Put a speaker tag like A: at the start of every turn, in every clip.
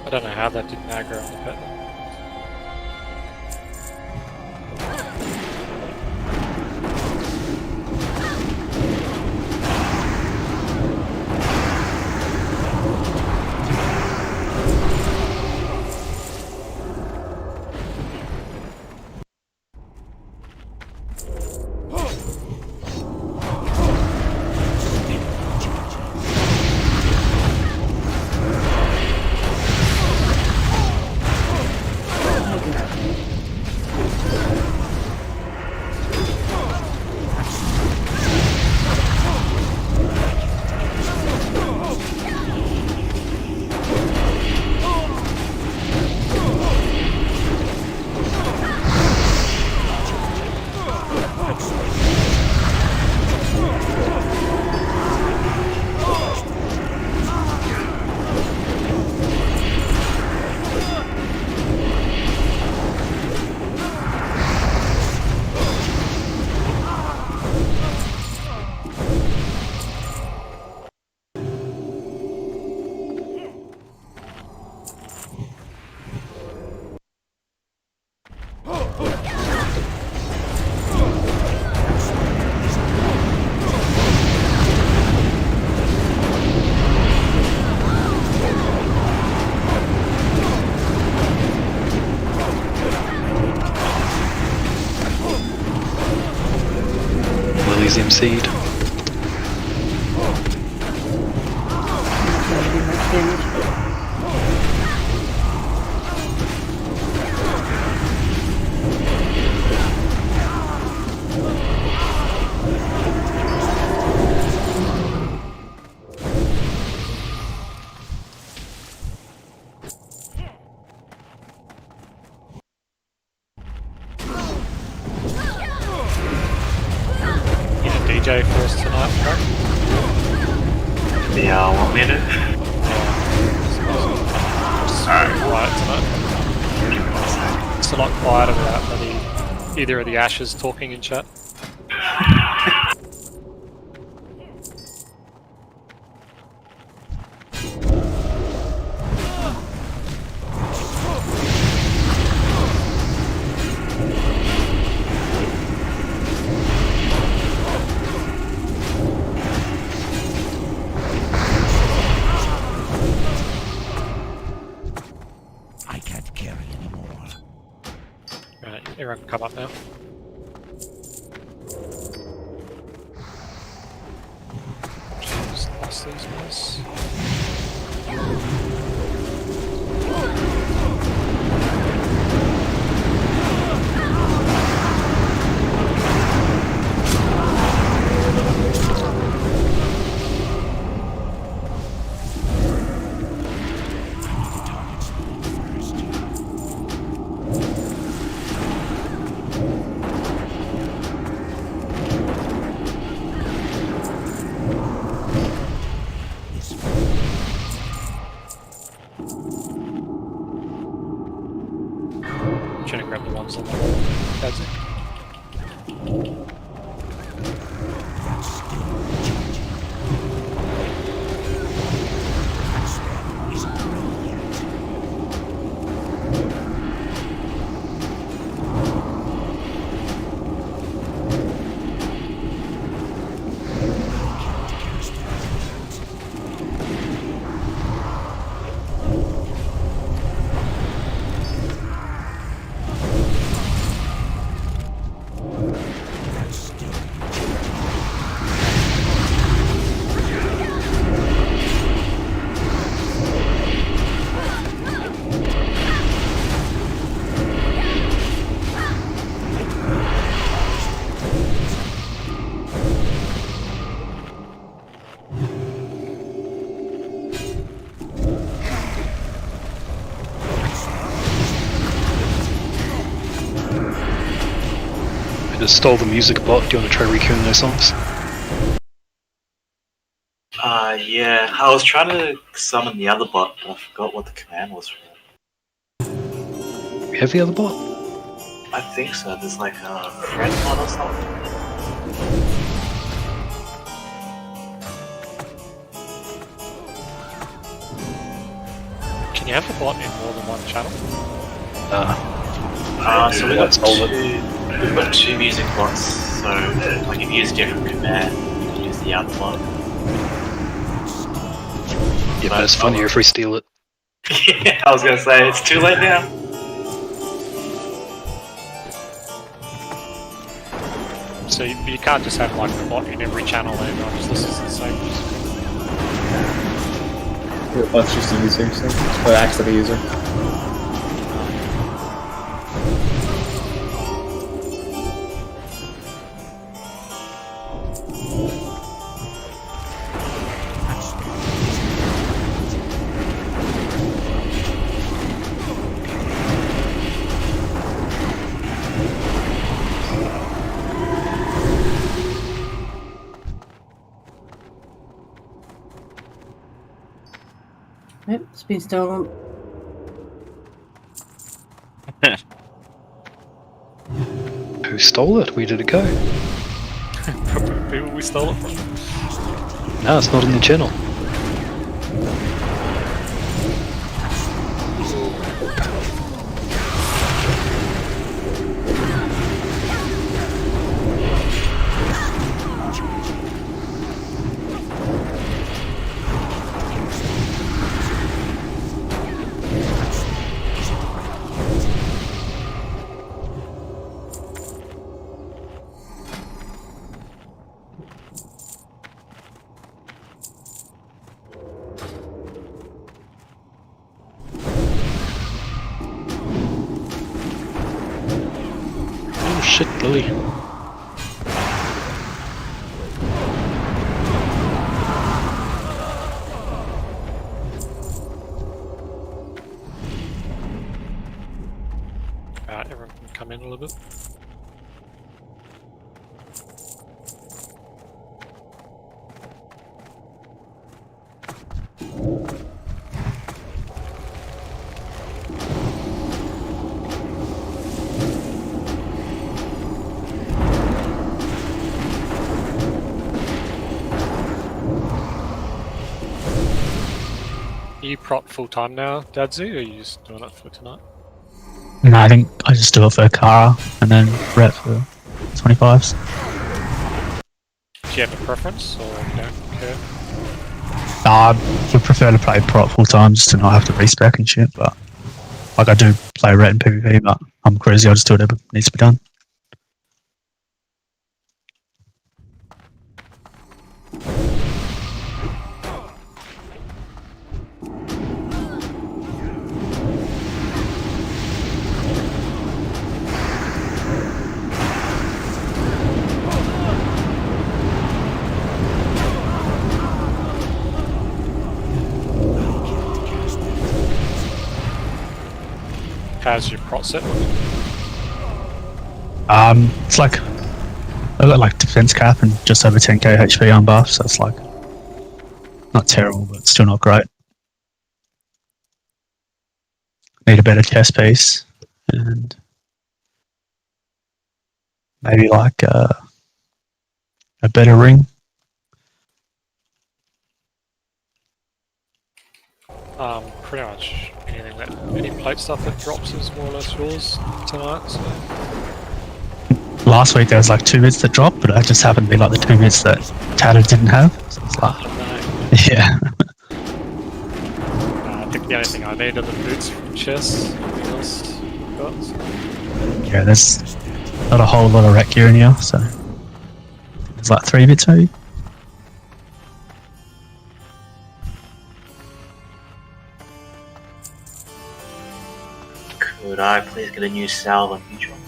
A: I don't know how that didn't aggro on the pet.
B: Elysium Seed.
A: DJ for us tonight, right?
C: Yeah, want me to?
A: Alright. Quiet tonight. It's a lot quieter without either of the Ashes talking in chat. Right, everyone can come up now. Just lost these guys. I'm trying to grab the ones on the wall. That's it.
B: Just stole the music bot. Do you want to try requeuing those songs?
C: Yeah. I was trying to summon the other bot, but I forgot what the command was for it.
B: We have the other bot?
C: I think so. There's like a friend bot or something.
A: Can you have the bot in more than one channel?
C: So we've got two music bots, so like if you use different command, you can use the other bot.
B: Yeah, but it's funnier if we steal it.
C: Yeah, I was gonna say, it's too late now.
A: So you can't just have like the bot in every channel and everyone just listens to the same music.
D: Let's just a user, so or acts like a user.
E: Yep, it's been stolen.
B: Who stole it? Where did it go?
A: Probably the people we stole it from.
B: No, it's not in the channel. Oh shit, Lily.
A: Alright, everyone can come in a little bit. Are you prop full time now, Dadzu, or are you just doing it for tonight?
F: No, I think I just do it for Kara and then rep for 25s.
A: Do you have a preference, or you don't care?
F: I would prefer to play prop full time just to not have to respec and shit, but like I do play ret and PvP, but I'm crazy, I just do whatever needs to be done.
A: How's your prot set looking?
F: It's like I've got like defense cap and just over 10k HP on buff, so it's like not terrible, but still not great. Need a better chest piece and maybe like a better ring.
A: Pretty much anything that any plate stuff that drops is more or less yours tonight. So
F: Last week there was like 2 bits that dropped, but that just happened to be like the 2 bits that Tatter didn't have. So it's like, yeah.
A: I think the only thing I need are the boots from chess. Anything else you've got? So.
F: Yeah, there's not a whole lot of rec gear in here, so there's like 3 bits maybe.
C: Could I please get a new salve on each one?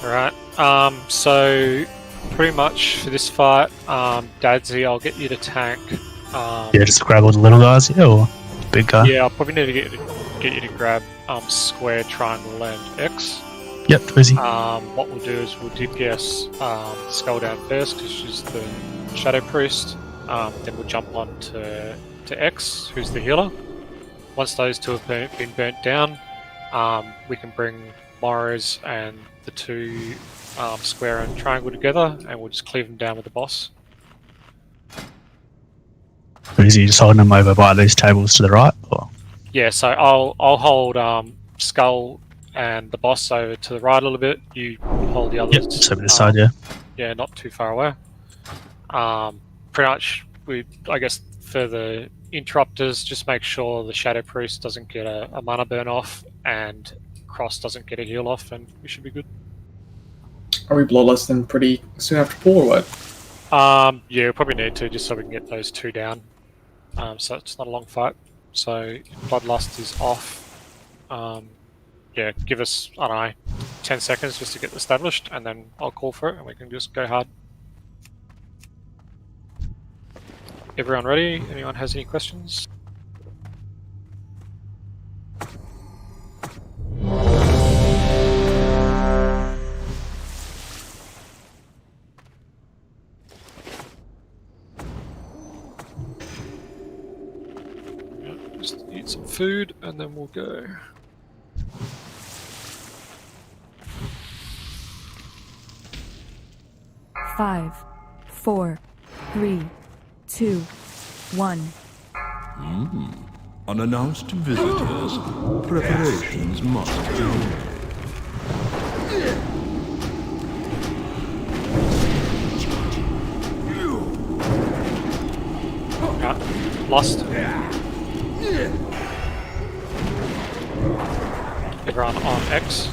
A: Alright, so pretty much for this fight, Dadzy, I'll get you to tank.
F: Yeah, just grab all the little guys, yeah, or the big guy.
A: Yeah, I'll probably need to get you to grab square, triangle, and X.
F: Yep, too easy.
A: What we'll do is we'll DPS Skull down first because she's the Shadow Priest. Then we'll jump on to X, who's the healer. Once those two have been burnt down, we can bring Morrows and the two square and triangle together, and we'll just cleave them down with the boss.
F: Is he just holding them over by these tables to the right? Or?
A: Yeah, so I'll hold Skull and the boss over to the right a little bit. You hold the others.
F: Yep, just over this side, yeah.
A: Yeah, not too far away. Pretty much, I guess for the interrupters, just make sure the Shadow Priest doesn't get a mana burn off and Cross doesn't get a heal off, and we should be good.
D: Are we bloodless then pretty soon after pool or what?
A: Yeah, we probably need to just so we can get those two down. So it's not a long fight. So Bloodlust is off. Yeah, give us, I don't know, 10 seconds just to get established, and then I'll call for it and we can just go hard. Everyone ready? Anyone has any questions? Yeah, just eat some food and then we'll go.
E: Five, 4, 3, 2, 1.
G: Unannounced visitors, preparations must be made.
A: Lost. Everyone on X.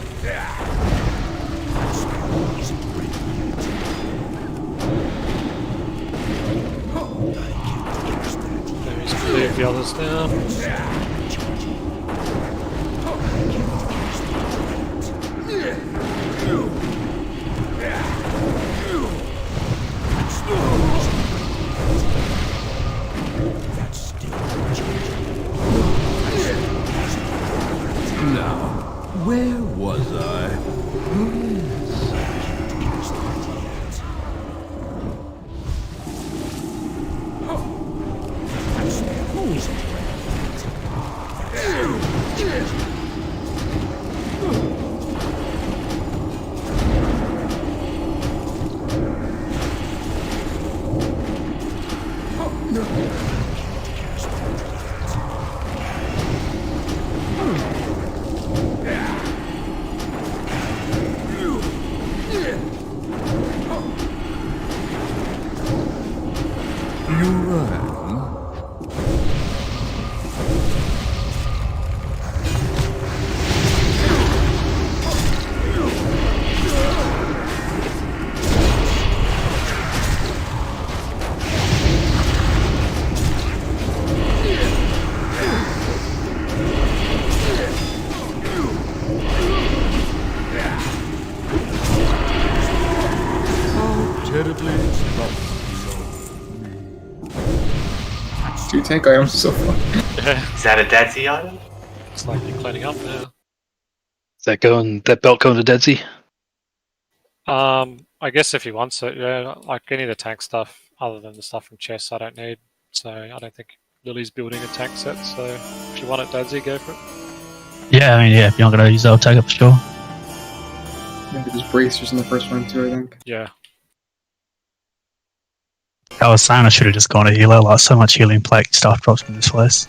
A: Leave the others down.
G: Now, where was I? You rang? How terribly
D: Dude, tank items are so fun.
A: Yeah,
C: Is that a Dead Sea item?
A: it's like you're cleaning up now.
B: Is that belt going to Dead Sea?
A: I guess if he wants it, yeah, like any of the tank stuff, other than the stuff from chests, I don't need. So I don't think Lily's building a tank set, so if you want it, Dadsy, go for it.
F: Yeah, I mean, yeah, if you're not going to use it, I'll take it for sure.
D: Maybe there's bracers in the first one too, I think.
A: Yeah.
F: I was saying I should have just gone to healer, like so much healing plate stuff drops from this place.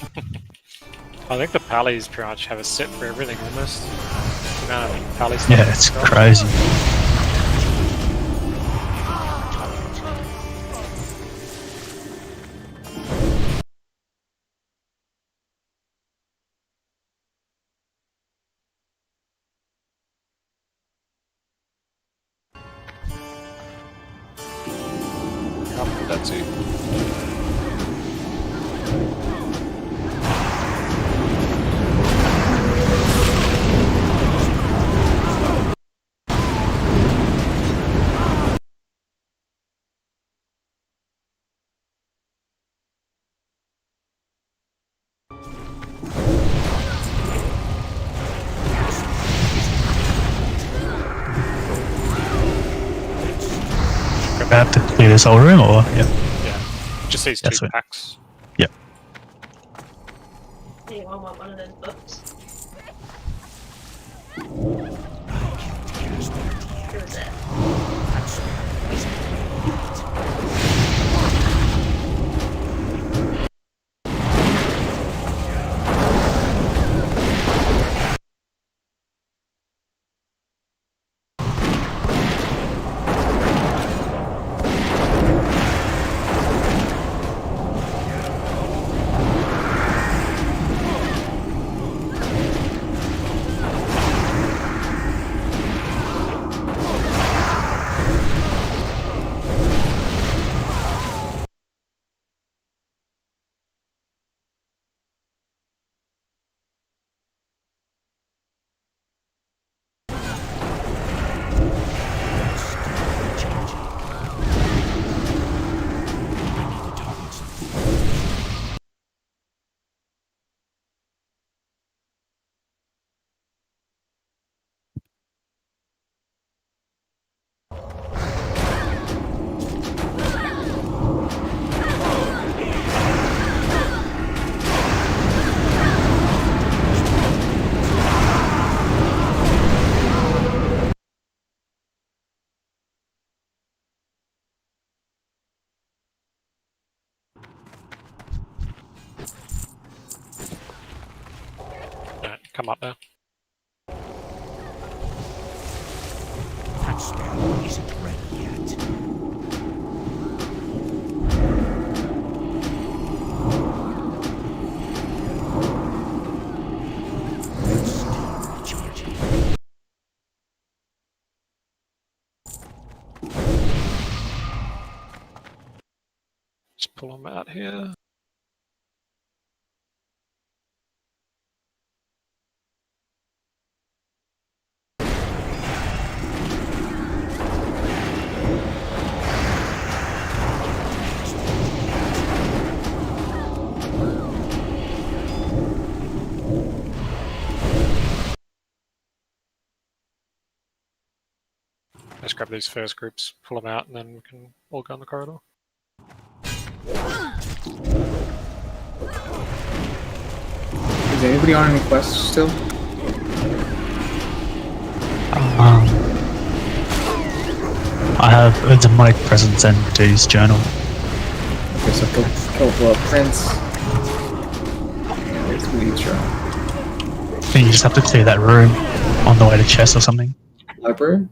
A: I think the pallies pretty much have a set for everything almost. The amount of pallies.
F: Yeah, it's crazy.
A: That's it.
F: I have to clear this whole room, or yeah.
A: Just these
F: That's
A: two
F: it.
A: packs.
H: Anyone want one of those books? Who is it?
A: Alright, come up there.
G: That spell isn't ready yet. It's still recharging.
A: Just pull them out here. Let's grab these first groups, pull them out, and then we can all go in the corridor.
D: Is anybody on any quests still?
F: I have a demonic presence and Reduce journal.
D: Okay, so kill Prince. There's Bleed's journal.
F: I think you just have to clear that room on the way to chess or something.
D: Library?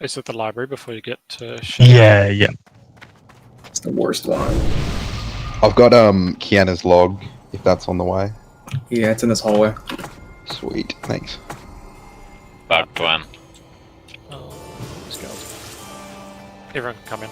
A: Is it the library before you get to shit?
F: Yeah.
D: It's the worst one.
I: I've got Kiana's log, if that's on the way.
D: Yeah, it's in this hallway.
I: Sweet, thanks.
J: Bad plan.
A: Skeleton. Everyone come in.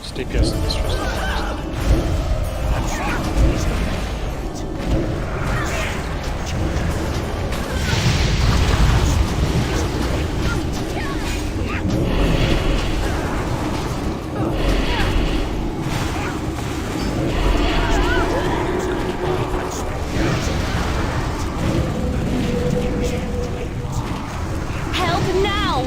A: It's DPS in this first.
H: Help now!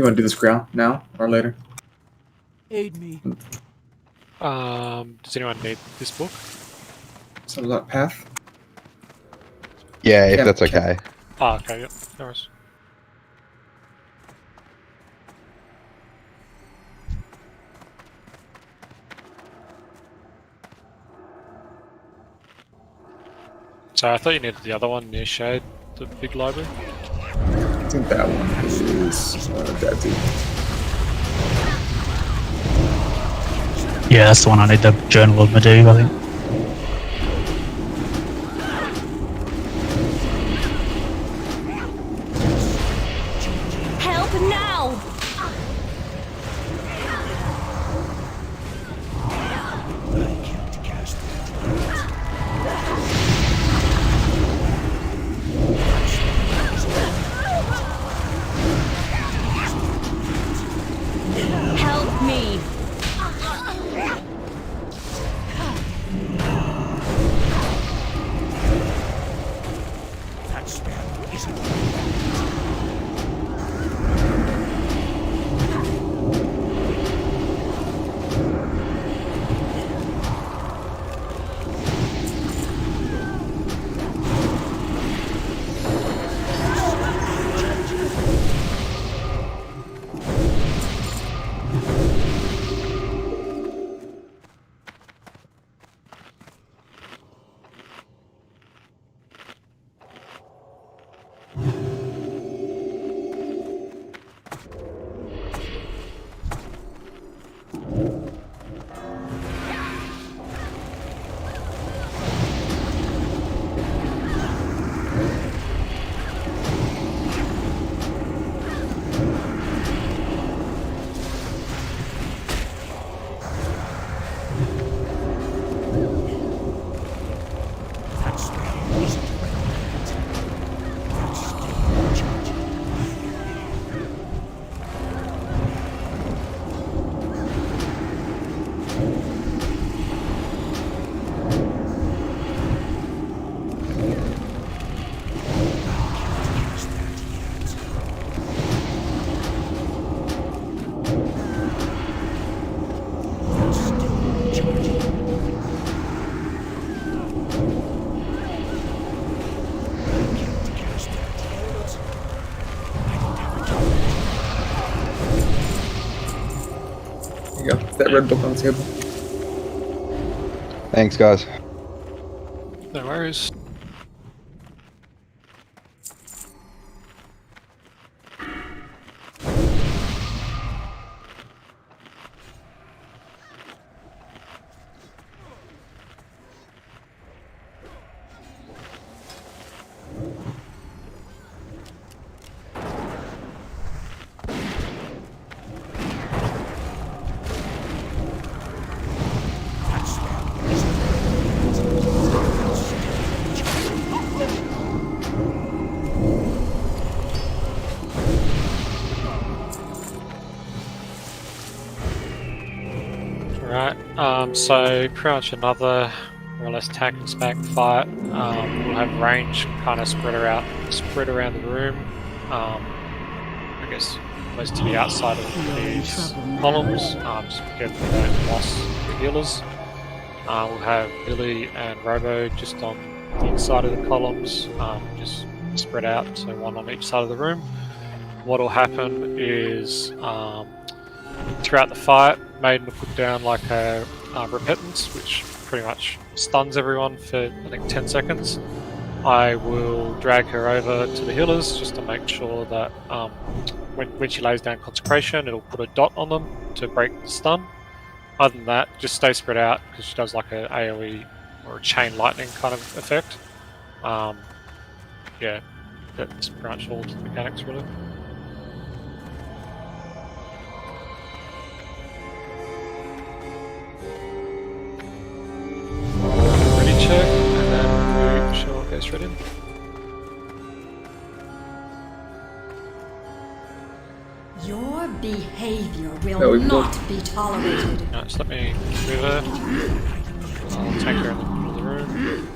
D: You want to do this ground now or later?
G: Aid me.
A: Does anyone need this book?
D: Some that path.
I: Yeah, if
D: Yeah,
I: that's
D: okay.
I: okay.
A: Ah, okay, yep, no worries. So I thought you needed the other one near Shade, the big library.
D: I think that one is that dude.
F: Yeah, that's the one I need the Journal of Medivh, I think.
H: Help now! Help me!
G: That spell isn't. That spell isn't relevant. That's still charging. Use that yet. That's still charging. Can't cast that yet. I don't have a target.
D: There you go. That red book on the table.
I: Thanks, guys.
A: No worries.
G: That spell isn't
A: Alright, so pretty much another more or less tank and smack fight. We'll have range kind of spread around the room. I guess most to the outside of these columns. Just be careful you don't loss the healers. We'll have Billy and Robo just on the inside of the columns, just spread out, so one on each side of the room. What'll happen is throughout the fight, Maiden will put down like a repentance, which pretty much stuns everyone for I think 10 seconds. I will drag her over to the healers just to make sure that when she lays down consecration, it'll put a dot on them to break the stun. Other than that, just stay spread out because she does like a AoE or a chain lightning kind of effect. Yeah, that's pretty much all the mechanics really. Ready check, and then we shall go straight in.
K: Your behavior
D: There
K: will
D: we go.
K: not be tolerated.
A: Alright, just let me move her. I'll take her in the middle of the room.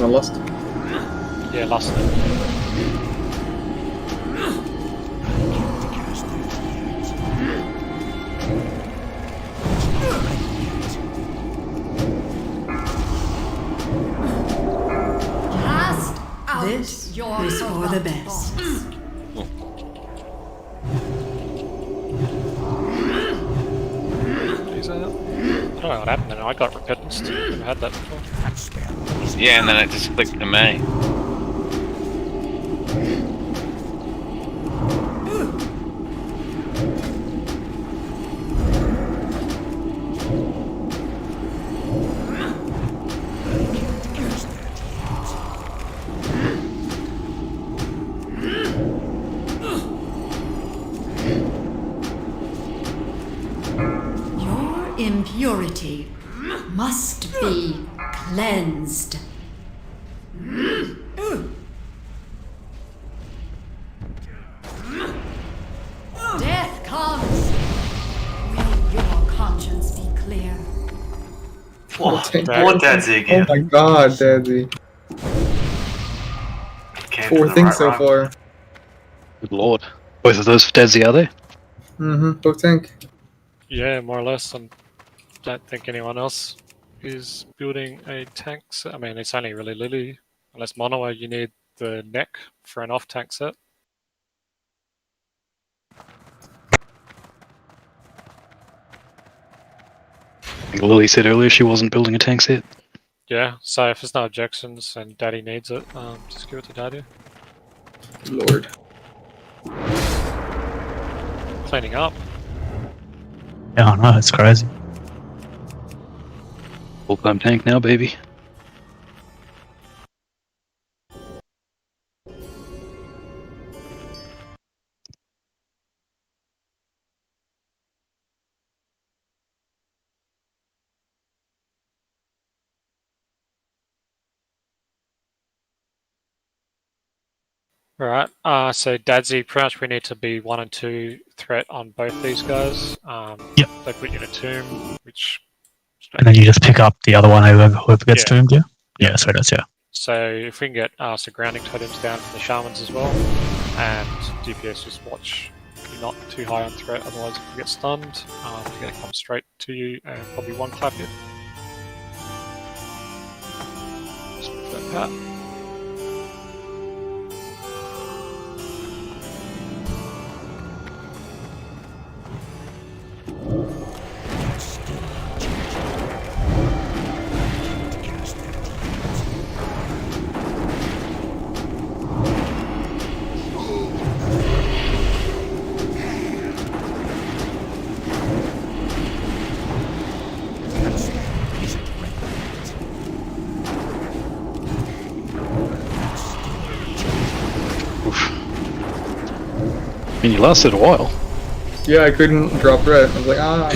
D: I lost.
A: Yeah, lost it.
K: Cast out this is for the best.
A: Is that? I don't know what happened then. I got repentance. Never had that before.
G: That spell is
J: Yeah, and then it just clicked to me.
K: Your impurity must be cleansed. Death comes. Will your conscience be clear?
C: Oh,
D: Dang.
C: poor Dadzy
D: Oh
C: again.
D: my god, Daddy.
C: Came to
D: 4
C: the
D: things
C: right
D: so
C: rock.
D: far.
B: Good lord. Both of those for Desi, are they?
D: Mm-hmm, both tank.
A: Yeah, more or less. I don't think anyone else is building a tank set. I mean, it's only really Lily. Unless Mono, you need the neck for an off-tank set.
B: I think Lily said earlier she wasn't building a tank set.
A: Yeah, so if there's no objections and Daddy needs it, just give it to Daddy.
D: Lord.
A: Cleaning up.
F: Yeah, I know, it's crazy.
B: Full-time tank now, baby.
A: Alright, so Dadsy, pretty much we need to be 1 and 2 threat on both these guys.
F: Yep.
A: They put you in a tomb, which...
F: And then you just pick up the other one, whoever gets
A: Yeah.
F: toomed, yeah? Yeah, so that's, yeah.
A: So if we can get some grounding totems down from the shamans as well, and DPS just watch you're not too high on threat, otherwise if you get stunned, you're going to come straight to you and probably one clap it. Just move that pat.
B: I mean, you lasted a while.
D: Yeah, I couldn't drop red. I was like, ah.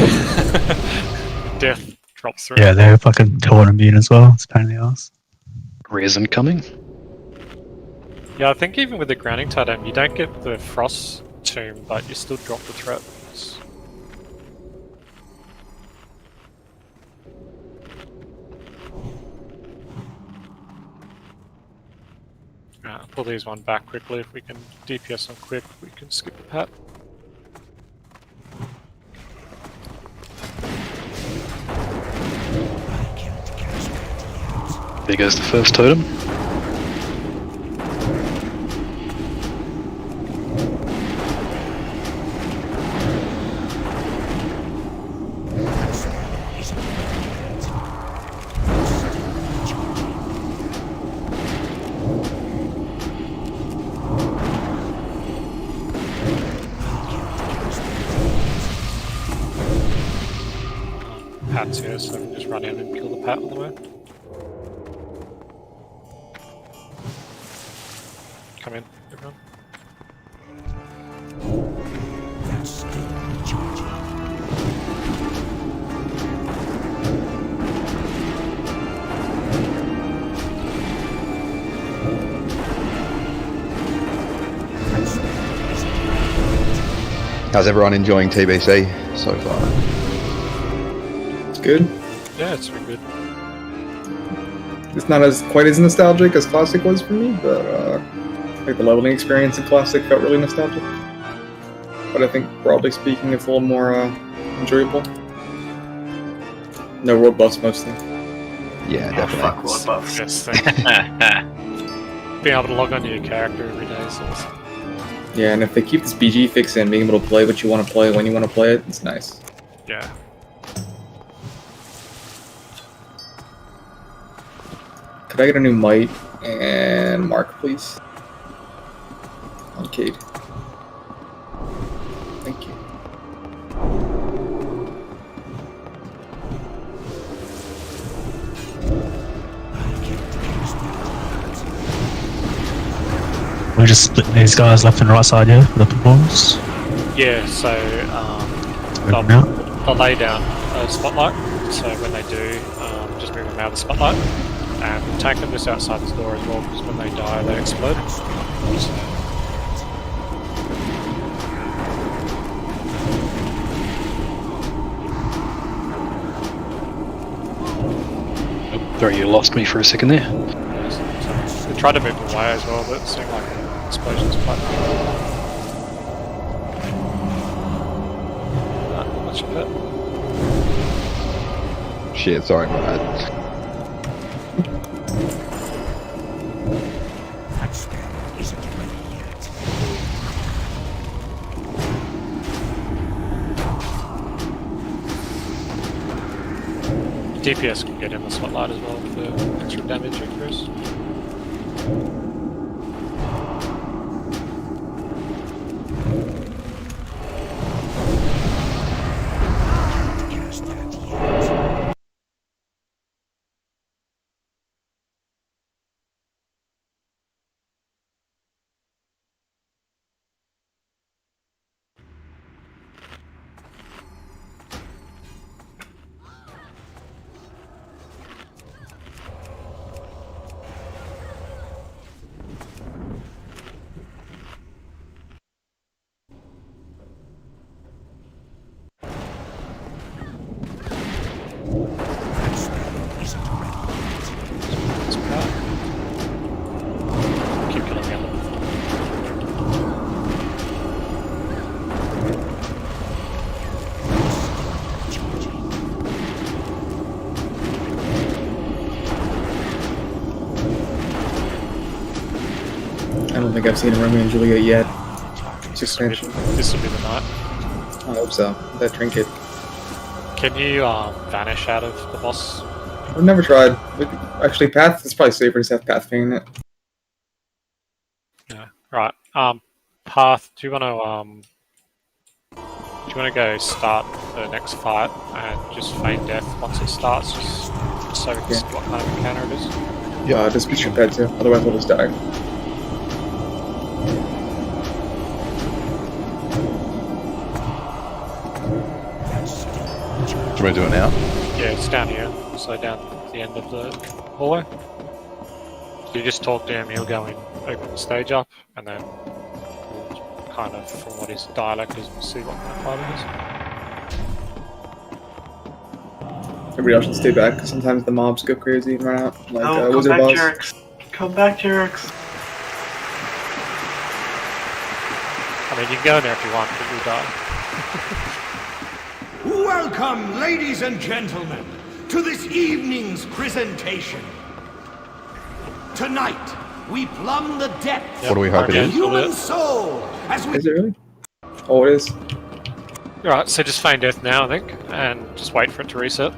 A: Death drops through.
F: Yeah, they're fucking taught immune as well. It's a pain in the ass.
B: Resin coming.
A: Yeah, I think even with the grounding totem, you don't get the frost tomb, but you still drop the threat. Pull these one back quickly. If we can DPS them quick, we can skip the pat.
B: There goes the first totem.
A: Pat's here, so we can just run in and kill the pat on the way. Come in, everyone.
G: That's still recharging.
I: How's everyone enjoying TBC so far?
D: It's good.
A: Yeah, it's been good.
D: It's not as quite as nostalgic as Classic was for me, but like the leveling experience in Classic felt really nostalgic. But I think broadly speaking, it's a little more enjoyable. No world buffs mostly.
I: Yeah,
C: Oh,
I: definitely.
C: fuck world buffs.
A: Best thing. Being able to log on to your character every day is awesome.
D: Yeah, and if they keep this BG fix in, being able to play what you want to play when you want to play it, it's nice.
A: Yeah.
D: Could I get a new Might and Mark, please? On Cade. Thank you.
F: We just split these guys left and right side here for the performance.
A: Yeah, so
F: Move them out.
A: they'll lay down a spotlight, so when they do, just move them out of the spotlight. And take them just outside this door as well, because when they die, they explode.
B: Sorry, you lost me for a second there.
A: So we tried to move away as well, but it seemed like the explosions quite not much of it.
I: Shit, sorry, my bad.
G: That spell isn't ready yet.
A: DPS can get in the spotlight as well for extra damage increase.
G: Cast that yet. That spell isn't ready yet.
A: That's bad. Keep killing the other.
D: I don't think I've seen Romeo and Juliet yet. It's expansion.
A: This will be the night.
D: I hope so. That trinket.
A: Can you vanish out of the boss?
D: I've never tried. Actually, Path, it's probably safer to have Path feign it.
A: Yeah. Right. Path, do you want to go start the next fight and just feign death once it starts, just so we can see what kind of encounter it is?
D: Yeah, just be prepared to. Otherwise, we'll just die.
I: Do we do it now?
A: Yeah, it's down here, so down at the end of the hallway. So you just talk to him, he'll go in, open the stage up, and then we'll kind of, from what his dialect is, we'll see what kind of fight it is.
D: Everybody else should stay back, because sometimes the mobs go crazy and run out. Like
C: No, come
D: Wizard
C: back,
D: Boss.
C: jerks. Come back, jerks.
A: I mean, you can go in there if you want, but you'll die.
G: Welcome, ladies and gentlemen, to this evening's presentation. Tonight, we plumb the depths
I: What do we hope
G: of
I: it
G: the
I: is?
G: human soul as we
D: Is it really? Oh, it is.
A: Alright, so just feign death now, I think, and just wait for it to reset.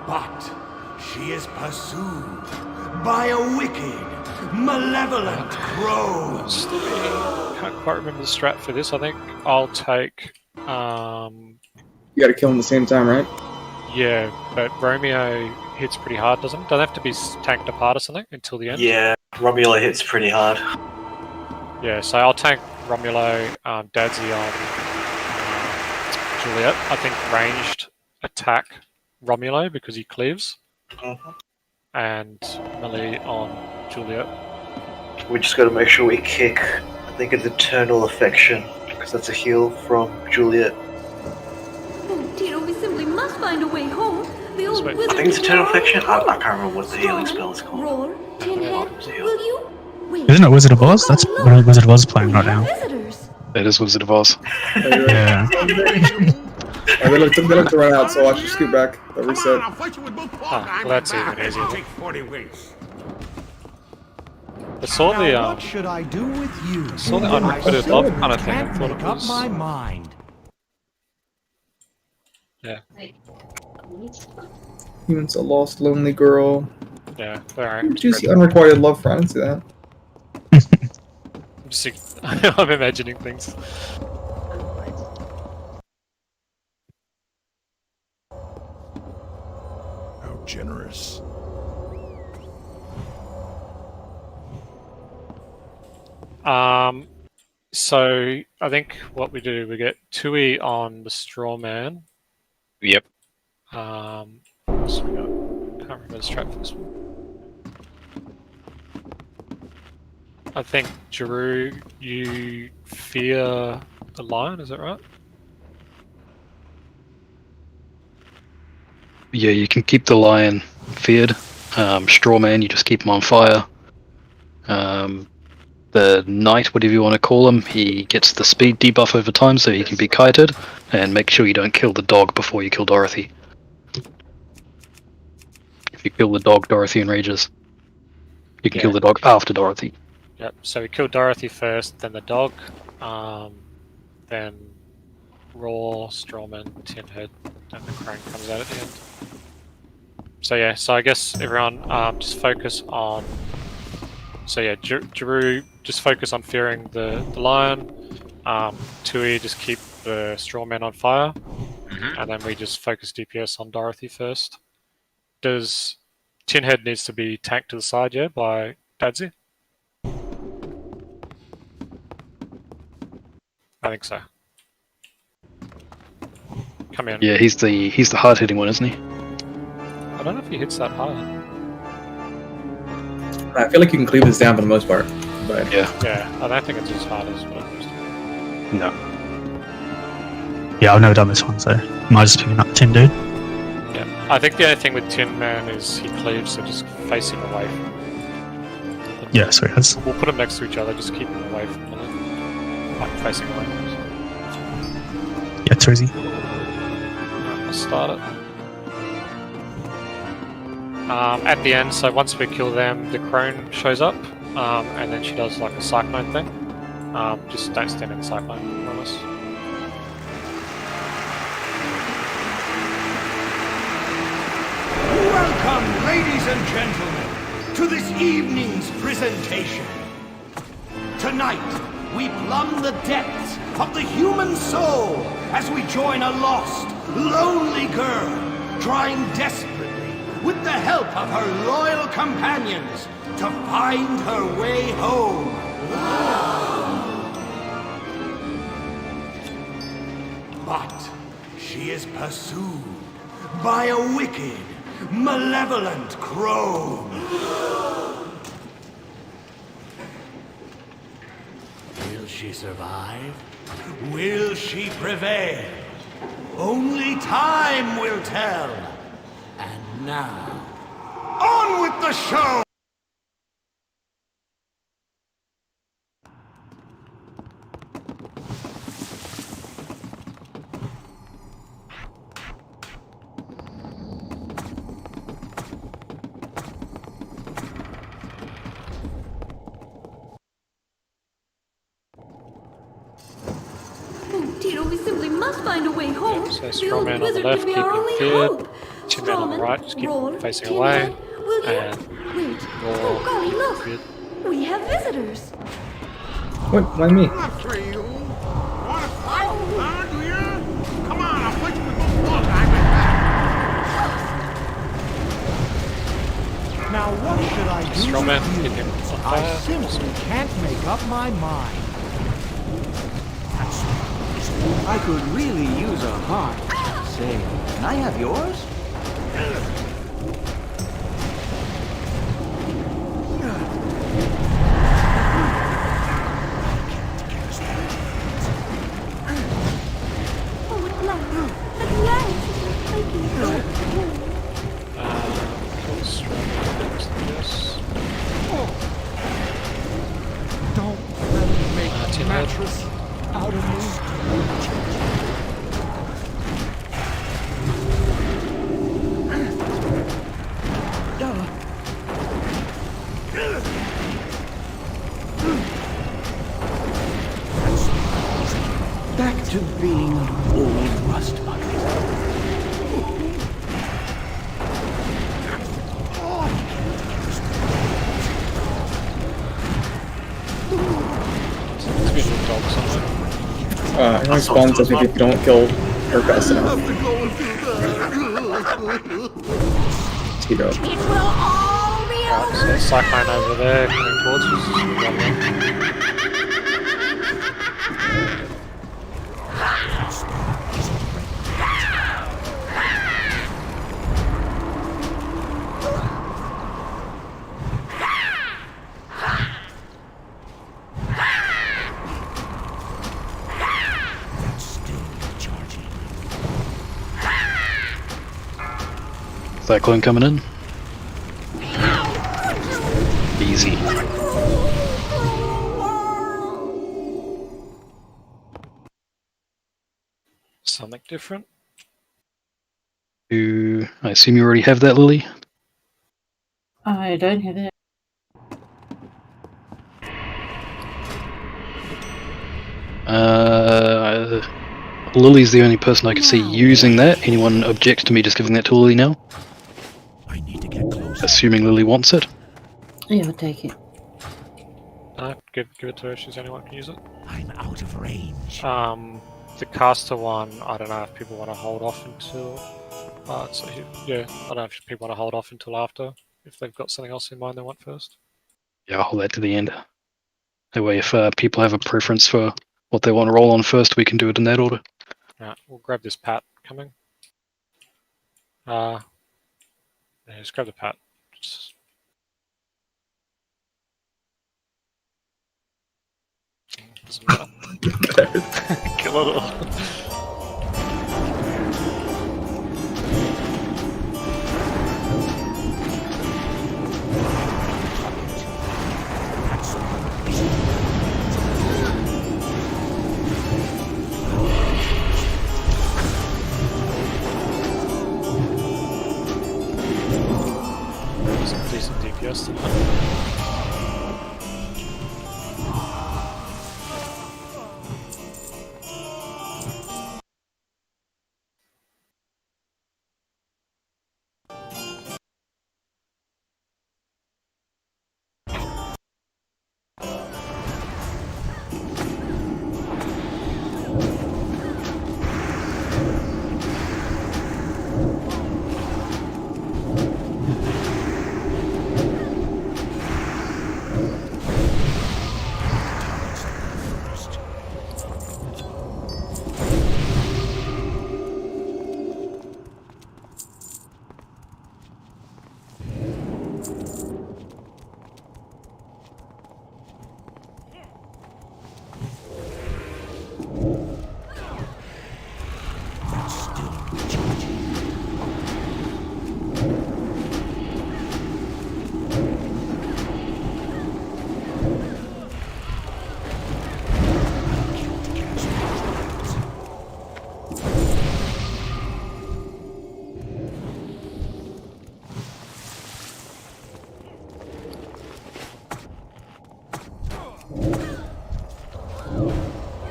G: But she is pursued by a wicked, malevolent crow.
A: Can't quite remember the strat for this. I think I'll take.
D: You gotta kill them at the same time, right?
A: Yeah, but Romeo hits pretty hard, doesn't it? Doesn't have to be tanked apart or something until the end.
C: Yeah, Romulo hits pretty hard.
A: Yeah, so I'll tank Romulo, Dadzy on Juliet. I think ranged attack Romulo because he cleaves, and melee on Juliet.
C: We just gotta make sure we kick, I think it's Eternal Affection, because that's a heal from Juliet.
H: simply must find a way home. The old
A: Wait.
H: wizard
C: I think it's
H: will be
C: Eternal
H: our only
C: Affliction. I
H: hope.
C: can't remember what the healing spell is called.
H: Roar, Tinhead, will you? Wait.
F: Isn't it Wizard of Oz? That's
H: Golly,
F: what
H: look.
F: Wizard of Oz is playing
H: We
F: right
H: have
F: now.
H: visitors.
B: It is Wizard of Oz.
F: Yeah.
D: They look to run out, so I'll just scoot back. They'll reset.
A: Well, that's even easier. I saw the
G: What should I do with you?
A: saw the unrequited love kind of thing. I
G: Can't
A: thought it
G: make up
A: was
G: my mind.
A: yeah,
D: Humans, a lost, lonely girl.
A: yeah. Alright.
D: Juicy, unrequited love for. I didn't see that.
A: I'm imagining things.
G: How generous.
A: So I think what we do, we get Tui on the straw man.
J: Yep.
A: What else we got? Can't remember the strat for this one. I think Drew, you fear the lion, is that right?
B: Yeah, you can keep the lion feared. Strawman, you just keep him on fire. The knight, whatever you want to call him, he gets the speed debuff over time, so he can be kited. And make sure you don't kill the dog before you kill Dorothy. If you kill the dog, Dorothy enrages. You can kill the dog after Dorothy.
A: Yep. So we kill Dorothy first, then the dog, then Raw, Strawman, Tinhead, and the crane comes out at the end. So yeah, so I guess everyone just focus on. So yeah, Giroux just focus on fearing the lion. Tui just keep the Strawman on fire, and then we just focus DPS on Dorothy first. Does Tinhead needs to be tanked to the side, yeah, by Dadsy? I think so. Come in.
B: Yeah, he's the hard hitting one, isn't he?
A: I don't know if he hits that hard.
D: I feel like you can cleave this down for the most part. But
B: Yeah.
A: Yeah, I don't think it's as hard as what it used to be.
B: No.
F: Yeah, I've never done this one, so am I just picking up Tin Dude?
A: Yeah, I think the only thing with Tin Man is he cleaves, so just face him away from him.
F: Yeah, so he has.
A: We'll put them next to each other, just keep them away from them. Like facing away from us.
F: Yeah, too easy.
A: Alright, I'll start it. At the end, so once we kill them, the crone shows up, and then she does like a cyclone thing. Just don't stand in the cyclone, I promise.
G: Welcome, ladies and gentlemen, to this evening's presentation. Tonight, we plumb the depths of the human soul as we join a lost, lonely girl, trying desperately, with the help of her loyal companions, to find her way home. But she is pursued by a wicked, malevolent crone. Will she survive? Will she prevail? Only time will tell. And now, on with the show!
H: Oh, Tito, we simply must find a way home.
A: So
H: The old
A: Strawman on the
H: wizard
A: left,
H: will be
A: keep
H: our
A: him
H: only
A: feared.
H: hope.
A: Tin Man on the right, just keep
H: Roar,
A: facing
H: Tin
A: away.
H: Man, will you?
A: And
H: Wait.
A: Roar,
H: Oh, golly, look.
A: feared.
H: We have visitors.
D: what? Why me?
G: After you. Want to fight, huh, do you? Come on, I'll put you with both paws behind my back. Now what should I do
A: Strawman,
G: with
A: keep
G: you?
A: him on
G: I
A: fire.
G: simply can't make up my mind.
L: I could really use a heart. Say, can I have yours?
H: Oh, at last. At last.
L: old rust bucket.
A: It's been a dog somewhere.
D: In response, I think if you don't kill her fast enough, Tito.
H: It will all be
A: Right, so
H: over.
A: Cyclone over there coming towards us. Just move out of the way.
B: Cyclone coming in. Easy.
A: Something different.
B: I assume you already have that, Lily?
M: I don't have it.
B: Lily's the only person I can see using that. Anyone object to me just giving that to Lily now?
L: I need to get closer.
B: Assuming Lily wants it.
M: Yeah, I'll take it.
A: Give it to her. She's the only one who can use it.
L: I'm out of range.
A: The caster one, I don't know if people want to hold off until. Yeah, I don't know if people want to hold off until after, if they've got something else in mind they want first.
B: Yeah, I'll hold that to the end. That way, if people have a preference for what they want to roll on first, we can do it in that order.
A: Right, we'll grab this pat coming. Yeah, just grab the pat. Doesn't matter. Kill it all. Some decent DPS tonight.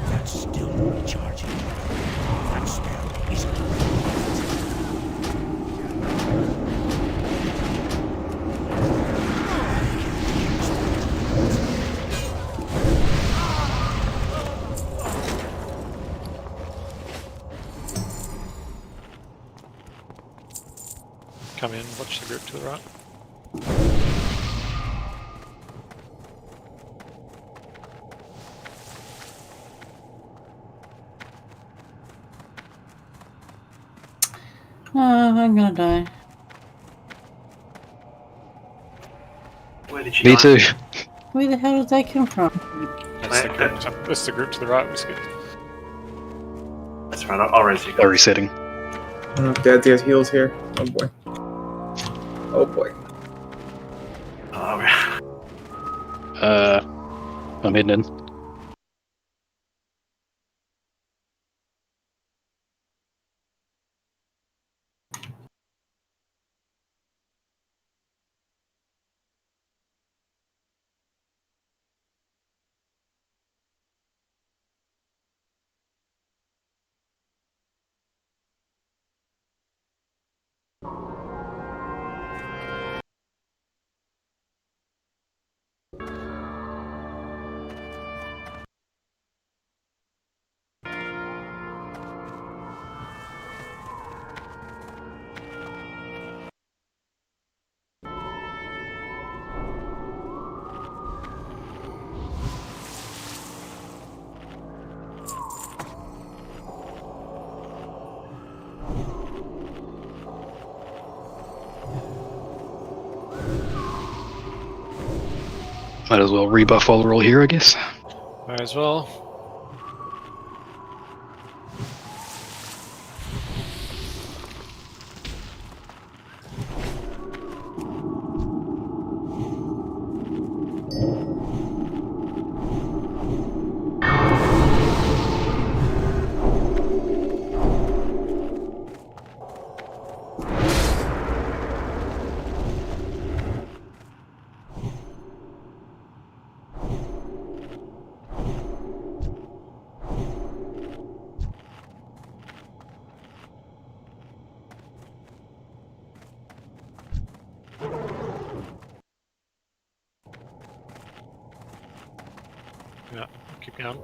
L: That's still recharging. That spell isn't.
A: Come in, watch the group to the right.
M: I'm gonna die.
C: Where did she
B: Me
C: die?
B: too.
M: Where the hell did they come from?
A: That's the group to the right. We skipped.
C: That's right, I'll raise you
B: A
C: guys.
B: resetting.
D: Dad's has heals here. Oh boy. Oh boy.
B: I'm heading in. Might as well rebuff while we're all here, I guess.
A: May as well. Yeah, keep going.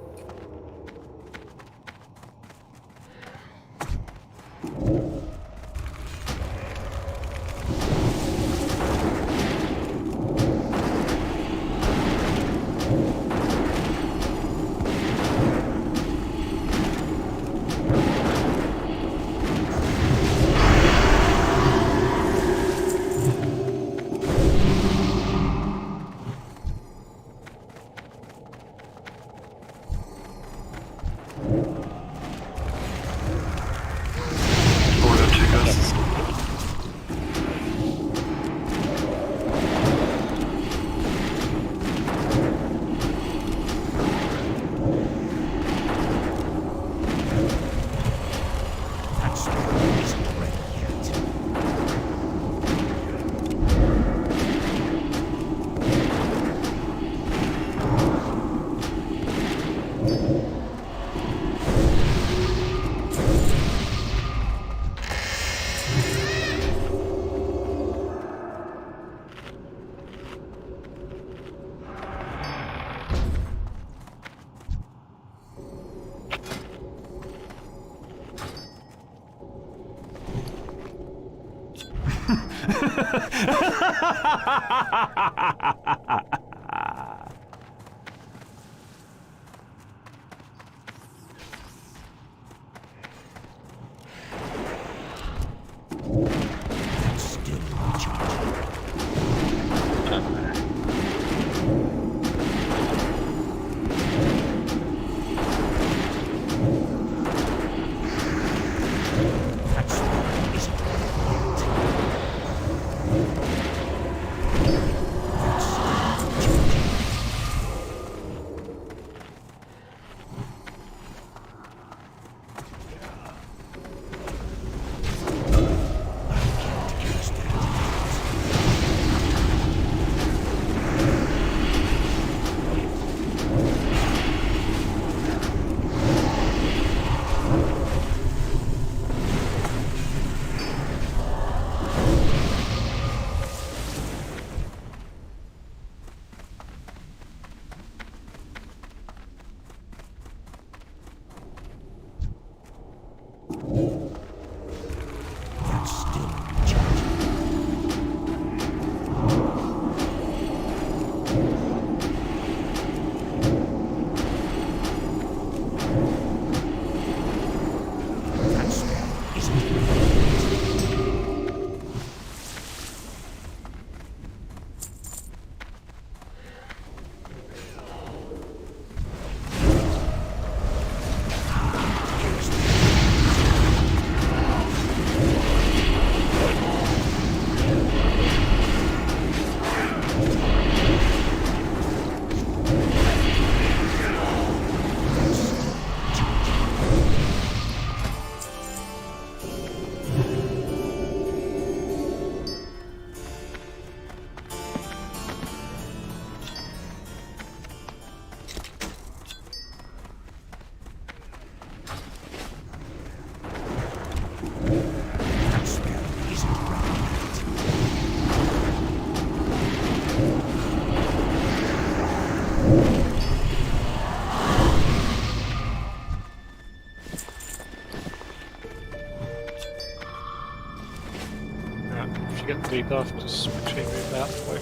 A: If you get the debuff, just make sure you move out quick.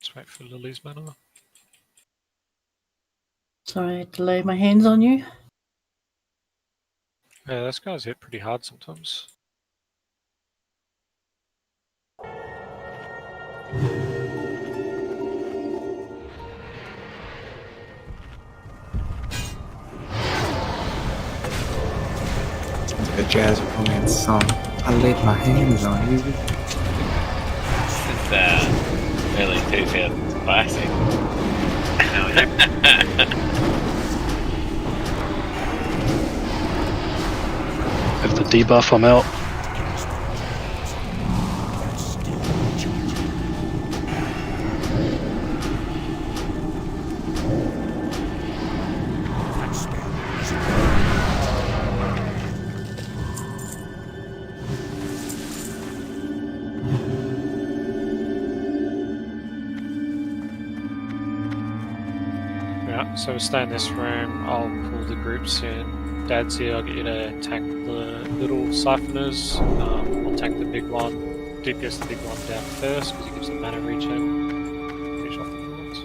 A: Just wait for Lily's mana.
M: Sorry, I had to lay my hands on you.
A: Yeah, those guys hit pretty hard sometimes.
L: A jazz romance song. I laid my hands on you.
J: This is early 2000s classic.
B: Have the debuff, I'm out.
A: Yeah, so we'll stay in this room. I'll pull the groups in. Dad's here, I'll get you to tank the little siphoners. I'll tank the big one. DPS the big one down first because he gives the mana regen. Finish off the little ones.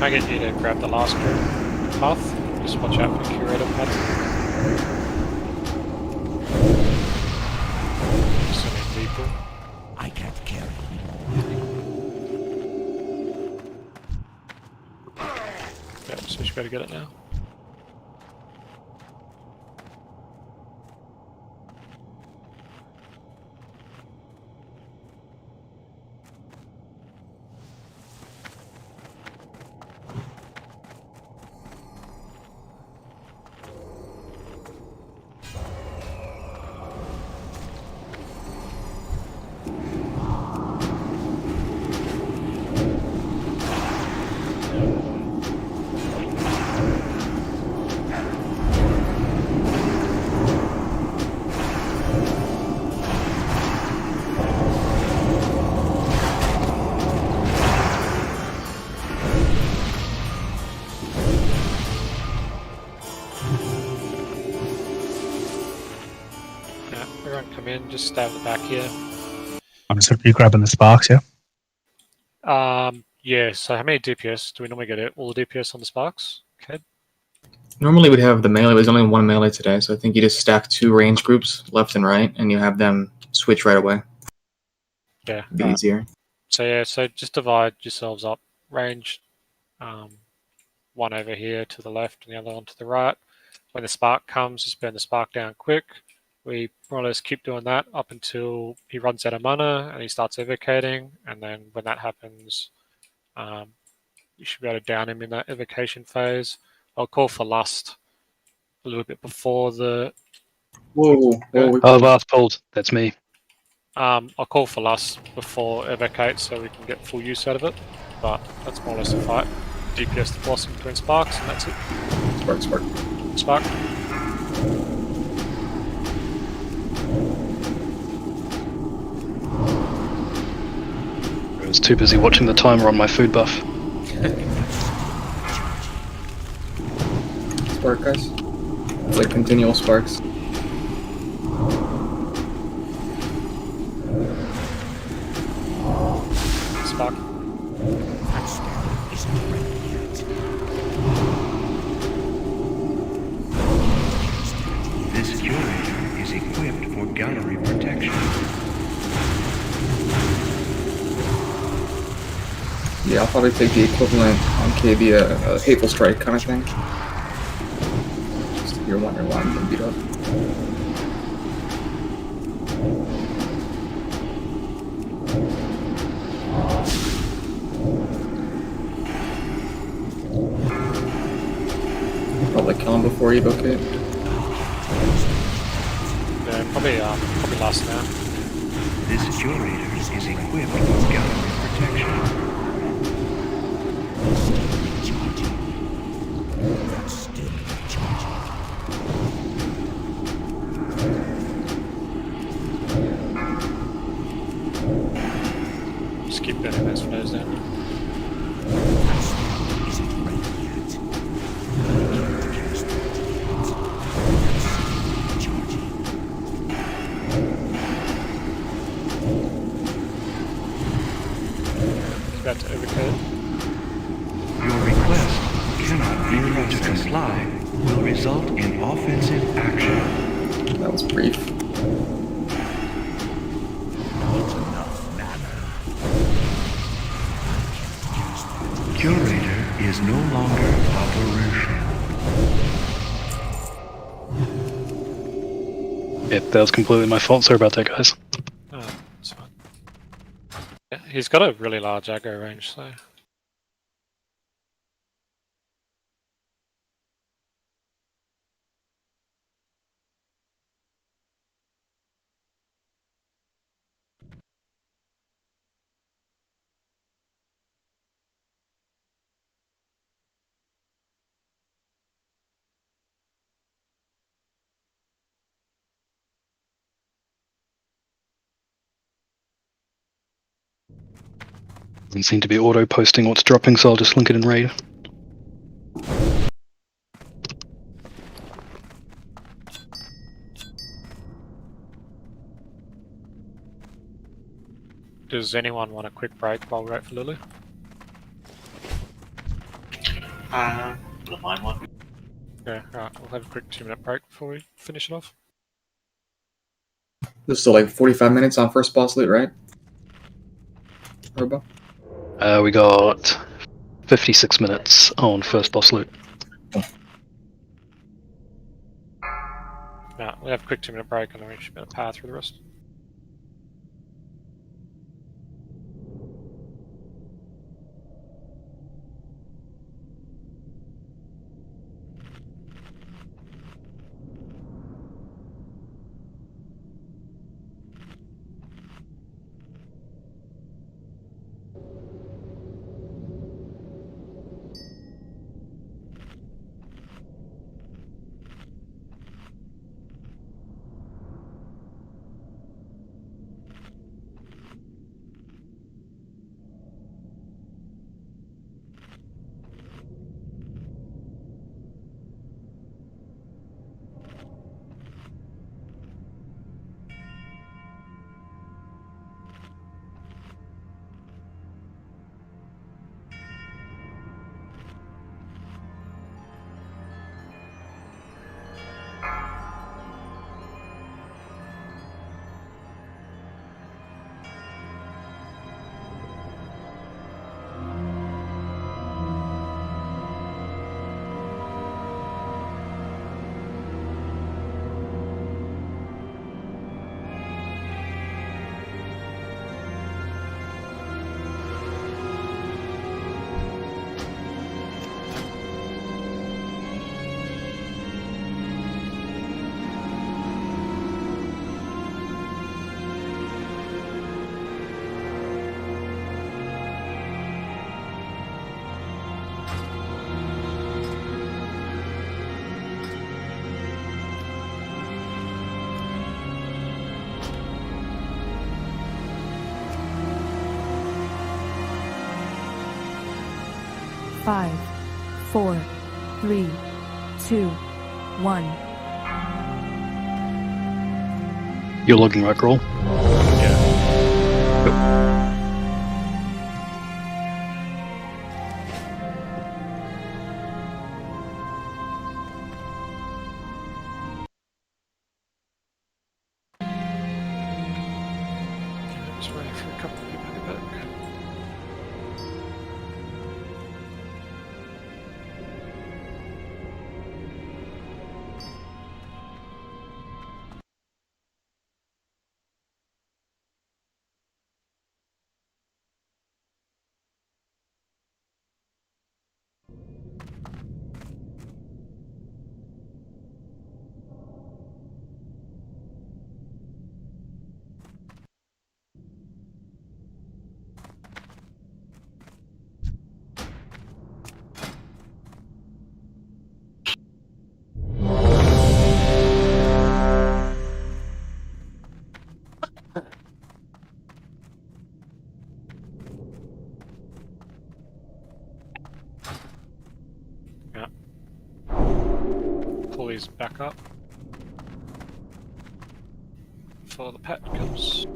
A: Can I get you to grab the last group path? Just watch out for curator pad. So many people.
G: I can't carry
A: Yep, so we should better get it now. just stay at the back here.
F: I'm just going to be grabbing the sparks, yeah?
A: Yeah, so how many DPS do we normally get? All the DPS on the sparks? Okay.
D: Normally we'd have the melee, but there's only one melee today, so I think you just stack 2 range groups left and right, and you have them switch right away.
A: Yeah.
D: It'd be easier.
A: So yeah, so just divide yourselves up. Range, one over here to the left and the other one to the right. When the spark comes, just burn the spark down quick. We more or less keep doing that up until he runs out of mana and he starts evocating, and then when that happens, you should be able to down him in that evocation phase. I'll call for Lust a little bit before the...
D: Whoa.
B: Oh, last pulled. That's me.
A: I'll call for Lust before evocate so we can get full use out of it, but that's more or less a fight. DPS the blossom between sparks, and that's it. Spark.
B: I was too busy watching the timer on my food buff.
D: Spark, guys. It's like continual sparks.
A: Spark.
G: This curator is equipped for gallery protection.
D: Yeah, I'll probably take the equivalent on KB, a Hateful Strike kind of thing. Just if you're wondering why I'm getting beat up. Probably kill him before you evocate.
A: Yeah, probably Lust now.
G: This curator is equipped for gallery protection.
A: Just keep burning those flows down. About to evocate.
G: Your request cannot failure to comply will result in offensive action.
D: That was brief.
G: Curator is no longer operational.
B: Yep, that was completely my fault. Sorry about that, guys.
A: Oh, it's fine. Yeah, he's got a really large aggro range, so...
B: Doesn't seem to be auto-posting what's dropping, so I'll just link it in raid.
A: Does anyone want a quick break while we wait for Lulu?
C: Don't mind one.
A: Yeah, alright, we'll have a quick 2-minute break before we finish it off.
D: There's still like 45 minutes on first boss loot, right? Robo?
B: We got 56 minutes on first boss loot.
A: Yeah, we'll have a quick 2-minute break and then we should be able to power through the rest.
E: 5, 4, 3, 2, 1.
B: You're logging, right, Grawl?
A: Yeah. Just waiting for a couple of people to get back. Yeah. Pull these back up before the pet comes.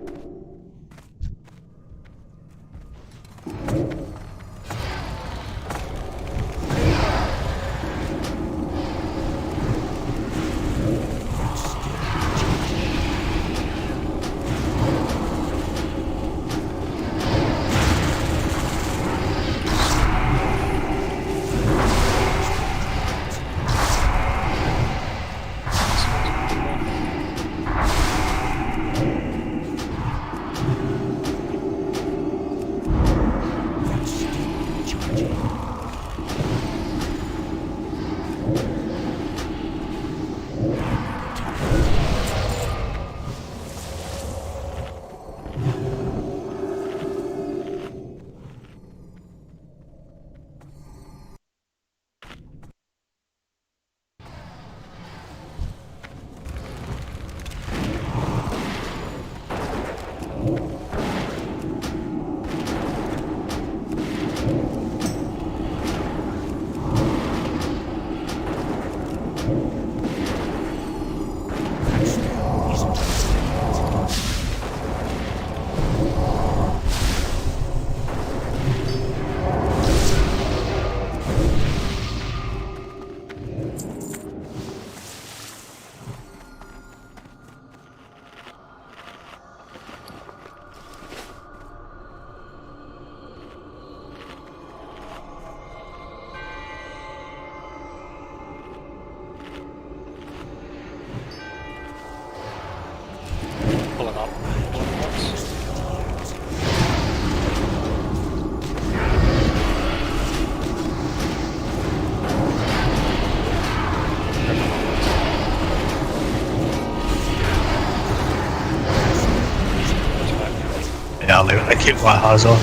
A: Pull it up.
F: Yeah, I keep my eyes on.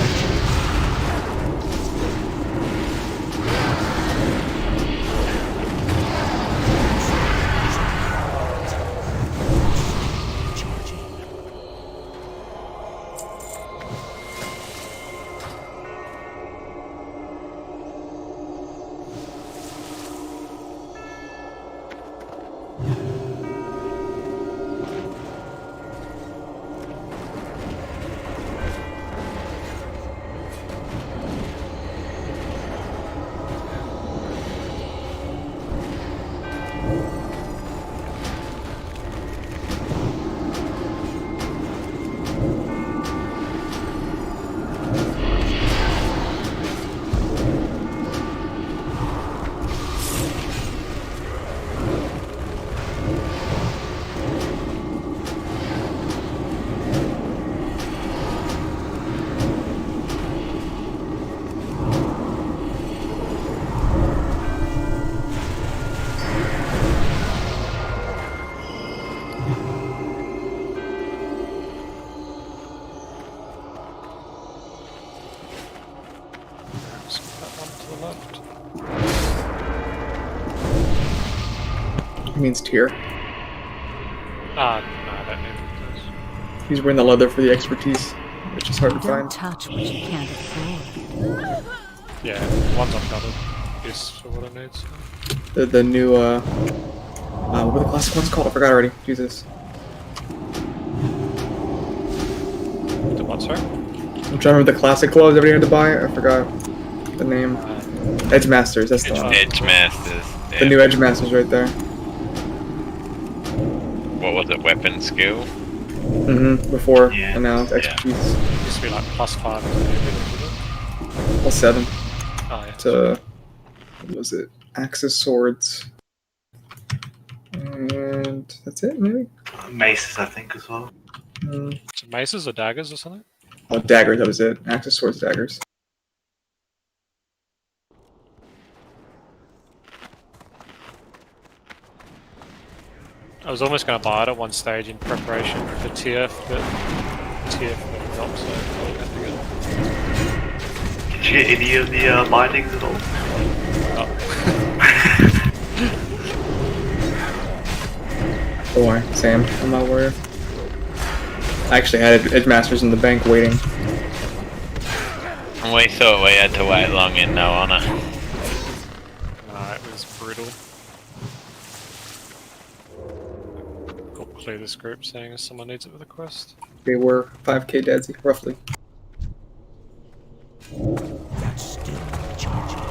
D: He means tier.
A: No, I don't need those.
D: He's wearing the leather for the expertise, which is hard to
K: Don't
D: find.
K: touch what you can't afford.
A: Yeah, the ones I've got is for what it needs.
D: The new what are the classic ones called? I forgot already. Jesus.
A: The what, sorry?
D: I'm trying to remember the classic gloves everybody had to buy. I forgot the name. Edge Masters. That's the one.
J: Edge Masters.
D: The new Edge Masters right there.
J: What was it? Weapon skill?
D: Mm-hmm. Before and now it's expertise.
A: It used to be like +5 to everything,
D: Plus 7.
A: Oh, yeah.
D: To what was it? Axis swords. And that's it, maybe?
C: Maces, I think, as well.
A: So maces or daggers or something?
D: Oh, daggers, that was it. Axis swords, daggers.
A: I was almost going to buy it at one stage in preparation for TF, but TF got dropped, so I probably have to go.
C: Did you get any of the bindings at all?
D: Don't worry, Sam. I'm not worried. I actually had Edge Masters in the bank waiting.
J: And we thought we had to wait long in No Honor.
A: No, it was brutal. I'll clear this group saying if someone needs it with a quest.
D: They were 5k deadsy, roughly.
G: That's still charging.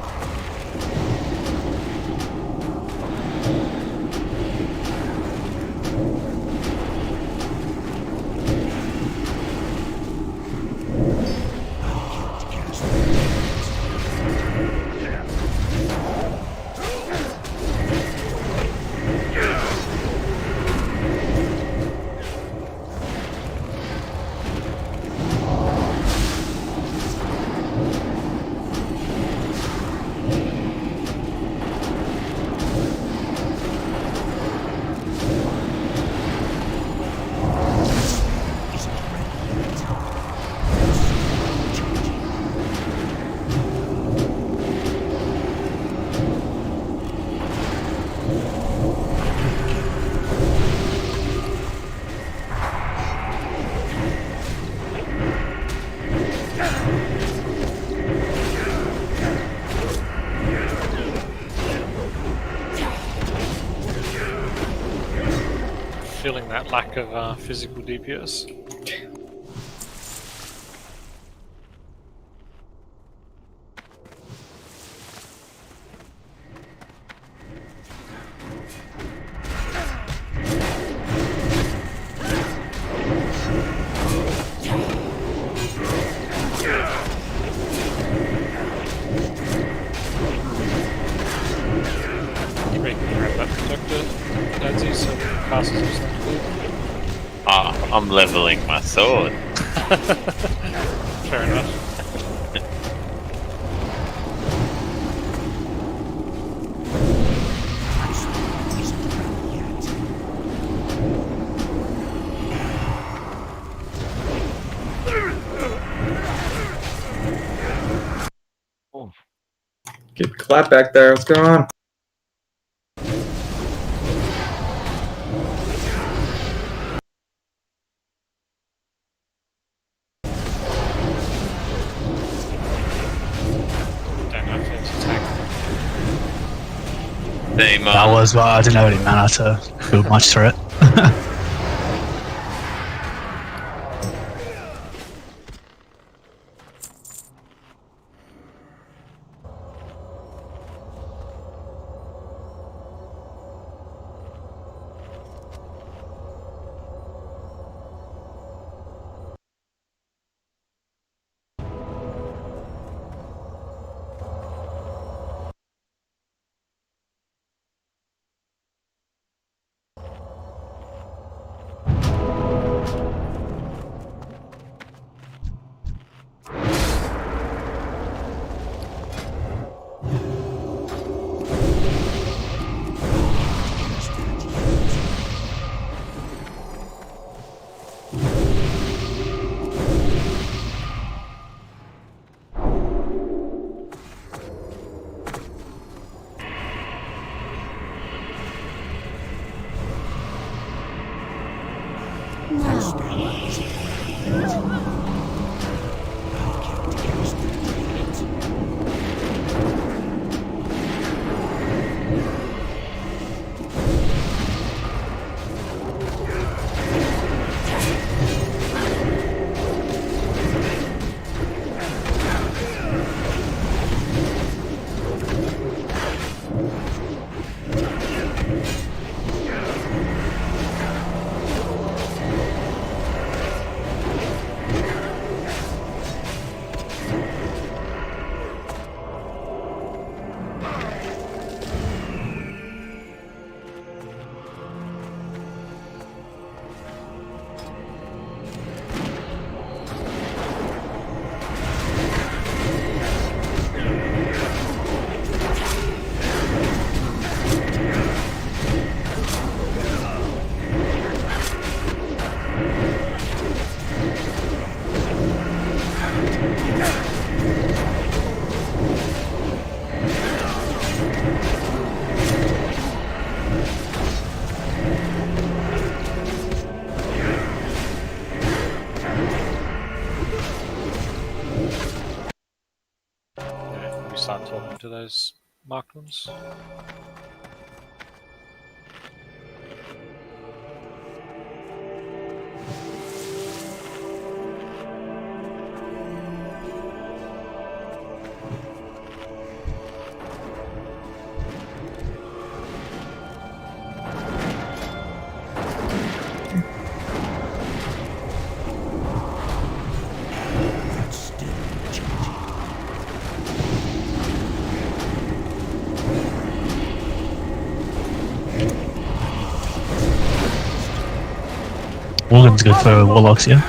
A: Feeling that lack of physical DPS. You make me grab that protector, Dadsy, so castles are starting to leave.
J: Oh, I'm leveling my sword.
A: Fair enough.
D: Get clap back there, what's going on?
A: Don't know if it's attack.
F: That was why I didn't have any mana to build much through it.
A: Yeah, we start talking to those marked ones.
F: Morgan's good for warlocks, yeah.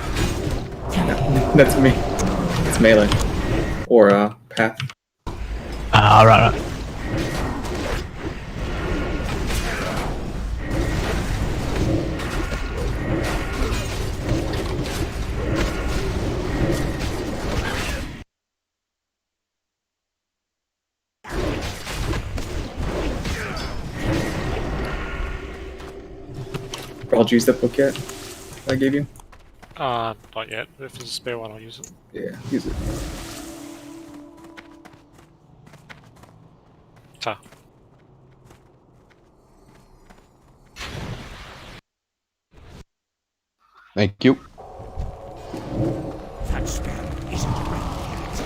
D: That's me. It's melee. Or, path.
F: Ah, right.
D: I'll use that book yet I gave you?
A: Not yet. If there's a spare one, I'll use it.
D: Yeah, use it.
A: Ta.
I: Thank you.
G: That spell isn't ready yet.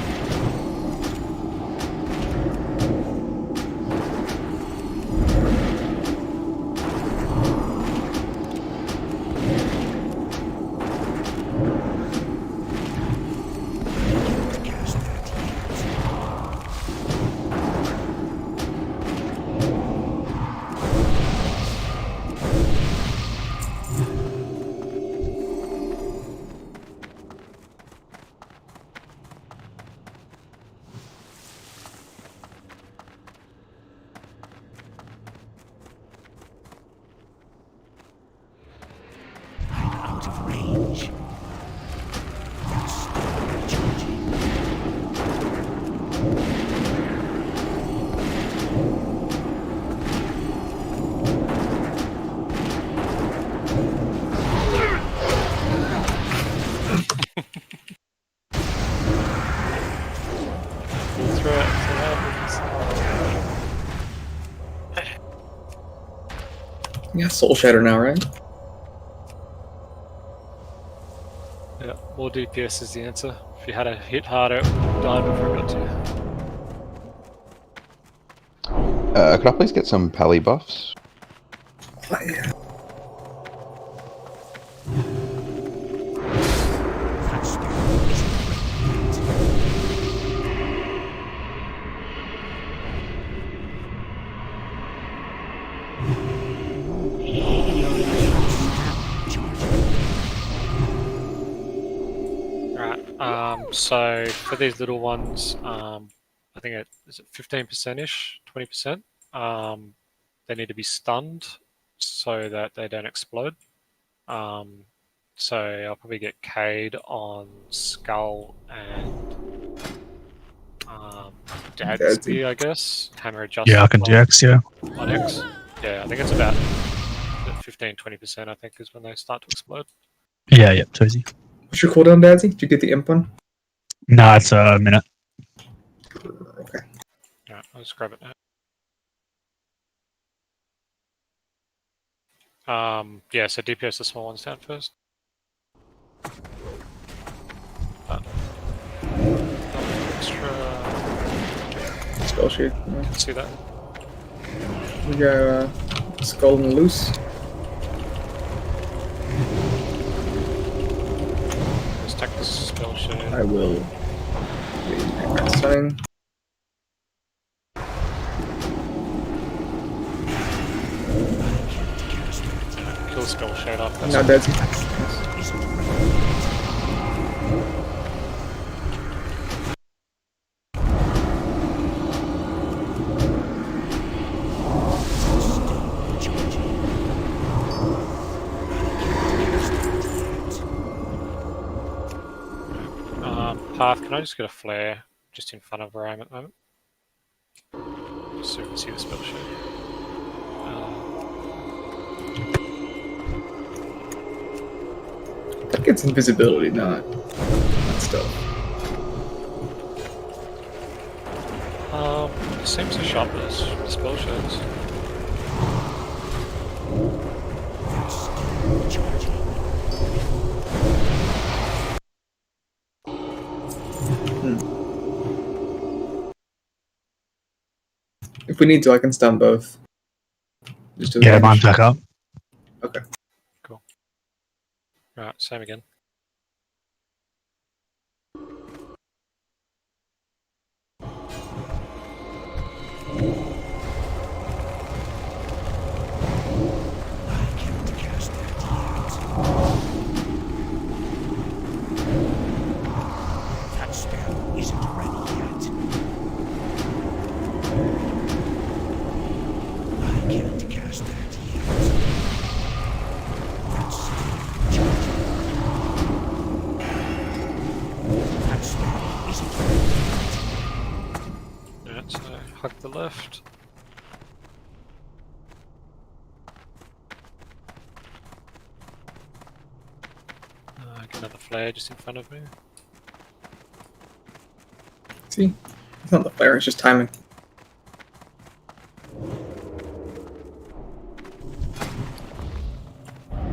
G: I'm out of range. That's still recharging.
A: Through it, so happens.
D: Yeah, Soul Shatter now, right?
A: Yeah, more DPS is the answer. If you had to hit harder, it would die before it got to you.
I: Could I please get some pally buffs?
D: Oh, yeah.
G: That spell isn't ready yet.
A: Right, so for these little ones, I think is it 15%-ish, 20%? They need to be stunned so that they don't explode. So I'll probably get Cade on Skull and Dadsby, I guess. Hammer adjust.
F: Yeah, I can do X, yeah.
A: On X. Yeah, I think it's about 15-20%, I think, is when they start to explode.
F: Yeah, too easy.
D: What's your cooldown, Dadsy? Did you get the imp one?
F: Nah, it's a minute.
D: Okay.
A: Alright, I'll just grab it now. Yeah, so DPS the small ones down first. Extra.
D: Spell sheet.
A: See that?
D: We got Skull and Loose.
A: Let's take the spell sheet.
D: I will. Sign.
A: Kill spell shade off.
D: Not Dadsy.
A: path. Can I just get a flare just in front of where I am at the moment? Just so we can see the spell sheet.
D: That gets invisibility, not that stuff.
A: It seems to sharpness spell shows.
D: If we need to, I can stun both. Just do
F: Yeah, mine's back up.
D: Okay.
A: Cool. Right, same again.
G: That spell isn't ready yet. I can't cast that yet. That's charging. That spell isn't ready yet.
A: Right, so hug the left. Get another flare just in front of me.
D: See? It's not the flare, it's just timing.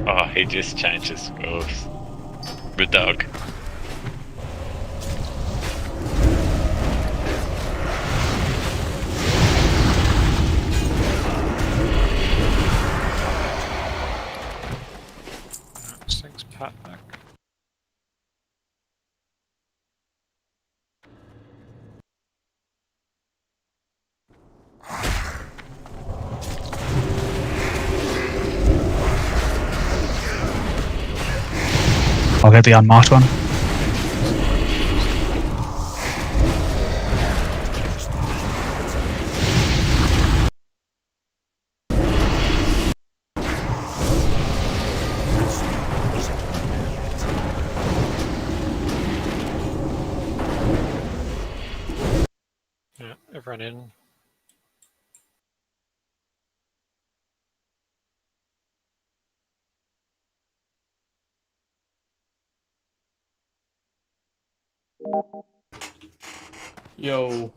J: Oh, he just changed his spells. The dog.
A: This thing's pat back.
F: I'll get the unmarked one.
A: Yeah, everyone in.
N: Yo.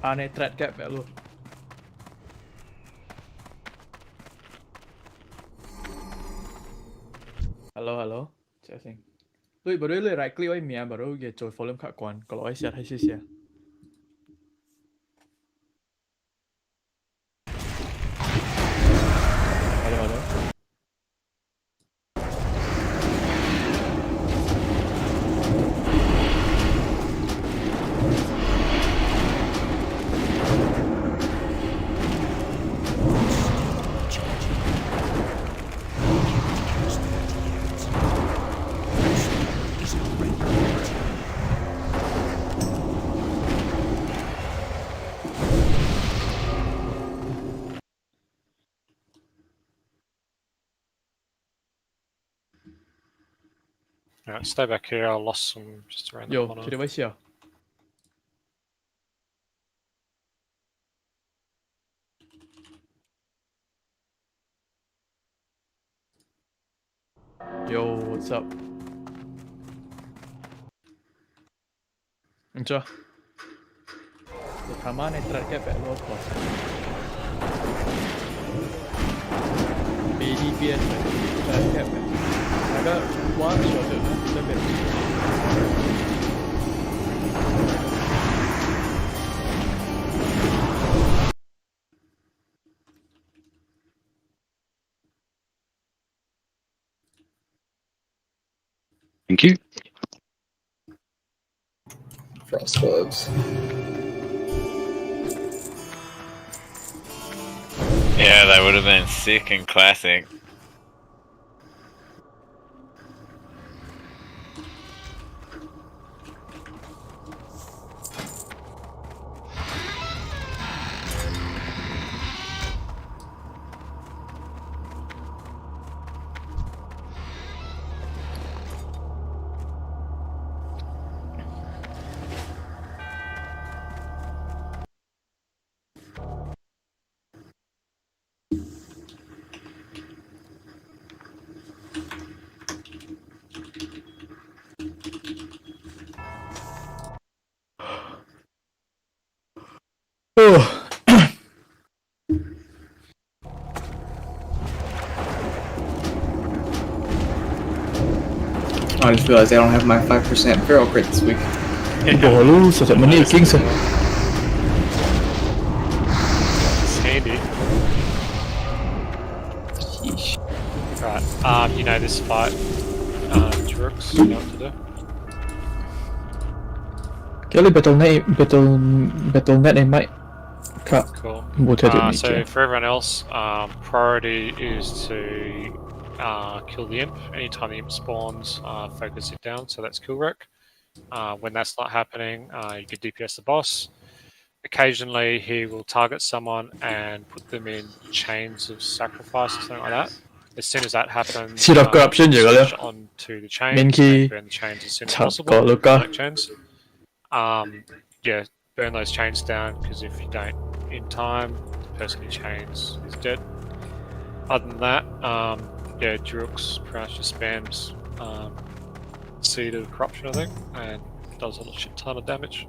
N: Aneh threat cap kat lu. Hello. Checking. Lui baru lui right click oi mia baru ge join volume kat kuan. Kalau oi share hai share. Hello.
A: Alright, stay back here. I lost some just around the
N: Yo,
A: corner.
N: kira baik siya. Yo, what's up? Encah. Pertama ni threat cap kat lu apa? BDPS threat cap kat. Ada one shot tu, lebih.
B: Thank you.
D: Frost gloves.
J: Yeah, they would have been sick and classic.
N: Oh.
D: I just realized I don't have my 5% feral crit this week.
N: Bỏ luôn, sao chạy mình đi kinh sao?
A: It's handy. Right, you know this fight, Drooks, you know what to do?
N: Kelly Battle.net mate. Cut.
A: Cool.
N: So
A: So for everyone else, priority is to kill the imp. Anytime the imp spawns, focus it down, so that's kill rec. When that's not happening, you can DPS the boss. Occasionally he will target someone and put them in chains of sacrifice or something like that. As soon as that happens,
N: Seed of corruption
A: switch on to the chains and burn the chains as soon as possible. Like chains. Yeah, burn those chains down, because if you don't in time, the person in chains is dead. Other than that, yeah, Drooks pretty much just spams Seed of Corruption, I think, and does a shit ton of damage.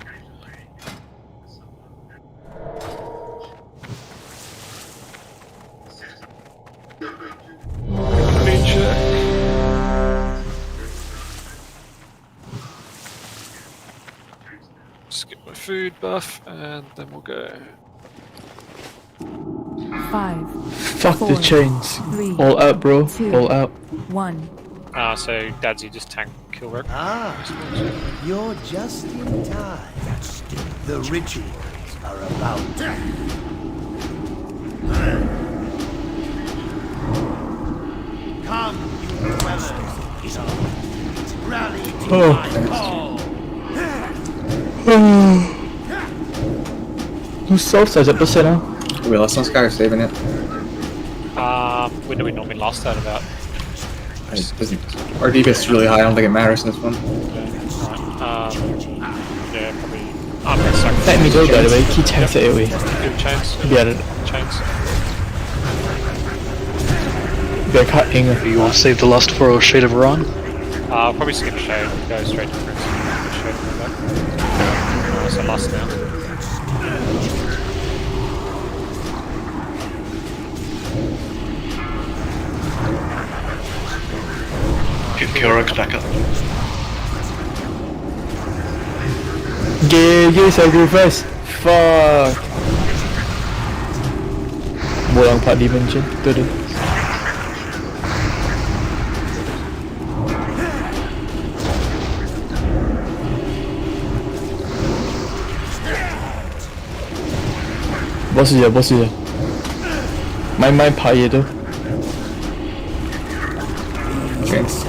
A: Skip my food buff, and then we'll go.
E: 5.
N: Fuck
E: 4,
N: the chains.
E: 3,
N: All out, bro.
E: 2,
N: All out.
E: 1.
A: So Dadsy just tank kill rec.
G: You're just in time. The rituals are about. Come, you dwellers. Rally to my call.
N: Who's self-size at percent now?
D: We lost some Sky saving it.
A: When do we normally last that about?
D: Our DPS is really high, I don't think it matters in this one.
A: Yeah, probably. I'm gonna suck.
N: Let me go, by the way. Keep tanks it away.
A: Good chains.
N: Yeah.
A: Chains.
B: Do you want to save the last for Shade of Orion?
A: I'll probably skip Shade, go straight to Prince. Shade back. So last now.
J: Get Keurig back up.
N: GG sacrifice. Fuck. Bolang 4 dimension. Tu dia. Boss je. Main pie tu.
A: Chains.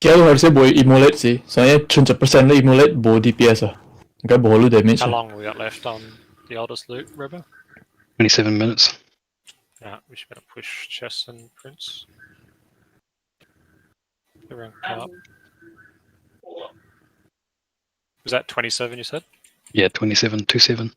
N: Kaya lu harusnya bawa immolate sih, soalnya 100% lu immolate bawa DPS lah. Enggak bawa lu damage.
A: How long we got left on the oldest loot, Rebel?
B: 27 minutes.
A: Yeah, we should better push Chess and Prince. Everyone come up. Was that 27 you said?
B: Yeah, 27, 27.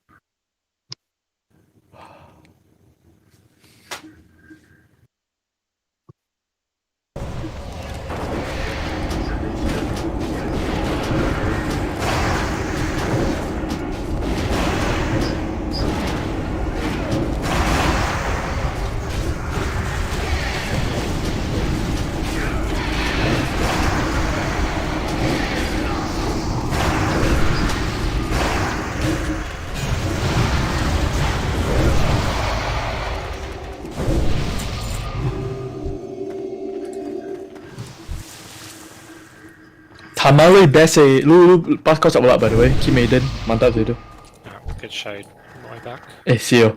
N: Tamal lu best sih, lu pas kau bola by the way, Key Maiden, mantap sih itu.
A: Alright, we'll get Shade on the way back.
N: See you.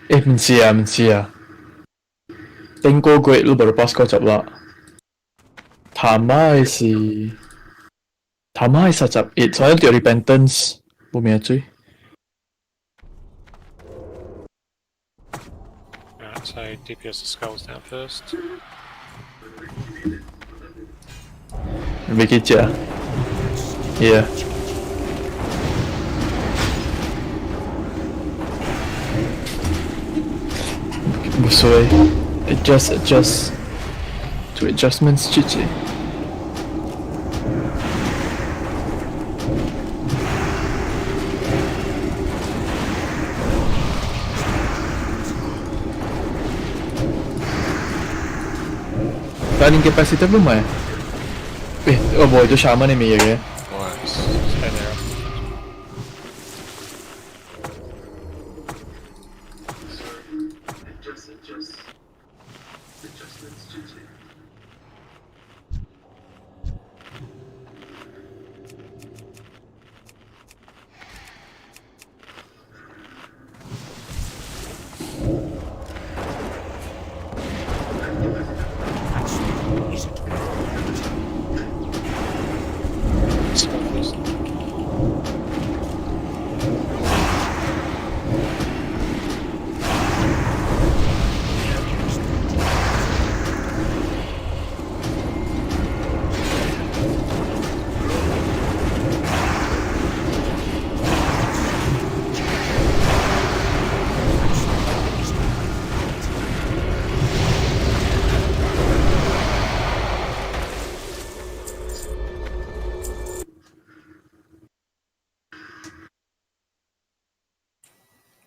N: 唔知啊，唔知啊。丁哥 grade 都 baru pas kau cap lah. Tama si sa cap 8. Soalnya dia repentance. Bumi cuy.
A: Alright, so DPS the skulls down first.
N: Lebih kecil. Yeah. Busoy. Adjust. To adjustments cuci. Running capacitor belum ya? Oh boy, itu shaman ini ya.
A: Stay there.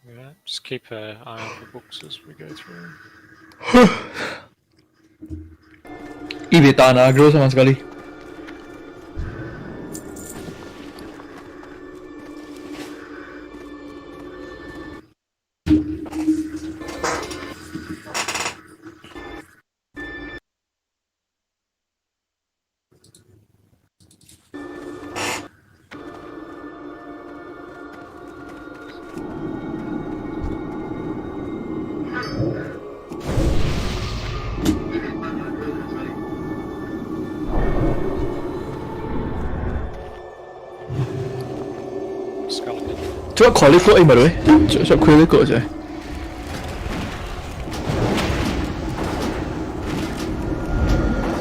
A: Yeah, just keep an eye on the books as we go through.
N: Ini tak nak agro sama sekali. Coba call ikut baru Coba call ikut je.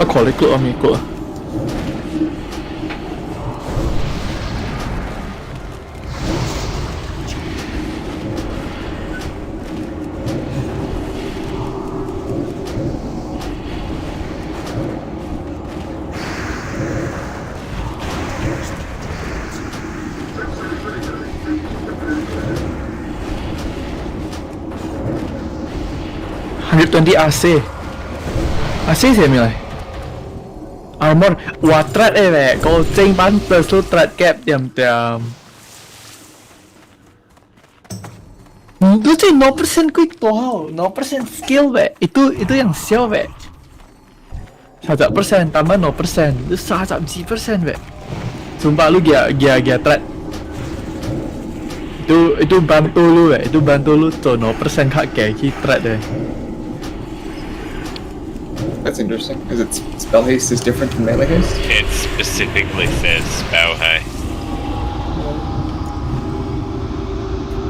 N: Call ikut kami ikut. AC xem như này armor threat về có tranh bắn plus threat kẹp điểm itu sih 0% quick toh 0% skill ve itu yang sial ve 100% tambah 0% itu 100% ve sumpah lu gia threat itu bantu lu ve itu bantu lu tuh 0% hak kayak threat deh.
D: That's interesting. Is it spell haste is different from melee haste?
J: It specifically says spell haste.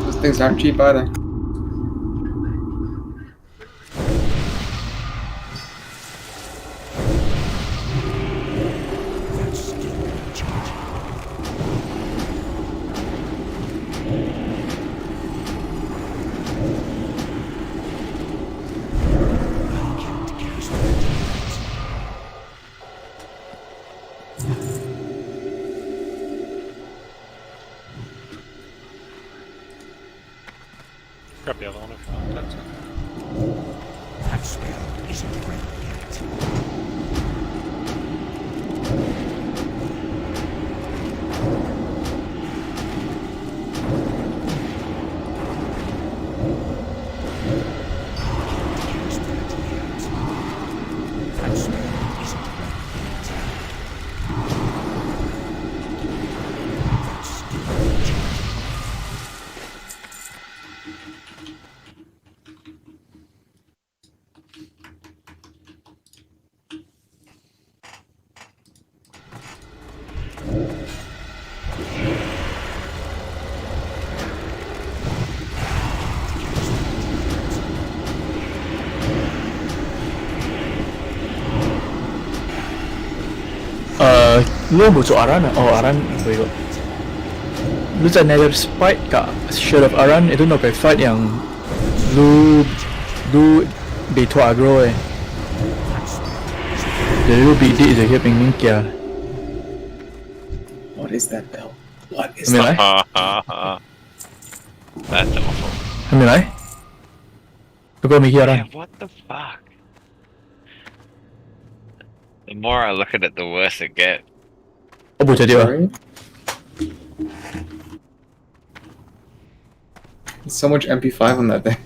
D: Those things aren't cheap either.
A: Grab the other one if that's it.
G: That spell isn't ready yet.
N: Lu冇做 Aran 啊？哦，Aran boleh kok. Lu cak Nether Spite kat Shield of Aran itu nak fight yang lu betul aggro Jadi lu bidik je ke pengen kia.
D: What is that bell? What is
N: Ambil
D: that?
J: That's awful.
N: Ambil lai. Tu kau mikir Aran.
J: Yeah, what the fuck? The more I look at it, the worse it gets.
N: Oh, boleh jadi lah.
D: There's so much MP5 on that thing.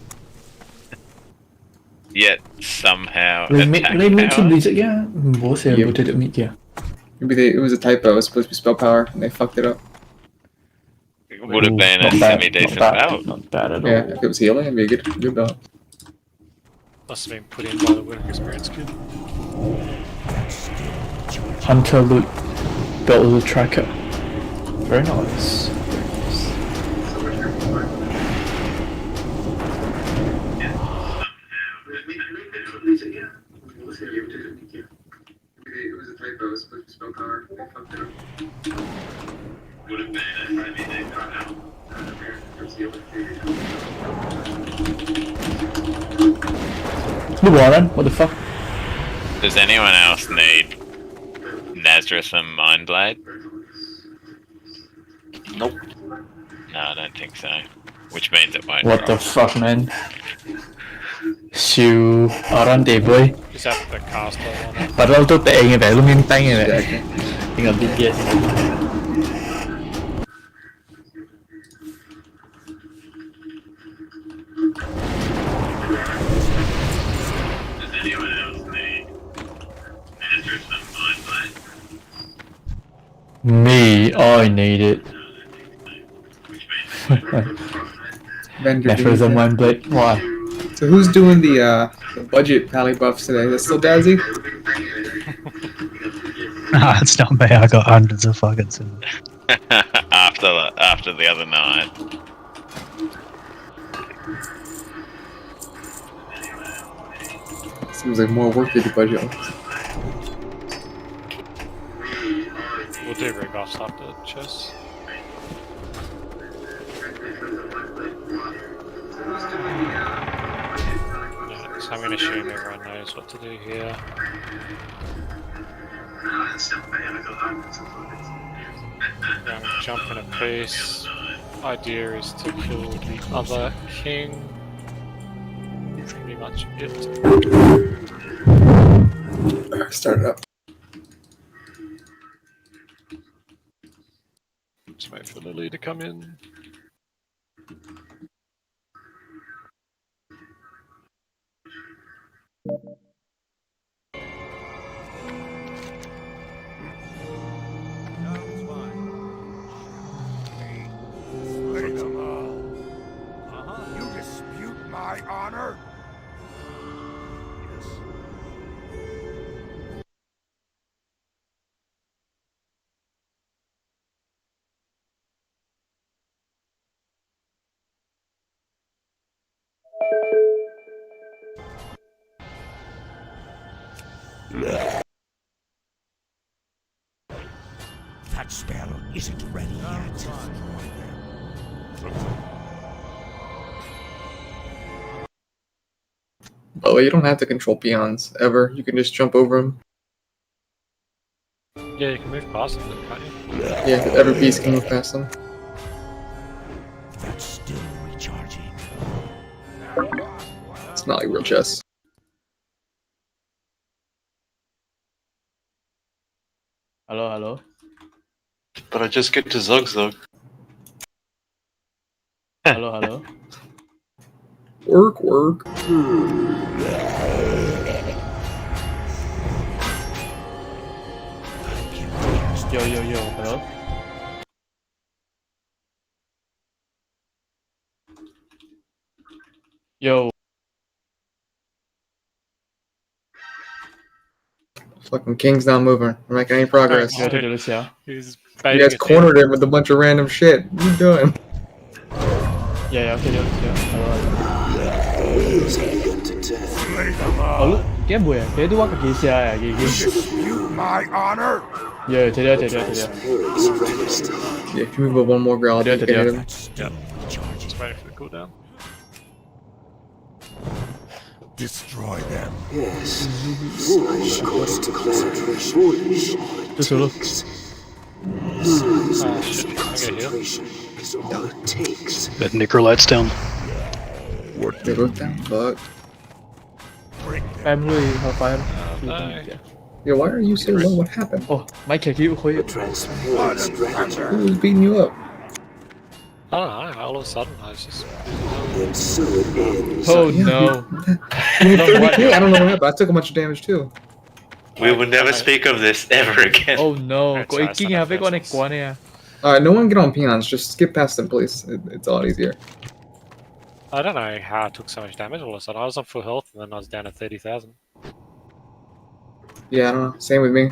J: Yet somehow
N: Make
J: attack
N: some
J: power.
N: music ya. Bos ya boleh tidak mikir.
D: Maybe it was a typo. It was supposed to be spell power, and they fucked it up.
J: It would have been a semi-decent belt.
N: Not bad at all.
D: Yeah, if it was healing, it'd be a good belt.
A: Must have been put in by the winning experience kid.
N: Hunter loot belt with a tracker. Very nice. Lu Warren, what the fuck?
J: Does anyone else need Nazareth and Mindblade?
C: Nope.
J: No, I don't think so. Which means it won't
N: What the
J: drop.
N: fuck, man? Siêu Aran deh boy.
A: Is that the caster one?
N: Padahal tu tệ như vậy, lu mintang như vậy. Tinggal DPS.
J: Does anyone else need Nazareth and Mindblade?
N: Me, I need it.
D: Vendor
N: Nephrils and
D: being-
N: Mindblade. Why?
D: So who's doing the budget pally buffs today? Is that still Dazzy?
F: Nah, it's not me. I got hundreds of fucking silver.
J: after the other night.
D: Seems like more work to do budget.
A: We'll do rebuffs after chess. Yeah, so I'm going to assume everyone knows what to do here. I'm going to jump in a piece. Idea is to kill the other king. That's pretty much it.
D: Start it up.
A: Just wait for Lily to come in.
G: Slay them all. You dispute my honor? Yes. That spell isn't ready yet.
D: By the way, you don't have to control peons ever. You can just jump over them.
A: Yeah, you can move past them, can't you?
D: Yeah, every piece can move past them.
G: That's still recharging.
D: It's not like real chess.
N: Hello, hello.
C: But I just get to Zug Zug.
N: Hello, hello.
D: Work, work.
N: Yo, yo, yo, hello. Yo.
D: Fucking king's not moving. We're making any progress.
N: Yo, to do this, yeah.
A: He's
D: You guys cornered him with a bunch of random shit. What are you doing?
N: Yeah, okay, do this, yeah.
G: Slay them all.
N: Oh, lu game boy ya? Kaya dua kaki siya ya, gigi.
G: Dispute my honor?
N: Yeah, today.
D: Yeah, if you move up one more growl, you can hit him.
A: Yep. Just waiting for the cooldown.
G: Destroy them.
O: Yes. Such foolish.
N: Just solo.
O: Concentration is all it takes.
B: That Necrolite's down.
D: They're both down, but...
N: Family Hellfire.
D: Yeah, why are you so low? What happened?
N: Oh, my kaki khôi.
D: Who's beating you up?
A: I don't know, all of a sudden I was just...
O: And so it ends.
N: Oh no.
D: I don't know what happened. I took a bunch of damage too.
J: We will never speak of this ever again.
N: Oh no. Có ý kinh với con này quá này à.
D: Alright, no one get on peons. Just skip past them, please. It's a lot easier.
A: I don't know how I took so much damage all of a sudden. I was on full health and then I was down to 30,000.
D: Yeah, I don't know. Same with me.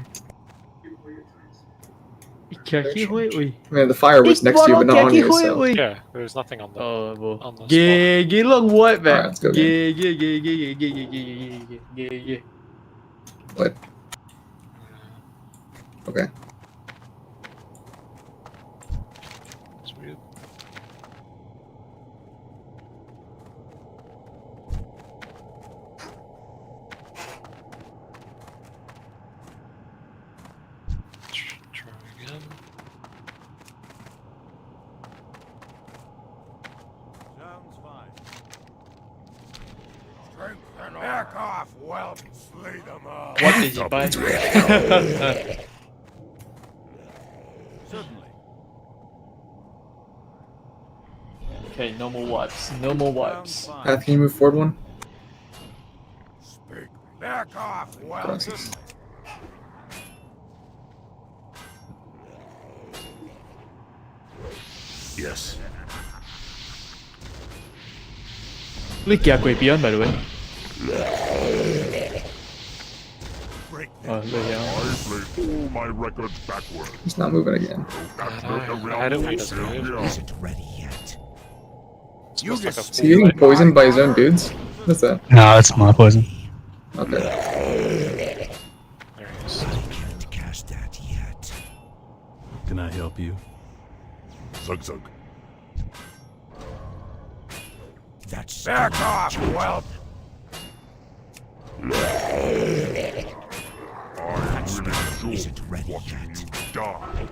N: Kaki khôi ui.
D: I mean, the fire was next to you, but not on you, so...
A: Yeah, there was nothing on the, on the
N: Ghê luôn what man.
D: Alright, let's go again.
N: Ghê.
D: What? Okay.
A: It's weird. Try again.
G: Sounds fine. Strength and back off, whelp. Slay them all.
N: What did you buy?
G: Certainly.
N: Okay, no more wipes. No more wipes.
D: Path, can you move forward one?
G: Speak. Back off, whelp.
D: Gracias.
G: Yes.
N: Look at Quay Beyond by the way. Oh, look
G: I play all my records backwards.
D: He's not moving again.
A: I don't think it's good.
G: Isn't ready yet.
A: You just
D: Is he getting poisoned by his own dudes? What's that?
F: No, it's my poison.
D: Okay.
A: There he is.
G: Can't cast that yet. Can I help you? Zug. That's back off, whelp. Isn't ready yet. What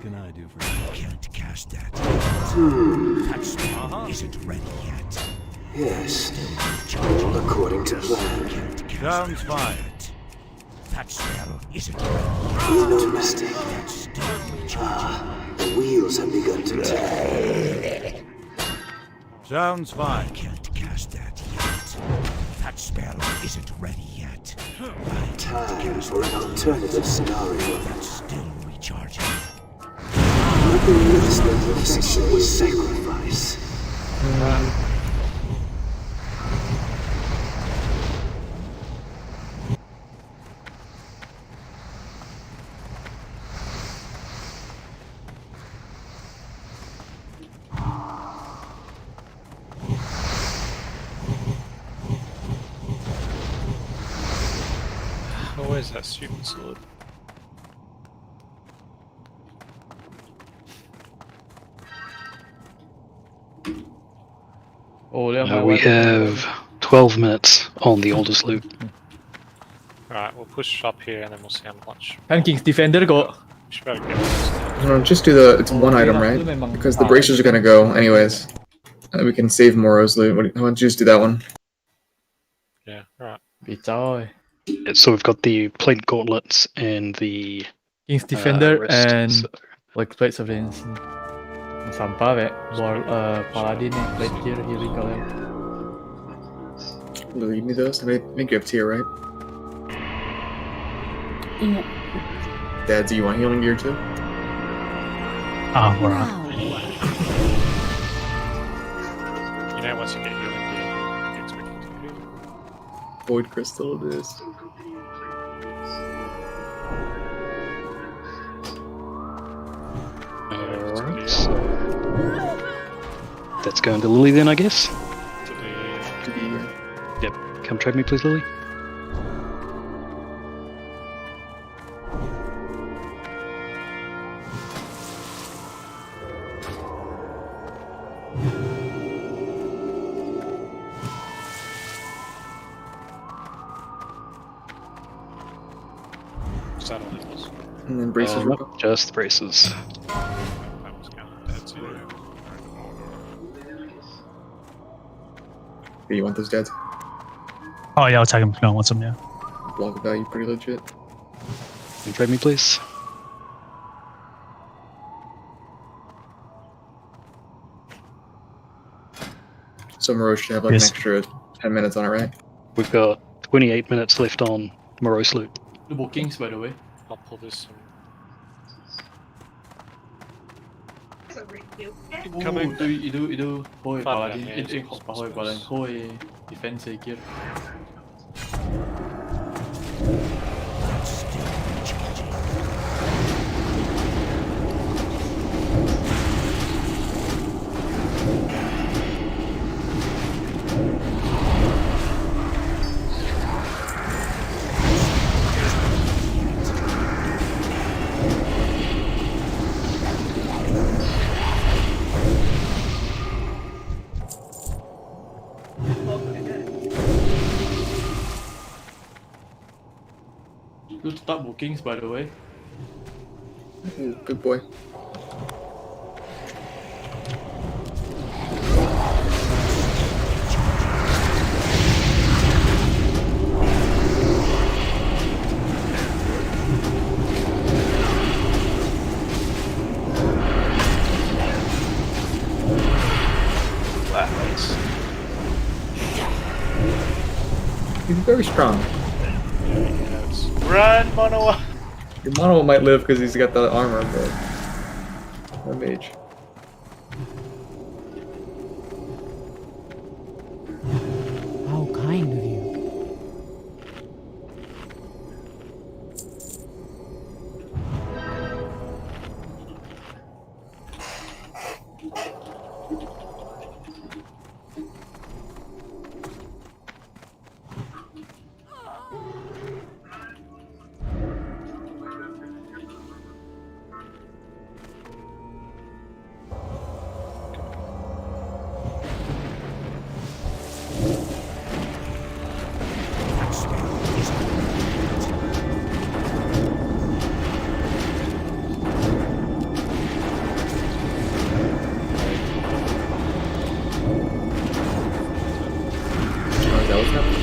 G: can I do for you? Can't cast that. That isn't ready yet.
O: Yes. All according to plan.
G: Sounds fine.
O: That spell isn't ready. No mistake. The wheels have begun to turn.
G: Sounds fine.
O: Can't cast that yet. That spell isn't ready yet. Time for an alternative scenario. That's still recharging. Nothing less than necessary was sacrifice.
A: Where's that stupid sword?
B: We have 12 minutes on the oldest loot.
A: Alright, we'll push up here and then we'll see how much.
N: Panking's Defender go.
A: Should be able to get this.
D: No, just do the... It's one item, right? Because the bracers are gonna go anyways. And we can save Moro's loot. Why don't you just do that one?
A: Yeah, alright.
N: Bị trời.
B: So we've got the plate gauntlets and the
N: King's Defender
B: wrist,
N: and
B: so-
N: like plates of Vince. Sampah vậy. Paladin plate here healing go there.
D: Really, you need those? I think you have tier, right?
M: Yeah.
D: Dad, do you want healing gear too?
F: Oh, alright.
A: You know, once you get healing gear, you expect it to heal.
D: Void crystal it is.
B: Alright. That's going to Lily then, I guess? Yep. Come trade me, please, Lily.
A: Is that all it was?
D: And then braces were
B: Nope, just braces.
A: That was counted dead too.
D: Okay, you want those deads?
F: Oh yeah, I'll take them if no one wants them. Yeah.
D: Block value pretty legit.
B: Can you trade me, please?
D: So Moreau should have like
F: Yes.
D: an extra 10 minutes on it, right?
B: We've got 28 minutes left on Morose loot.
N: The bookings, by the way.
A: I'll pull this
N: Incoming. Idu. Hoi,
A: Far
N: Paladin.
A: down here,
N: Hoppa, hoi, Paladin. Hoi, defense gear. Good start bookings, by the way.
D: Ooh, good boy. He's very strong.
J: Run, Mono!
D: Your mono might live because he's got the armor, but no mage.
P: How kind of you.
D: Oh, is that what's happening?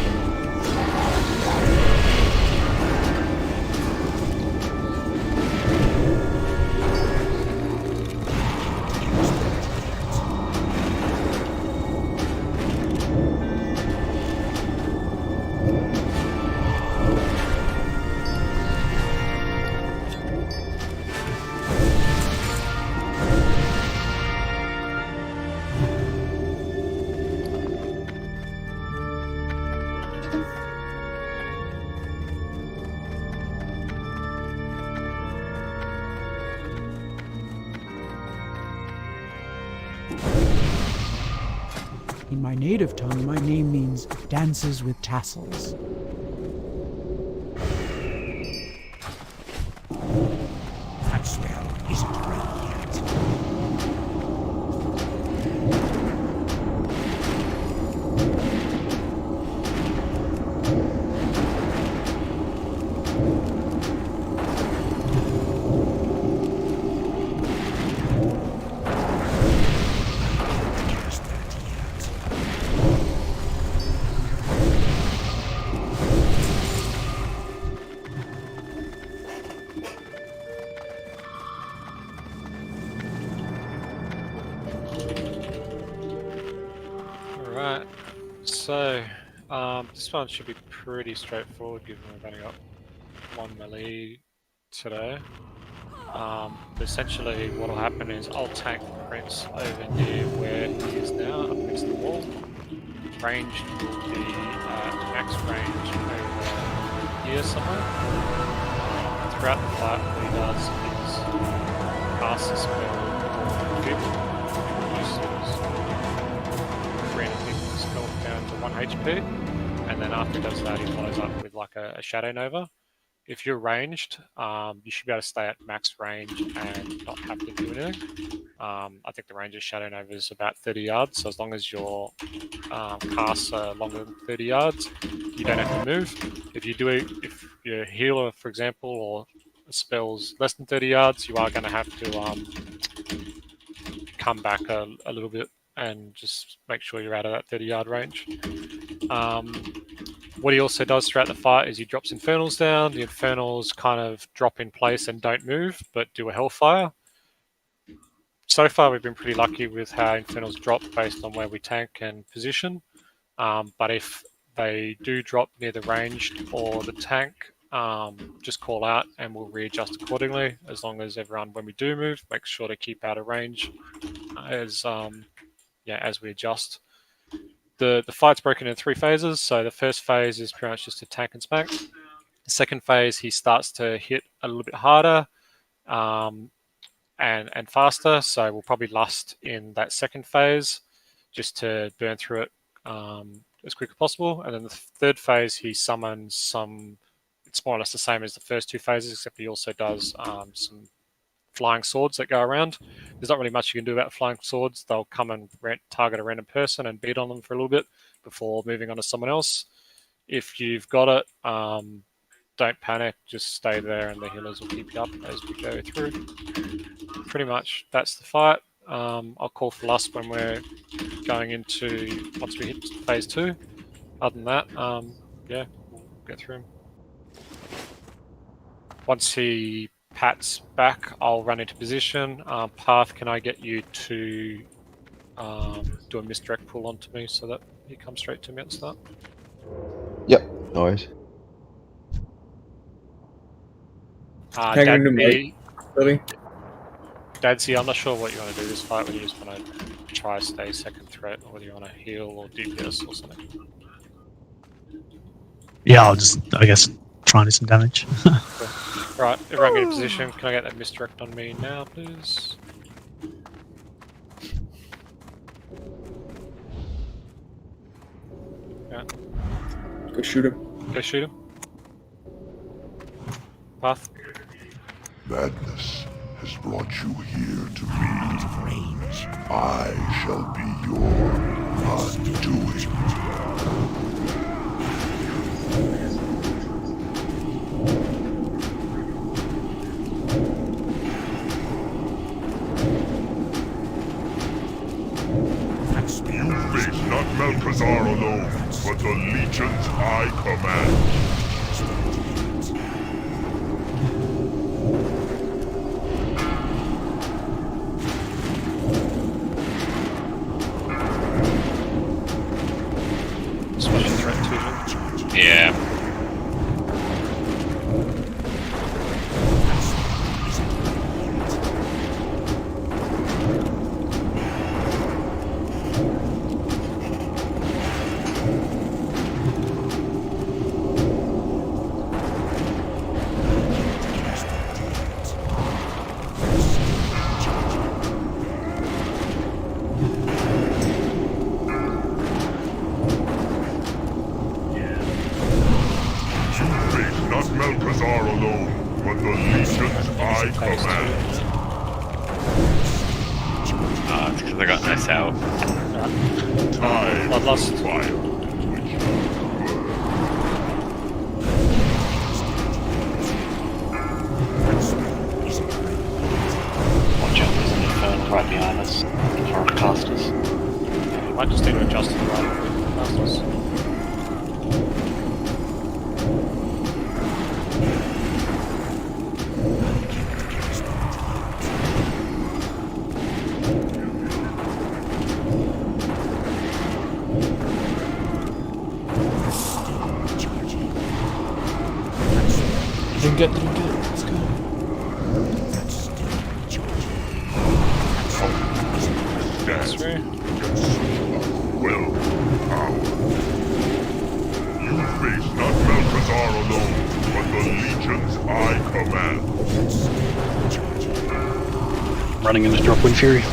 P: In my native tongue, my name means dances with tassels.
O: That spell isn't ready yet. Cast that yet.
A: Alright, so this one should be pretty straightforward given we've only got one melee today. Essentially what will happen is I'll tank the Prince over near where he is now, up against the wall. Ranged will be max range over here somewhere. Throughout the fight what he does is cast a spell called Fib, reduces his health down to 1 HP, and then after he does that he follows up with like a Shadow Nova. if you're ranged, you should be able to stay at max range and not have to do anything. I think the range of Shadow Nova is about 30 yards, so as long as your casts are longer than 30 yards, you don't have to move. If you do it, if you're a healer, for example, or a spell's less than 30 yards, you are going to have to come back a little bit and just make sure you're out of that 30-yard range. What he also does throughout the fight is he drops Infernals down. The Infernals kind of drop in place and don't move, but do a Hellfire. So far, we've been pretty lucky with how Infernals drop based on where we tank and position. But if they do drop near the ranged or the tank, just call out and we'll readjust accordingly. As long as everyone, when we do move, make sure to keep out of range as we adjust. The fight's broken into 3 phases. So the first phase is pretty much just a tank and smack. The second phase, he starts to hit a little bit harder and faster. So we'll probably lust in that second phase just to burn through it as quick as possible. And then the third phase, he summons some. It's more or less the same as the first 2 phases, except he also does some flying swords that go around. There's not really much you can do about flying swords. They'll come and target a random person and beat on them for a little bit before moving on to someone else. If you've got it, don't panic. Just stay there and the healers will keep you up as we go through. Pretty much that's the fight. I'll call for lust when we're going into, once we hit phase 2. Other than that, we'll get through him. Once he pats back, I'll run into position. Path, can I get you to do a misdirect pull onto me so that he comes straight to me at the start?
I: Yep, no worries.
A: Dadsy, I'm not sure what you want to do this fight, whether you just want to try stay second threat or whether you want to heal or DPS or something.
F: Yeah, I'll just, I guess, try and do some damage.
A: Cool. Right, everyone get in position. Can I get that misdirect on me now, please? Yeah.
D: Go shoot him.
A: Go shoot him. Path.
Q: Madness has brought you here to me. Range. I shall be your undoing. You face not Melkazar alone, but the legions I command.
A: Special threat to him.
J: Yeah.
Q: Melkazar alone, but the legions I command.
J: It's because I got nice out.
A: I've lost.
C: Watch out, there's an infernal right behind us. In front of casters.
A: You might just need to adjust to the right casters.
N: Drink it, let's go.
A: That's right.
Q: Will power. You face not Melkazar alone, but the legions I command.
B: Running into Dropwind Fury.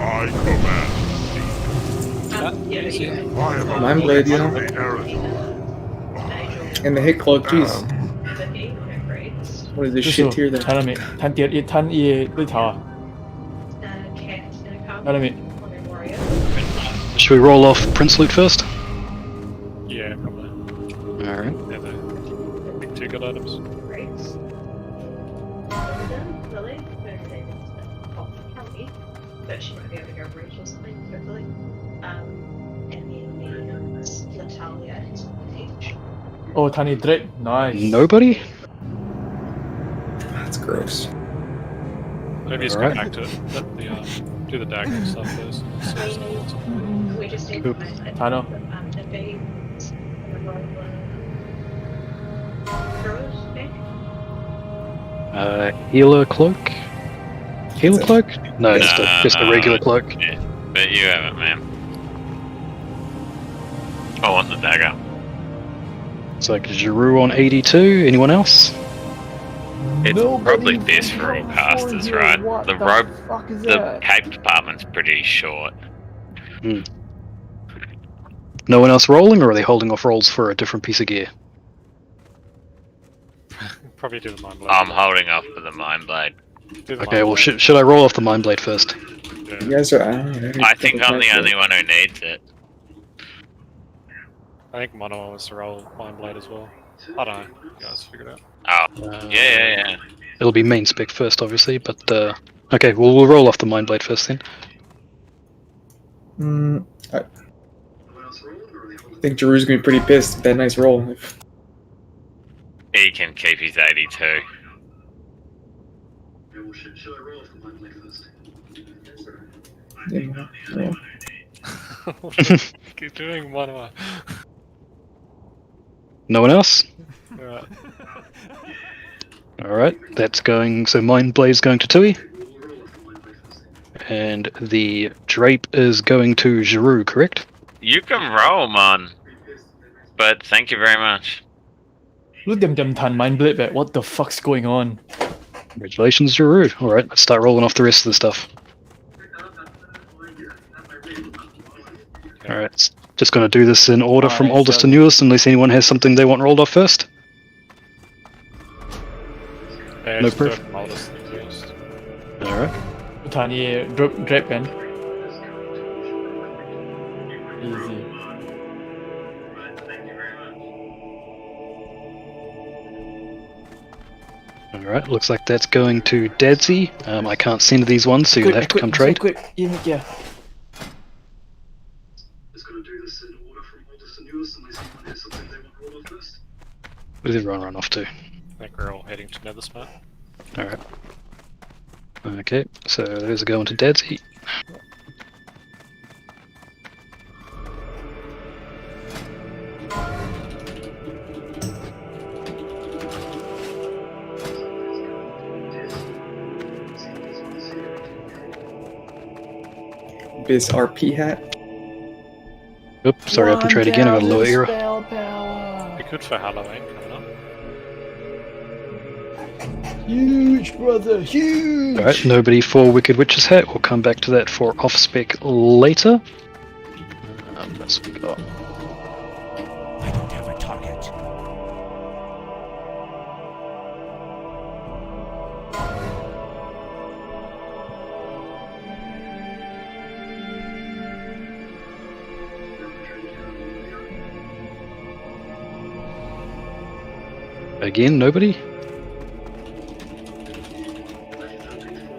Q: I command. I am
D: Mind Blade, you know.
Q: the Karazhan.
D: And the hit cloak, jeez. What is this shit tier then?
N: 睇到未？睇跌熱睇熱呢頭啊！睇到未？
B: Should we roll off Prince Loot first?
A: Yeah, probably.
B: Alright.
A: Yeah, they're big two good items.
R: But she might be able to go bridge or something, hopefully. And then Natalia is on the page.
N: Oh, tiny Drake, nice.
B: Nobody?
D: That's gross.
A: Maybe just go back to it. Do the dagger stuff first.
R: We just did
B: Oop.
N: I know.
R: the babes and the
B: Healer cloak? Healer cloak? No, just a regular cloak.
J: Yeah, but you have it, man. I want the dagger.
B: It's like Giroux on 82. Anyone else?
J: It's probably best for all casters, right? The rope, the
N: that?
J: cape department's pretty short.
B: No one else rolling, or are they holding off rolls for a different piece of gear?
A: Probably do the mind blade.
J: I'm holding off for the mind blade.
B: Okay, well, should I roll off the Mind Blade first?
D: You guys are.
J: I think I'm the only one who needs it.
A: I think Mono wants to roll mind blade as well. I don't know. You guys figure it out.
J: Oh, yeah.
B: It'll be main spec first, obviously, but okay, we'll roll off the Mind Blade first then.
D: I think Giroux's gonna be pretty pissed. That nice roll.
J: He can keep his 82.
B: Should I roll off the Mind Blade first?
D: Yeah.
A: Keep doing Mono.
B: No one else?
A: Alright.
B: Alright, that's going. So Mind Blade's going to Tui. And the Drape is going to Giroux, correct?
J: You can roll, man. But thank you very much.
N: Look them tan mind blade back. What the fuck's going on?
B: Congratulations, Giroux. Alright, let's start rolling off the rest of the stuff. Alright, just going to do this in order from oldest to newest, unless anyone has something they want rolled off first.
A: Yeah,
B: No
A: just do it
B: proof.
A: from oldest to newest.
B: Alright.
N: Tiny Drake gun. Easy.
B: Alright, looks like that's going to Dadsy. I can't send these ones, so you'll have to come trade.
N: Quick, yeah.
B: Just going to do this in order from oldest to newest, unless anyone has something they want rolled off first. Where did everyone run off to?
A: I think we're all heading to Nether Smart.
B: Alright. Okay, so those are going to Dadsy.
D: Biz RP hat.
B: Oops, sorry, up and trade again. I got a lower era.
A: Be good for Halloween coming up.
N: Huge, brother, huge!
B: Alright, nobody for Wicked Witch's hat. We'll come back to that for off spec later. Let's go.
O: I don't have a target.
B: Again, nobody?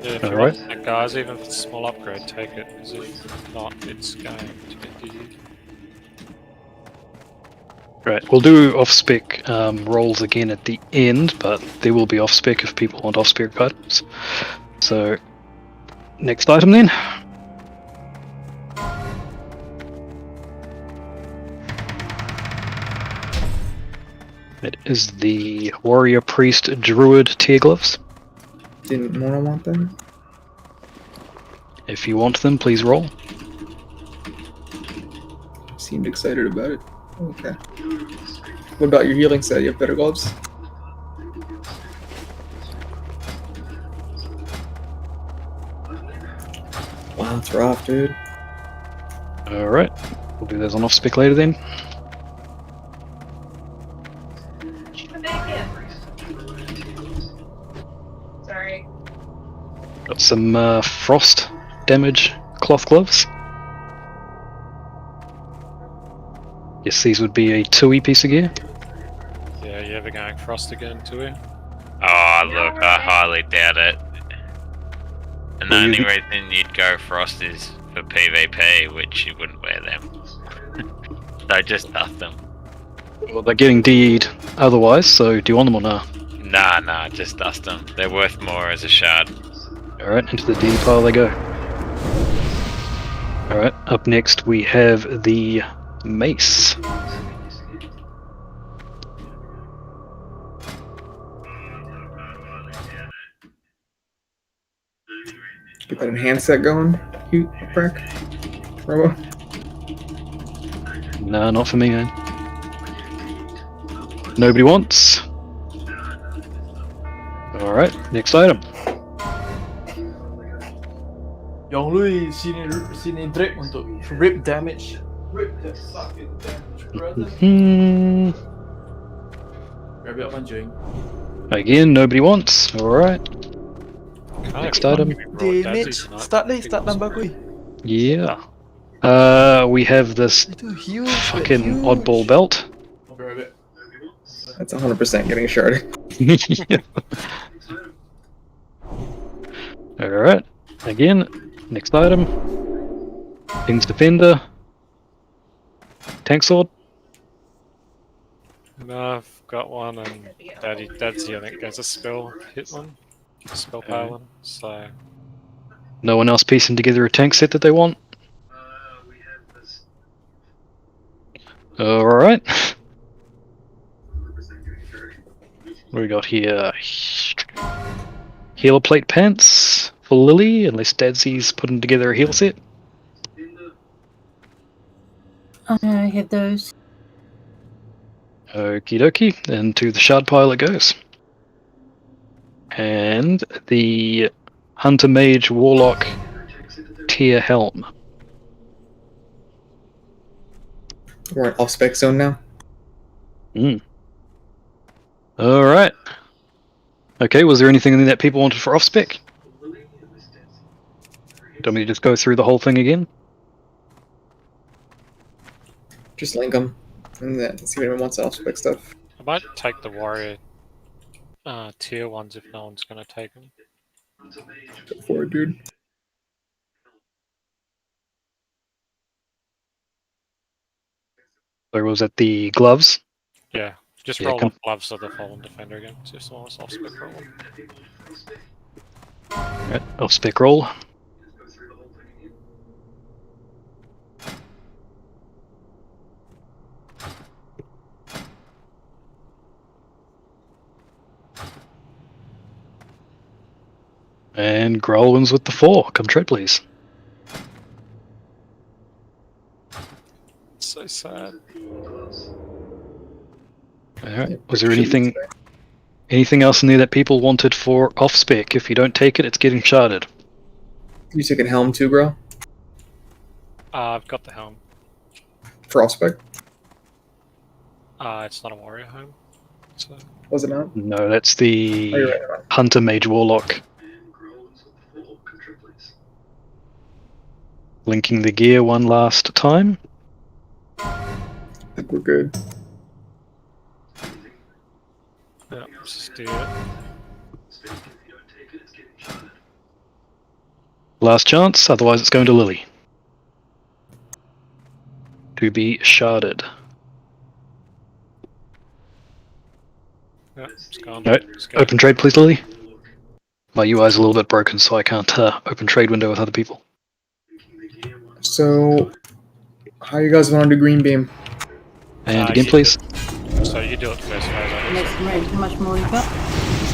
A: Yeah, if you
B: Alright.
A: want that, guys, even if it's a small upgrade, take it, because if not, it's going to get dizzy.
B: Right, we'll do off-spec rolls again at the end, but there will be off-spec if people want off-spec items. So, next item then. It is the Warrior Priest Druid Tear Gloves.
D: Didn't Mona want them?
B: If you want them, please roll.
D: Seemed excited about it. Okay. What about your healing set? You have better gloves? Wow, That's rough, dude.
B: Alright, we'll do those on off-spec later then.
R: Come back in. Sorry.
B: Got some frost damage cloth gloves. Yes, these would be a 2E piece of gear.
A: Yeah, you ever going frost again, Tui?
J: Oh, look, I highly doubt it. And the
B: Well,
J: only
B: you-
J: reason you'd go frost is for PvP, which you wouldn't wear them. So just dust them.
B: Well, they're getting DE'd otherwise, so do you want them or not?
J: Nah, just dust them. They're worth more as a shard.
B: Alright, into the D pile they go. Alright, up next we have the mace.
D: Get that enhanced set going, Hugh, Frank, Robo.
B: Nah, not for me, man. Nobody wants. Alright, next item.
N: Yang Lui sini drip untuk rip damage. Rip that fucking damage, brother. Grab it up, anjing.
B: Again, nobody wants. Alright. Next item.
N: Damage. Start tambah kui.
B: Yeah. We have this
N: Huge.
B: fucking oddball belt.
N: I'll grab it.
D: That's 100% getting sharded.
B: Alright. Again, next item. King's Defender. Tank Sword.
A: No, I've got one, and Dad's I think has a spell hit one. A spell power one, so...
B: No one else piecing together a tank set that they want? Alright. What do we got here? Healer plate pants for Lily, unless Dadsy's putting together a heal set.
M: I have those.
B: Okie dokie, and to the shard pile it goes. And the Hunter Mage Warlock Tier Helm.
D: We're in off-spec zone now.
B: Alright. Okay, was there anything that people wanted for off-spec? Do you want me to just go through the whole thing again?
D: Just link them, and then see if anyone wants off-spec stuff.
A: I might take the warrior tier ones if no one's going to take them.
D: Go for it, dude.
B: Or was it the gloves?
A: Yeah, just
B: Yeah,
A: roll
B: come-
A: up gloves of the Fallen Defender again. So if someone wants off-spec roll them.
B: Alright, off-spec roll. And Growl wins with the 4. Come trade, please.
A: So sad.
B: Alright, was there anything else in there that people wanted for off-spec? If you don't take it, it's getting sharded.
D: You took a helm too, bro?
A: I've got the helm.
D: For off-spec?
A: It's not a warrior helm. So...
D: Was it not?
B: No, that's the
D: Oh, you're right, you're right.
B: Hunter Mage Warlock. Linking the gear one last time.
D: I think we're good.
A: Yeah, just do it.
B: Last chance, otherwise it's going to Lily. To be sharded.
A: Yeah, it's gone.
B: Alright,
A: Just go.
B: open trade please, Lily. My UI's a little bit broken, so I can't open trade window with other people.
D: So, how you guys want to do green beam?
B: And again, please.
A: So you do it first, right?
M: Next round, how much more you got?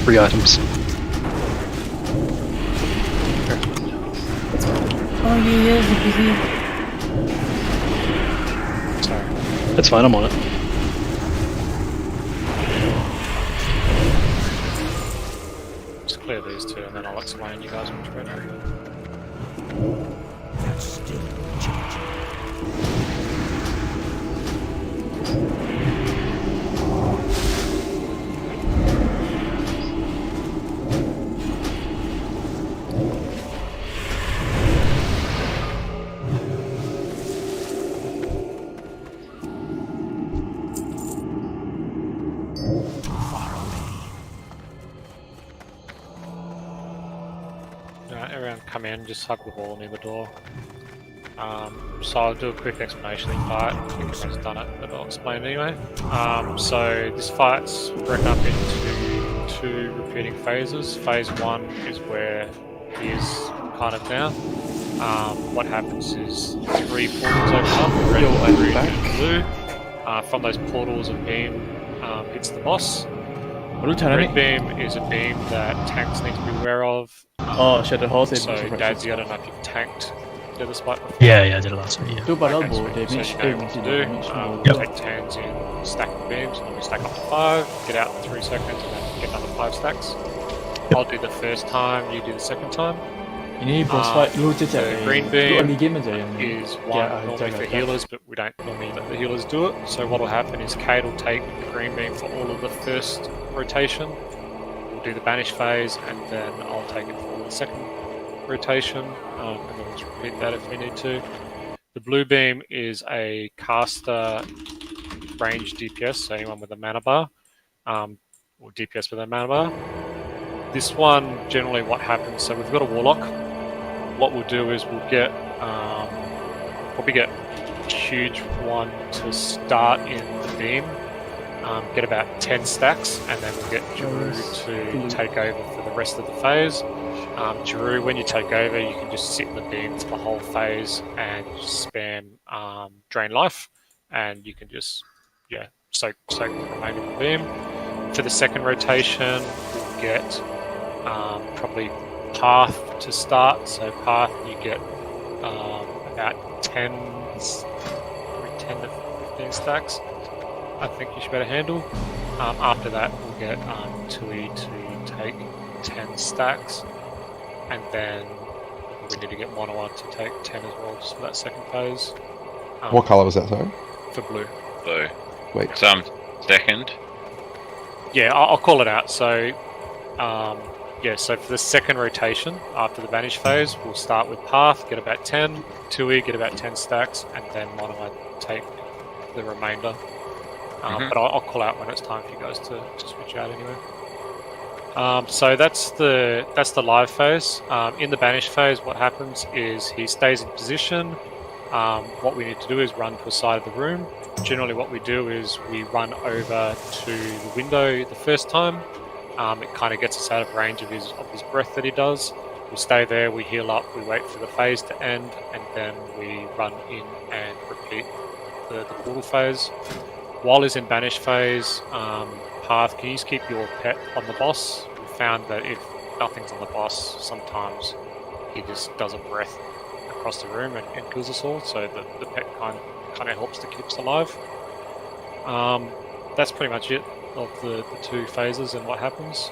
B: 3 items.
M: Oh, yeah, busy.
A: Sorry.
B: That's fine, I'm on it.
A: Just clear these two and then I'll explain you guys which way to go.
O: but still recharging.
A: Alright, everyone come in, just hug the wall near the door. So I'll do a quick explanation of the fight. I think everyone's done it, but I'll explain anyway. So this fight's broken up into 2 repeating phases. Phase 1 is where he is kind of now. What happens is 3 portals open up, red, green, and blue. From those portals, a beam hits the boss. Red beam is a beam that tanks need to be aware of. So Dadsy, I don't know if you've tanked the other spot before.
F: Yeah, I did it last week. Yeah.
N: Itu padahal
A: Okay,
N: bu
A: sweet.
N: damage
A: So you know what to do. We'll take turns in stacking beams, and we stack up to 5, get out in 3 seconds, and then get another 5 stacks. I'll do the first time, you do the second time.
N: Ini boss fight lu je
A: The
N: cakap
A: green
N: lu
A: beam
N: early game aja yang
A: is one normally for healers, but we don't normally let the healers do it. So what will happen is Kate will take the green beam for all of the first rotation. We'll do the banish phase, and then I'll take it for the second rotation, and then we'll just repeat that if we need to. The blue beam is a caster range DPS, so anyone with a mana bar, or DPS with a mana bar. This one, generally what happens, so we've got a warlock. What we'll do is we'll get, probably get a huge one to start in the beam, get about 10 stacks, and then we'll get Giroux to take over for the rest of the phase. Giroux, when you take over, you can just sit in the beam for the whole phase and just spam drain life, and you can just, soak the remainder of the beam. For the second rotation, we'll get probably Path to start. So Path, you get about 10 to 15 stacks. I think you should better handle. After that, we'll get Tui to take 10 stacks, and then we need to get Monoa to take 10 as well, just for that second phase.
I: What colour was that, sorry?
A: For blue.
J: Blue.
I: Wait.
J: Second.
A: Yeah, I'll call it out. So, so for the second rotation, after the banish phase, we'll start with Path, get about 10, Tui, get about 10 stacks, and then Monoa take the remainder. But I'll call out when it's time for you guys to switch out anyway. So that's the live phase. In the banish phase, what happens is he stays in position. What we need to do is run to a side of the room. Generally what we do is we run over to the window the first time. It kind of gets us out of range of his breath that he does. We stay there, we heal up, we wait for the phase to end, and then we run in and repeat the portal phase. While he's in banish phase, Path, can you just keep your pet on the boss? We found that if nothing's on the boss, sometimes he just does a breath across the room and kills us all, so the pet kind of helps to keep us alive. That's pretty much it of the 2 phases and what happens.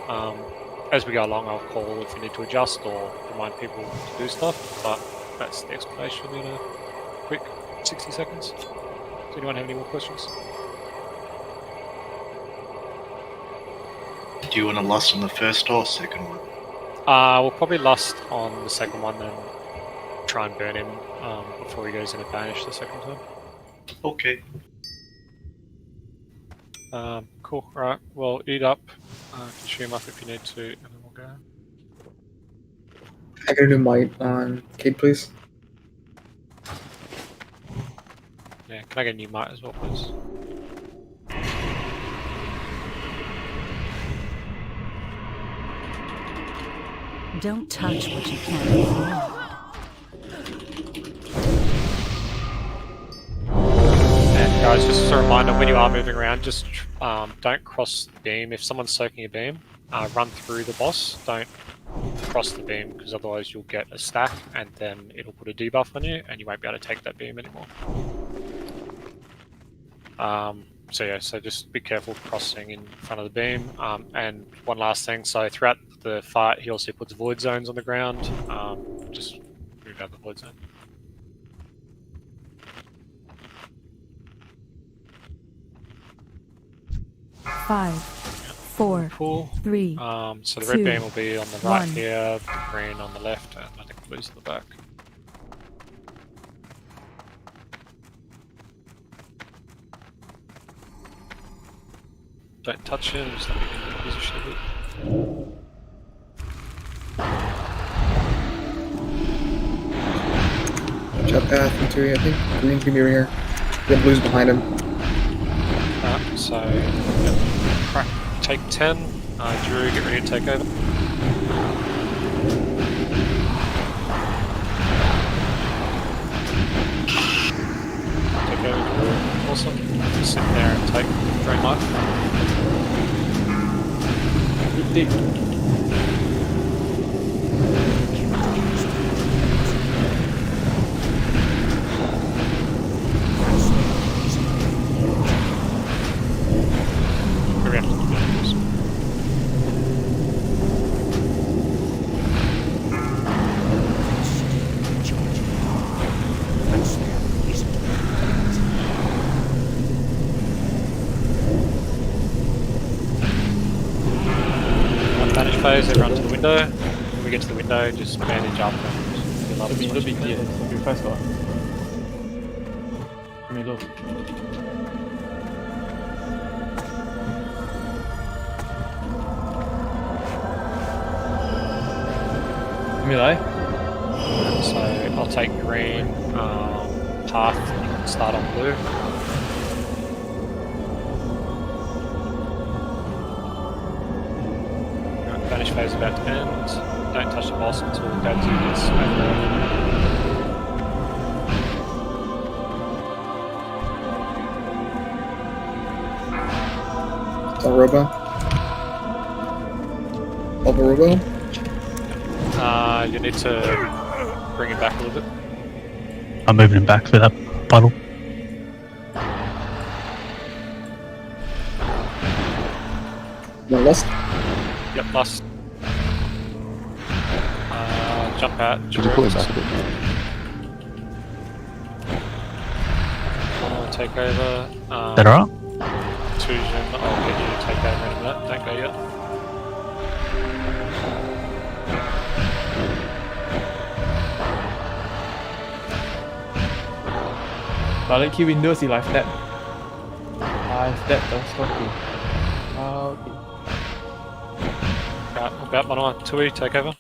A: As we go along, I'll call if we need to adjust or remind people to do stuff, but that's the explanation in a quick 60 seconds. Does anyone have any more questions?
C: Do you want to lust on the first or second one?
A: We'll probably lust on the second one, then try and burn him before he goes into banish the second time.
C: Okay.
A: Cool. Alright, well, eat up, consume up if you need to, and then we'll go.
D: I got a new might on Kate, please.
A: Yeah, can I get a new might as well, please?
E: Don't touch what you can't afford.
A: And guys, just a reminder, when you are moving around, just don't cross the beam. If someone's soaking a beam, run through the boss. Don't cross the beam, because otherwise you'll get a stack and then it'll put a debuff on you and you won't be able to take that beam anymore. So just be careful crossing in front of the beam. And one last thing, so throughout the fight he also puts void zones on the ground. Just move out the void zone.
E: 5, 4,
A: Cool.
E: 3.
A: So the
E: 2,
A: red beam will be on the right
E: 1.
A: here, the green on the left, and I think blue's at the back. Don't touch him, just let me get into position a bit.
D: Jump path into, I think green's gonna be over here. The blue's behind him.
A: So, crack, take 10. Drew, get ready to take over. Take over, Drew. Awesome. Just sit there and take drain life. Phase, everyone to the window. When we get to the window, just bandage up and fill up.
N: Window big deal. Sacrifice got. Middle.
A: So I'll take green. Path. You can start on blue. Vanish phase about to end. Don't touch the boss until we go to this
D: Robo. Robo.
A: You need to bring him back a little bit.
F: I'm moving him back for that puddle.
D: One lost.
A: Yep, lost. Jump out.
I: Could you pull him back a bit?
A: Take over.
F: That alright?
A: Fusion, I'll get you to take over in a minute. Don't go yet.
N: Balik key windows, live tap. Live tap, terus okay. Okay.
A: Right, about 1 on 2E, take over.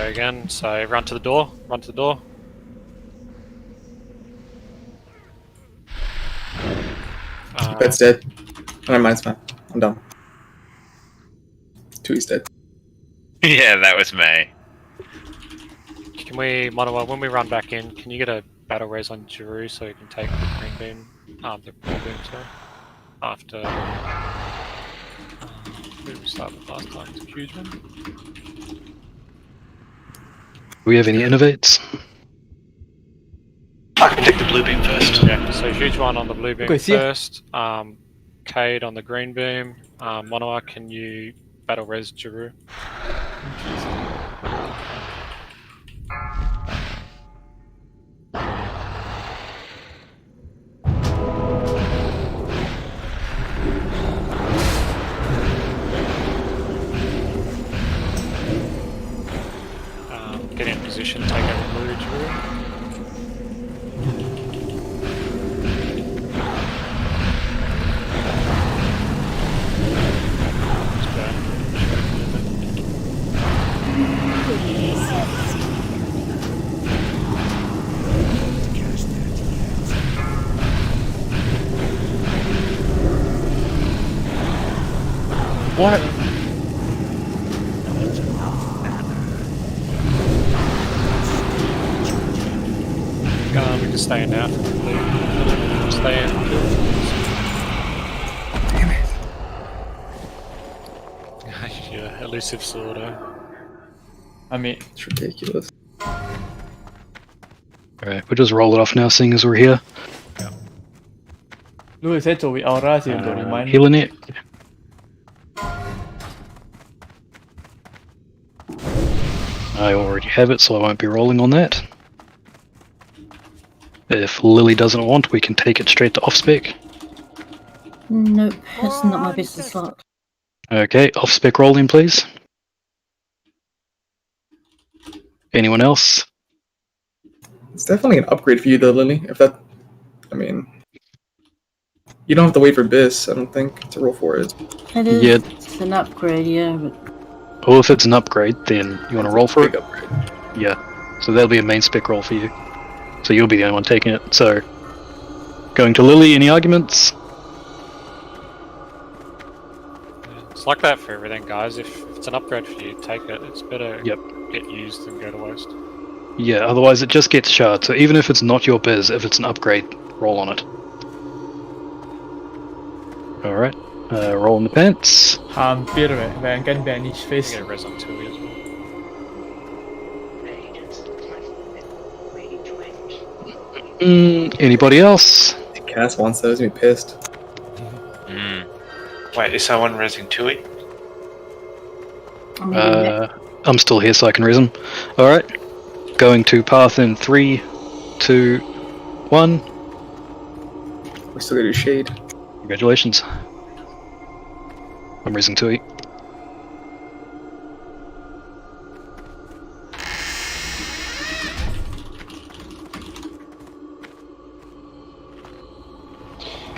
A: Again, so run to the door, run to the door.
D: Bed's dead. Oh, never mind, it's fine. I'm done. 2E's dead.
J: Yeah, that was me.
A: Can we, Monowa, when we run back in, can you get a battle res on Giroux so we can take the green beam, the blue beam, sorry, after who did we start with last time? It's a huge one.
B: Do we have any innovates?
C: I can take the blue beam first.
A: Yeah, so huge one on the blue beam
N: Okay, see ya.
A: first. Cade on the green beam. Monowa, can you battle res Giroux? Get in position, take over blue Giroux.
N: What?
A: We can stay in now. Stay in.
D: Damn it.
A: Yeah, elusive sword, eh?
N: I mean,
D: It's ridiculous.
B: Alright, we'll just roll it off now, seeing as we're here.
N: lu saya coba aura sih untuk remind.
B: Healing it. I already have it, so I won't be rolling on that. If Lily doesn't want, we can take it straight to off-spec.
M: Nope, it's not my business slot.
B: Okay, off-spec rolling, please. Anyone else?
D: It's definitely an upgrade for you, though, Lily. If that, I mean, you don't have to wait for Biss, I don't think, to roll for it.
M: It is
B: Yeah.
M: it's an upgrade, yeah, but
B: Well, if it's an upgrade, then you want to roll for it?
D: Big upgrade.
B: Yeah. So that'll be a main spec roll for you. So you'll be the only one taking it. So, going to Lily, any arguments?
A: It's like that for everything, guys. If it's an upgrade for you, take it. It's better
B: Yep.
A: get used than go to waste.
B: Yeah, otherwise it just gets shard. So even if it's not your biz, if it's an upgrade, roll on it. Alright. Roll in the pants.
N: Hampir bayangkan banish
A: You
N: face.
A: get a res on 2 as well.
B: Anybody else?
D: Cass wants those, he's gonna be pissed.
C: Wait, is someone resing Tui?
B: I'm still here so I can res him. Alright. Going to path in 3, 2, 1.
D: We're still gonna do shade.
B: Congratulations. I'm resing Tui.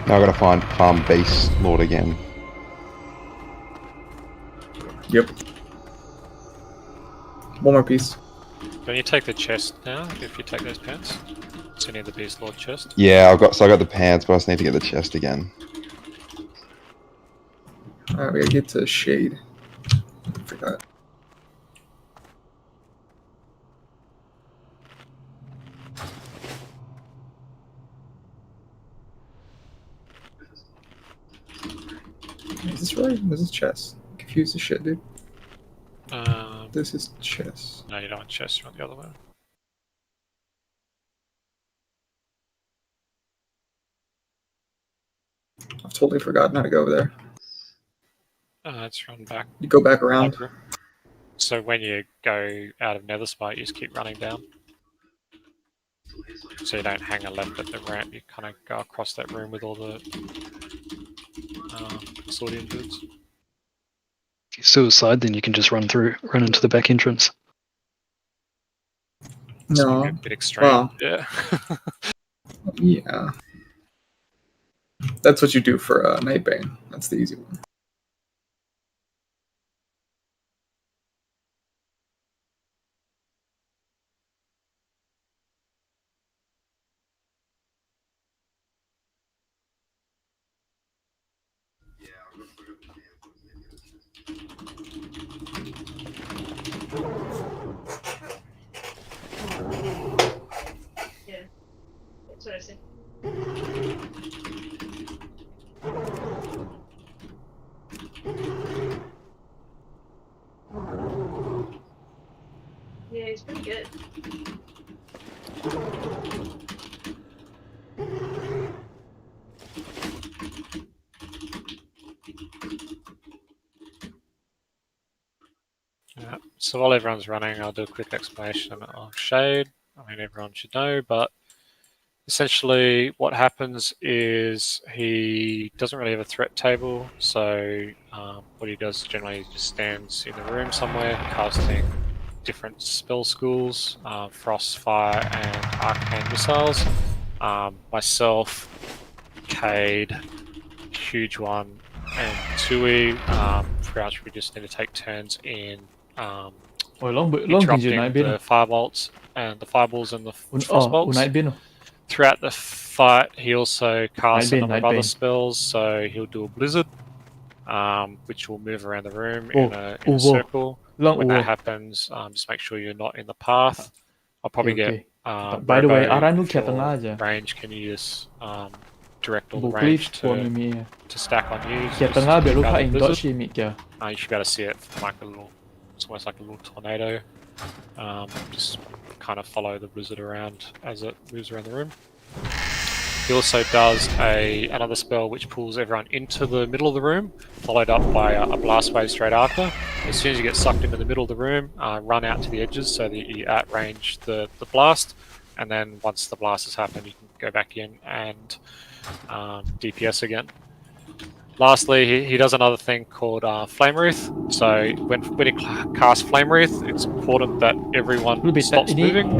I: Now I gotta find farm base lord again.
D: Yep. One more piece.
A: Don't you take the chest now, if you take those pants? It's near the Beast Lord chest.
I: Yeah, I got the pants, but I just need to get the chest again.
D: Alright, we gotta get to shade. Forgot. Is this right? This is chess. Confused as shit, dude. This is chess.
A: No, you don't want chest, you want the other one.
D: I've totally forgotten how to go over there.
A: Let's run back.
D: You go back around.
A: So when you go out of Nether Spite, you just keep running down. So you don't hang a left at the ramp, you kind of go across that room with all the custodian dudes.
B: If you suicide, then you can just run into the back entrance.
D: No.
A: A bit extreme.
D: Well,
A: yeah.
D: Yeah. That's what you do for Nightbane. That's the easy one.
R: Yeah. That's what I said. Yeah, he's pretty good.
A: Yeah. So while everyone's running, I'll do a quick explanation of Shade. I mean, everyone should know, but essentially what happens is he doesn't really have a threat table, so what he does generally is just stands in the room somewhere casting different spell schools, frost, fire, and arcane missiles. Myself, Cade, Huge One, and Tui, pretty much we just need to take turns in interrupting the firebolts and the fireballs and the frostbolts. Throughout the fight, he also casts a number of other spells, so he'll do a blizzard, which will move around the room in a circle. When that happens, just make sure you're not in the path. I'll probably get
N: by the way, Aranu ke tengah aja.
A: Range, can you just direct all the range to stack on you?
N: Ke tengah biar lupa dodge shi mi kya.
A: You should be able to see it from like a little, it's almost like a little tornado. Just kind of follow the blizzard around as it moves around the room. He also does another spell which pulls everyone into the middle of the room, followed up by a blast wave straight after. As soon as you get sucked into the middle of the room, run out to the edges so that you outrange the blast, and then once the blast has happened, you can go back in and DPS again. Lastly, he does another thing called Flame Wreath. So when he casts Flame Wreath, it's important that everyone stops moving.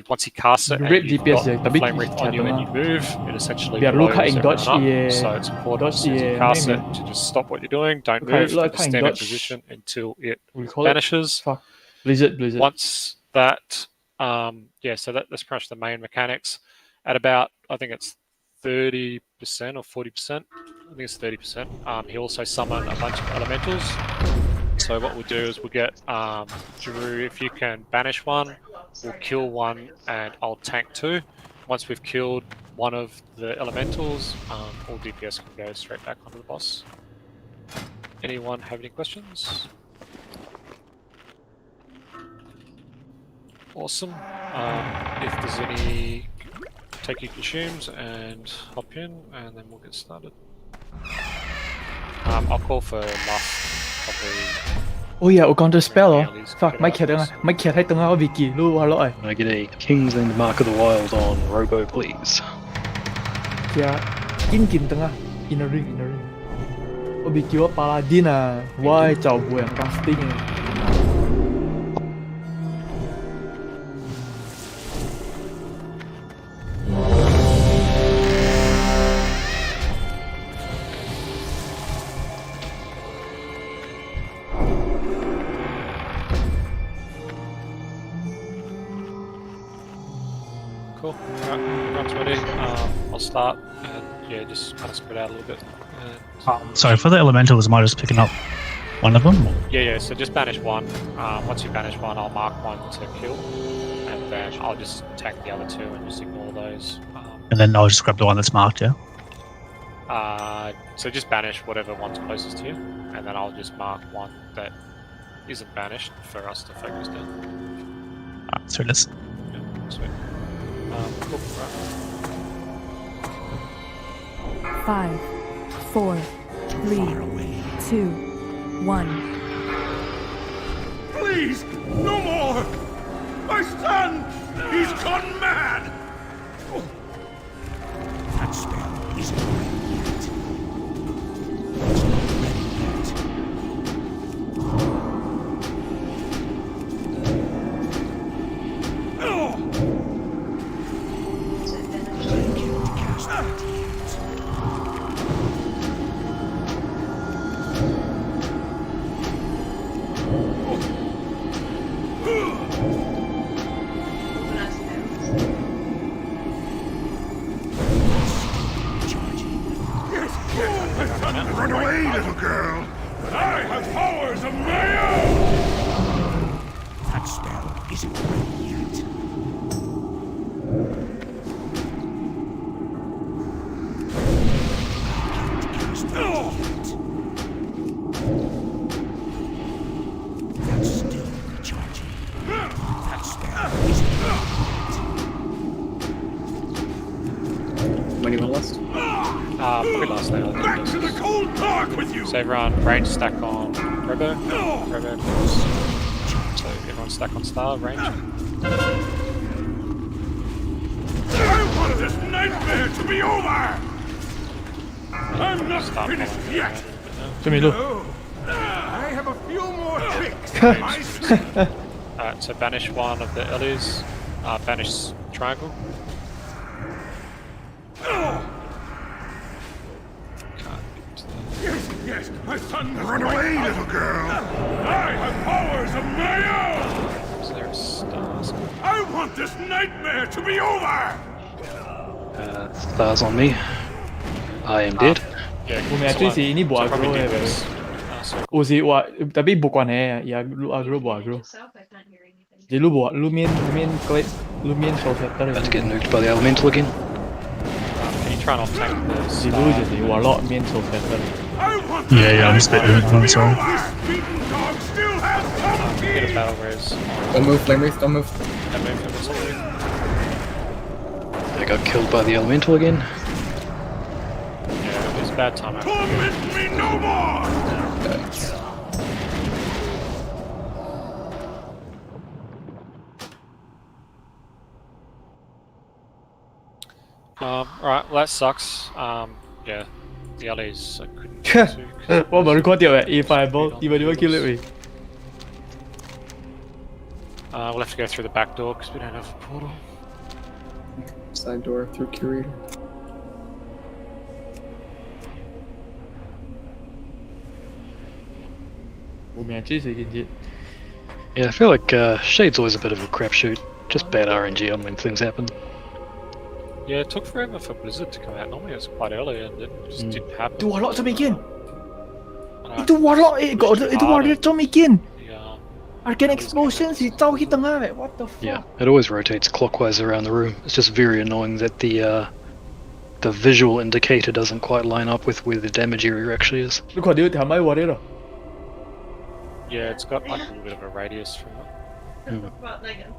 A: Once he casts it and you've got Flame Wreath on you and you move, it essentially blows everyone up. So it's important as soon as you cast it to just stop what you're doing, don't move, and just stand in position until it vanishes.
N: Blizzard.
A: Once that, so that's pretty much the main mechanics. At about, I think it's 30% or 40%. I think it's 30%. He also summon a bunch of elementals. So what we'll do is we'll get Drew, if you can banish one, we'll kill one, and I'll tank two. Once we've killed one of the elementals, all DPS can go straight back onto the boss. Anyone have any questions? Awesome. If there's any, take your consumes and hop in, and then we'll get started. I'll call for Muff, probably.
N: Oh yeah,我 counter spell Fuck, mấy kẹt hay tầng áo bị kỳ luôn qua lỗi.
B: Can I get a Kingsland Mark of the Wild on Robo, please?
N: Yeah, in tầng á, in a ring. 我被叫我 Paladin 啊，我就唔會 casting 嘅。
A: Cool. Alright, everyone's ready. I'll start and just kind of spread out a little bit.
F: Sorry, for the elementals, am I just picking up one of them?
A: Yeah, so just banish one. Once you banish one, I'll mark one to kill, and then I'll just tank the other two and just ignore those.
F: And then I'll just grab the one that's marked, yeah?
A: So just banish whatever one's closest to you, and then I'll just mark one that isn't banished for us to focus down.
F: Alright, so let's...
A: Yeah, sweet. Cool, right.
E: 5, 4, 3, 2, 1.
G: Please, no more! My son! He's gone mad! That spell isn't ready yet. It's not ready yet. I can't cast that yet.
Q: Run away, little girl! I have powers of my own!
G: That spell isn't ready yet. I can't cast that yet. That's still recharging. That spell isn't ready yet.
D: When you want last?
A: Probably last night.
G: Back to the cold dark with you!
A: So everyone range stack on Robo. So everyone stack on Star, range.
G: I want this nightmare to be over! I'm not finished yet! No. I have a few more tricks in my sleeve.
A: Alright, so banish one of the Ellies. Banish triangle.
G: Yes, my son has
Q: Run away, little girl!
G: I have powers of my own!
A: Is there a stars?
G: I want this nightmare to be over!
B: Stars on me. I am dead.
N: Actually si ini buat aggro Oh si tapi bukan ya lu aggro buat aggro. Jadi lu buat lu main soul setter.
B: About to get nuked by the elemental again.
A: Can you try and off-tank this?
N: Si lu je si walot main soul setter.
F: Yeah, I'm just a bit I'm sorry.
A: Get a battle res.
D: Don't move, Flame Wreath, don't move.
B: I got killed by the elemental again.
A: Yeah, it was a bad time.
G: Torment me no more!
A: Alright, well that sucks. Yeah, the alleys I couldn't get to.
N: 我冇 record 掉嘅 ，A fireball，tiba-tiba kill it 喂。
A: We'll have to go through the back door because we don't have a portal.
D: Side door through curator.
B: Yeah, I feel like Shade's always a bit of a crapshoot. Just bad RNG on when things happen.
A: Yeah, it took forever for Blizzard to come out. Normally it was quite early and it just didn't happen.
N: Itu warlock to begin. Itu warlock itu warrior to begin. Arcane explosions, he tau hit tengah weh. What the fuck?
B: Yeah, it always rotates clockwise around the room. It's just very annoying that the visual indicator doesn't quite line up with where the damage area actually is.
N: Look what dude, my warrior.
A: Yeah, it's got like a little bit of a radius from it.
R: Well, Megan.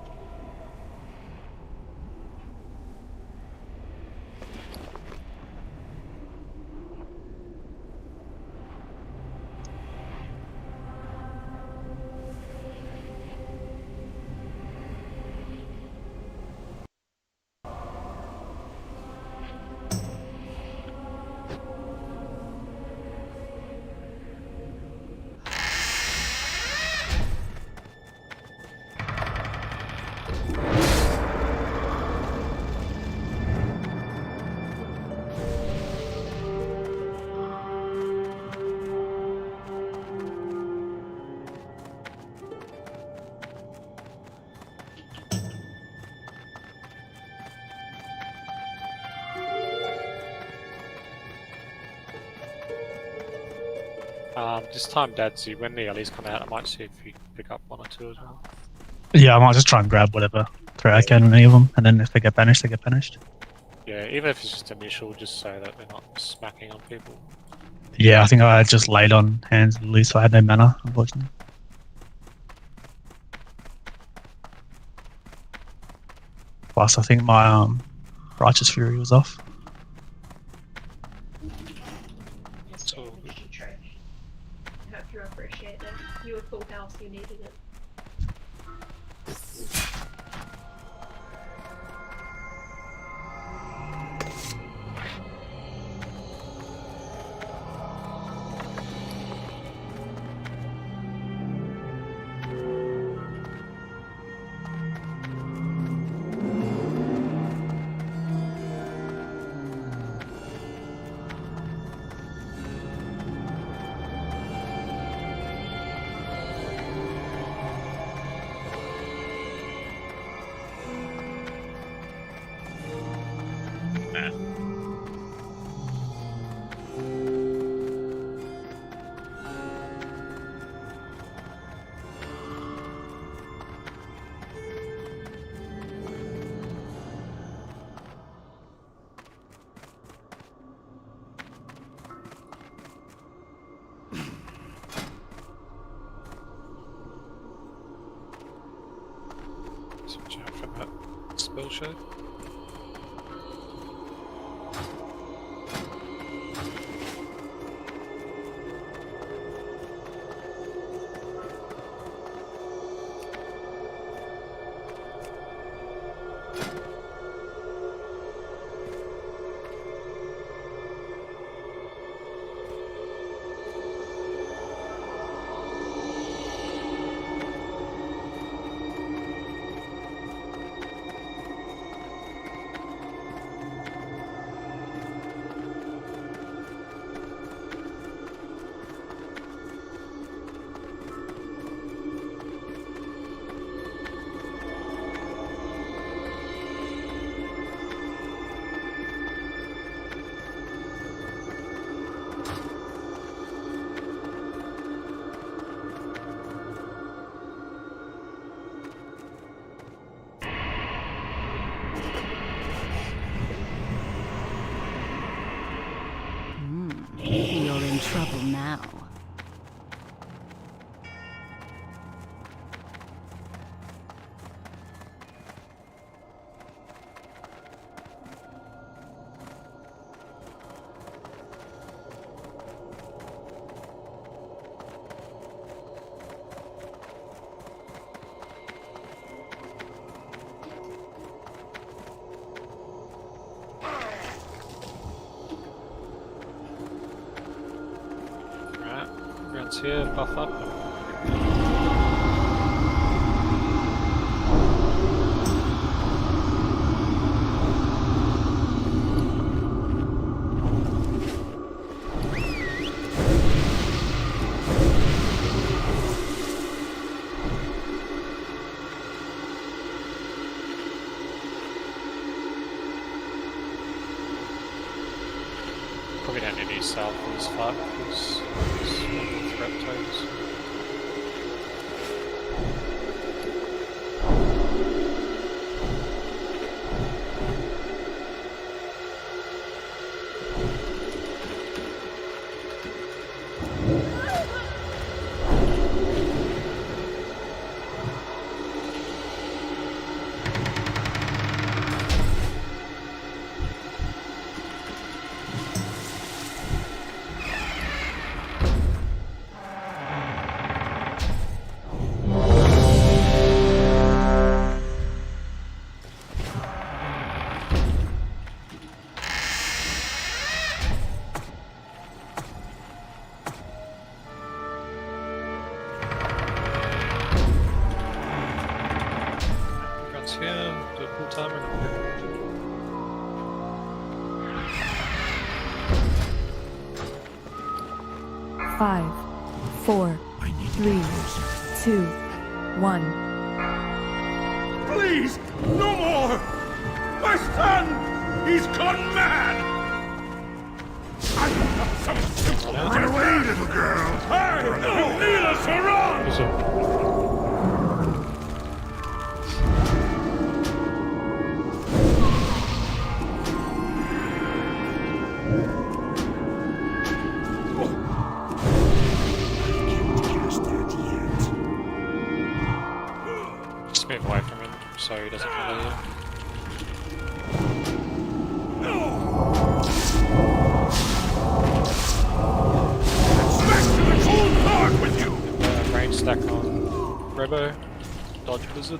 A: This time, Dadsy, when the alleys come out, I might see if you can pick up one or two as well.
F: Yeah, I might just try and grab whatever threat I can on any of them, and then if they get banished, they get banished.
A: Yeah, even if it's just initial, just so that they're not smacking on people.
F: Yeah, I think I just laid on hands and loose, so I had no mana, unfortunately. Plus, I think my Righteous Fury was off.
R: I hope you appreciate it. You were full house, you needed it.
A: Switch out from that spell shade. here, buff up. Probably don't need any south for this fight because there's one of the threat totals. Here, do a full timer.
S: 5, 4, 3, 2, 1.
G: Please, no more! My son! He's gone mad! I'm not some simple... Run away, little girl! Hey! Lead us around!
A: Just move away from him so he doesn't follow you. Range stack on Rebo, dodge wizard.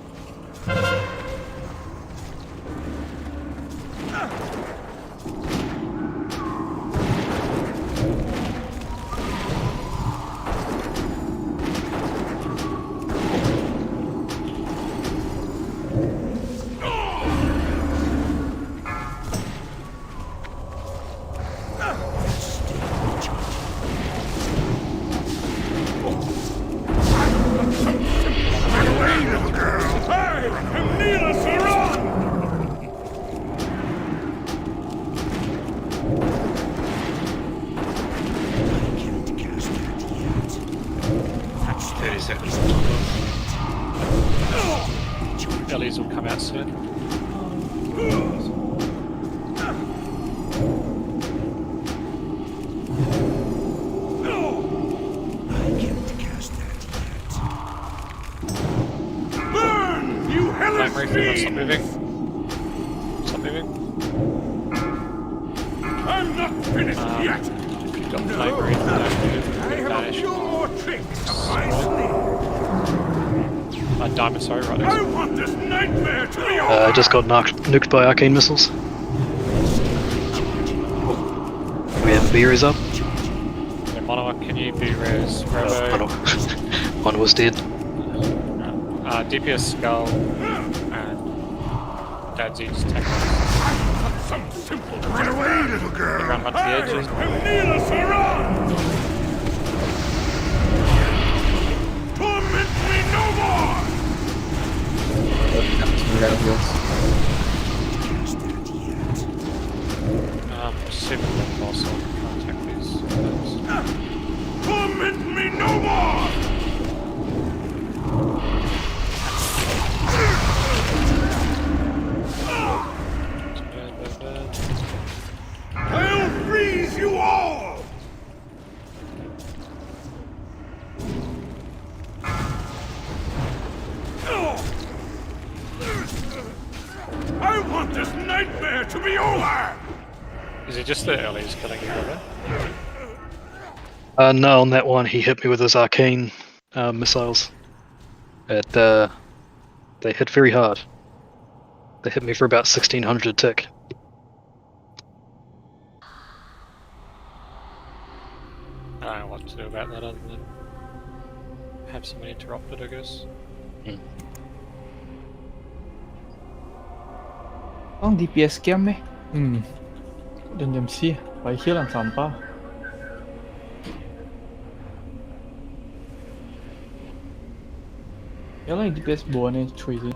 A: Ellies will come out soon.
G: Burn, you hellish
A: Stop
G: beast!
A: moving. Stop moving.
G: I'm not finished yet!
A: If you've got flame breathe, don't move.
G: I have a
A: Vanish.
G: few more tricks up my sleeve.
A: Diamond, sorry, right next
G: I
A: to me.
G: want this nightmare to be
B: I
G: over!
B: just got nuked by arcane missiles. We have B-res up.
A: Yeah, Mono, can you B-res? Robo,
B: One was dead.
A: DPS Skull, and Dadzy just take us.
G: Some simple... Run away, little girl!
A: Everyone run to the edges.
G: Kneel us around! Torment me no more!
A: Seven of them also can't attack these.
G: Torment me no more! I'll freeze you all! I want this nightmare to be over!
A: Is it just the earliest killing you, Robert?
B: No, on that one he hit me with his arcane missiles. They hit very hard. They hit me for about 1600 tick.
A: I don't know what to do about that other than have someone interrupted, I guess.
N: Ang DPS scam eh. Dan jam sih, by hilang sampah. Yalah DPS bawah ni cuy sih.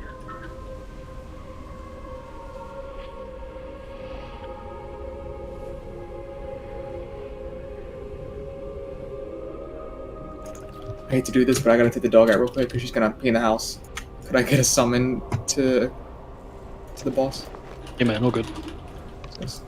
D: I hate to do this, but I gotta take the dog out real quick because she's gonna pee in the house. Could I get a summon to the boss?
B: Yeah, man, all good.
D: Yes.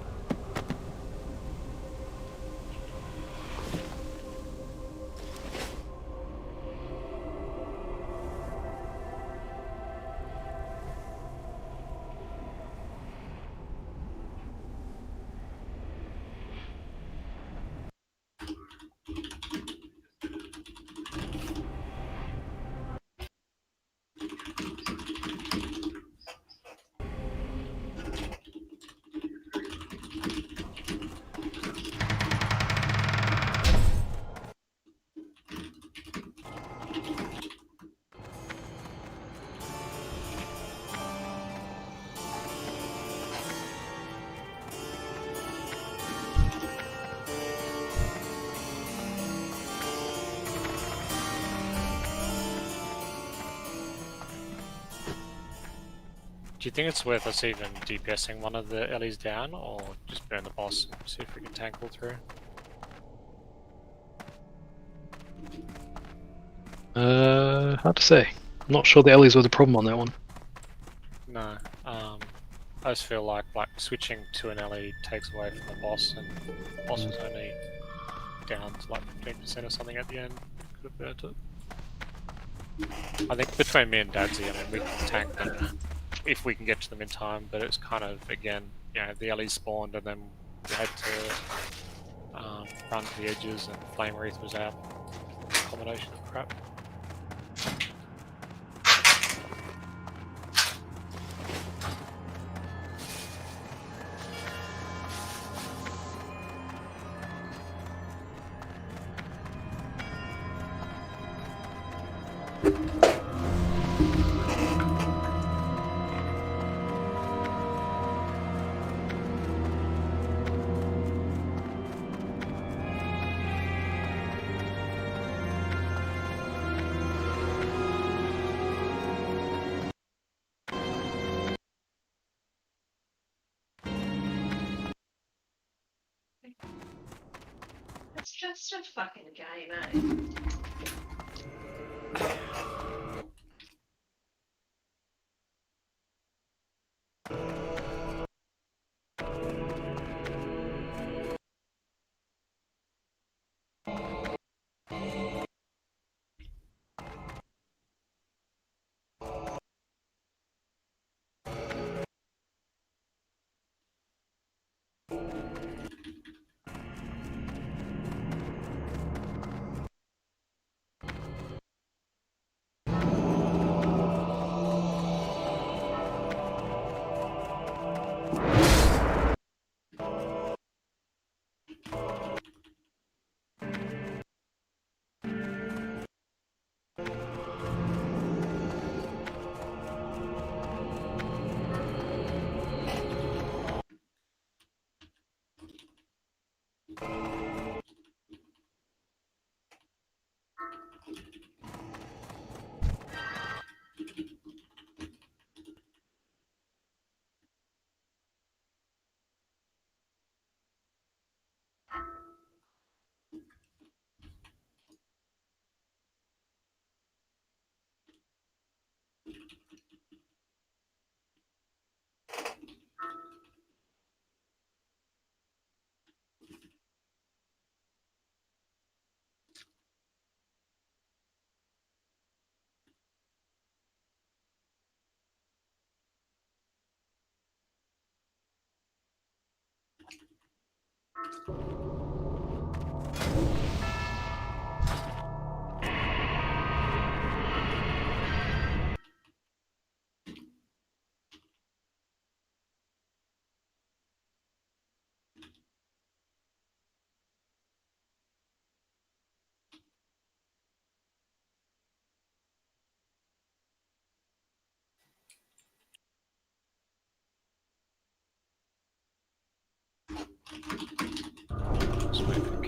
A: Do you think it's worth us even DPSing one of the Ellies down, or just burn the boss and see if we can tankle through?
B: Hard to say. I'm not sure the Ellies were the problem on that one.
A: No. I just feel like switching to an Ellie takes away from the boss, and the boss was only down to like 15% or something at the end. Could have burnt it. I think between me and Dadsy, I mean, we can tank them if we can get to them in time, but it's kind of, again, you know, the Ellie spawned and then we had to run to the edges and Flame Wreath was out. Combination of crap.
R: It's just a fucking game, eh?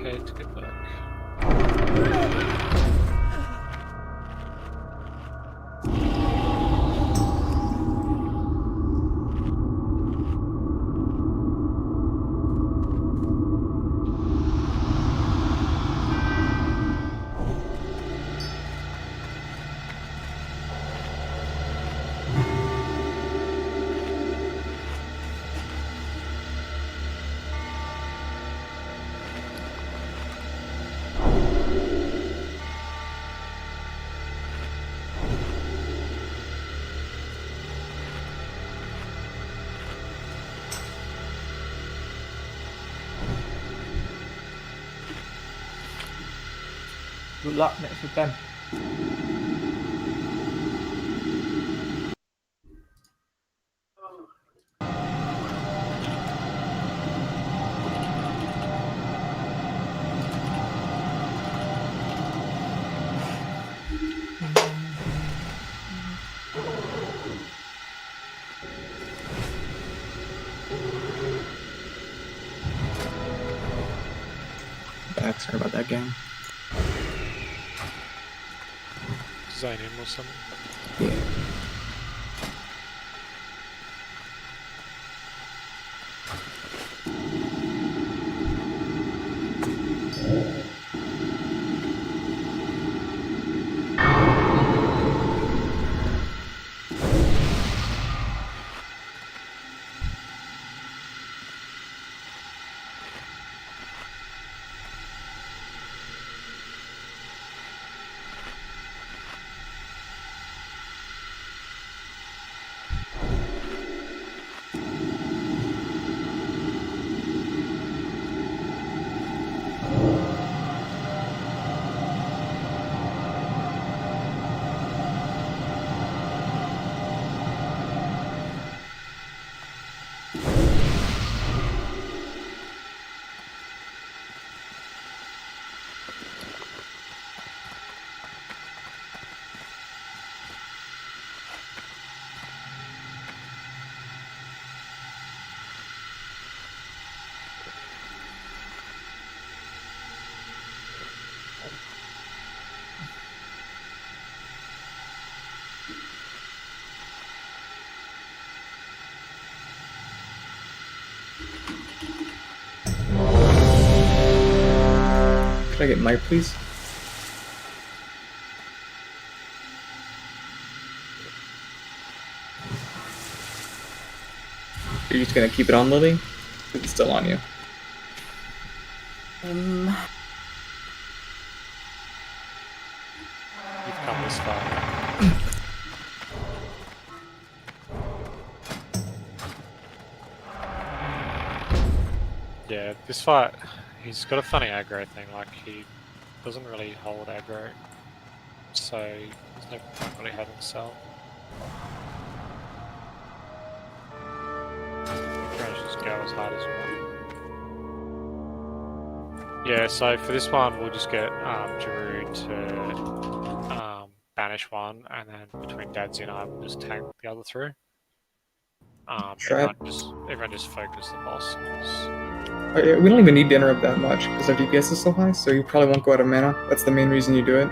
A: Okay, to get back.
N: Good luck next time.
L: Sorry about that, gang.
A: Zone in or something.
L: Yeah. Could I get Mike, please? Are you just gonna keep it on, Lily? It's still on you.
A: You've come this far. Yeah, this fight, he's got a funny aggro thing, like he doesn't really hold aggro, so there's no point really having Cell. You can just go as hard as you want. Yeah, so for this one we'll just get Giroud to banish one, and then between Dadzy and I we'll just tank the other through. Everyone just focus the boss.
D: We don't even need to interrupt that much, because our DPS is so high, so you probably won't go out of mana. That's the main reason you do it.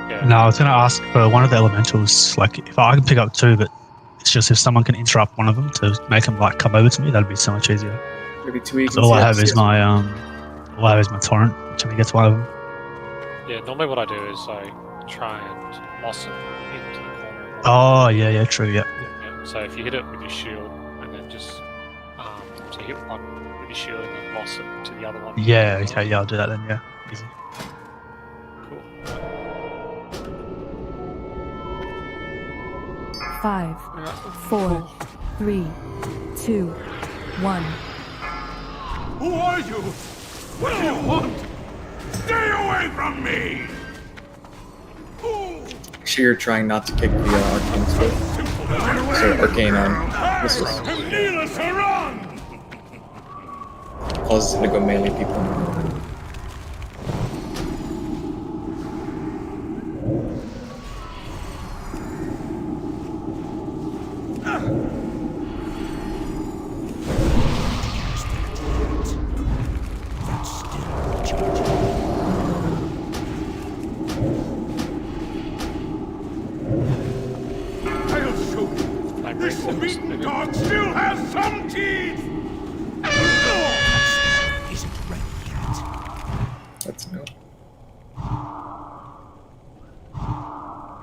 A: Yeah.
F: No, I was going to ask for one of the elementals, like if I can pick up two, but it's just if someone can interrupt one of them to make them like come over to me, that'd be so much easier.
D: Maybe 2 weeks.
F: All I have is my torrent, which only gets one of them.
A: Yeah, normally what I do is I try and moss it into the corner.
F: Oh yeah, true, yeah.
A: So if you hit it with your shield, and then just so hit one with your shield and then moss it to the other one.
F: Yeah, okay, yeah, I'll do that then, yeah. Easy.
A: Cool.
S: 5, 4, 3, 2, 1.
G: Who are you? What do you want? Stay away from me!
D: Sure, you're trying not to kick the arcane spell. So arcane missiles. Causes him to go melee people.
O: That's still recharging.
Q: This beaten dog still has some teeth!
O: Isn't ready yet.
D: That's no.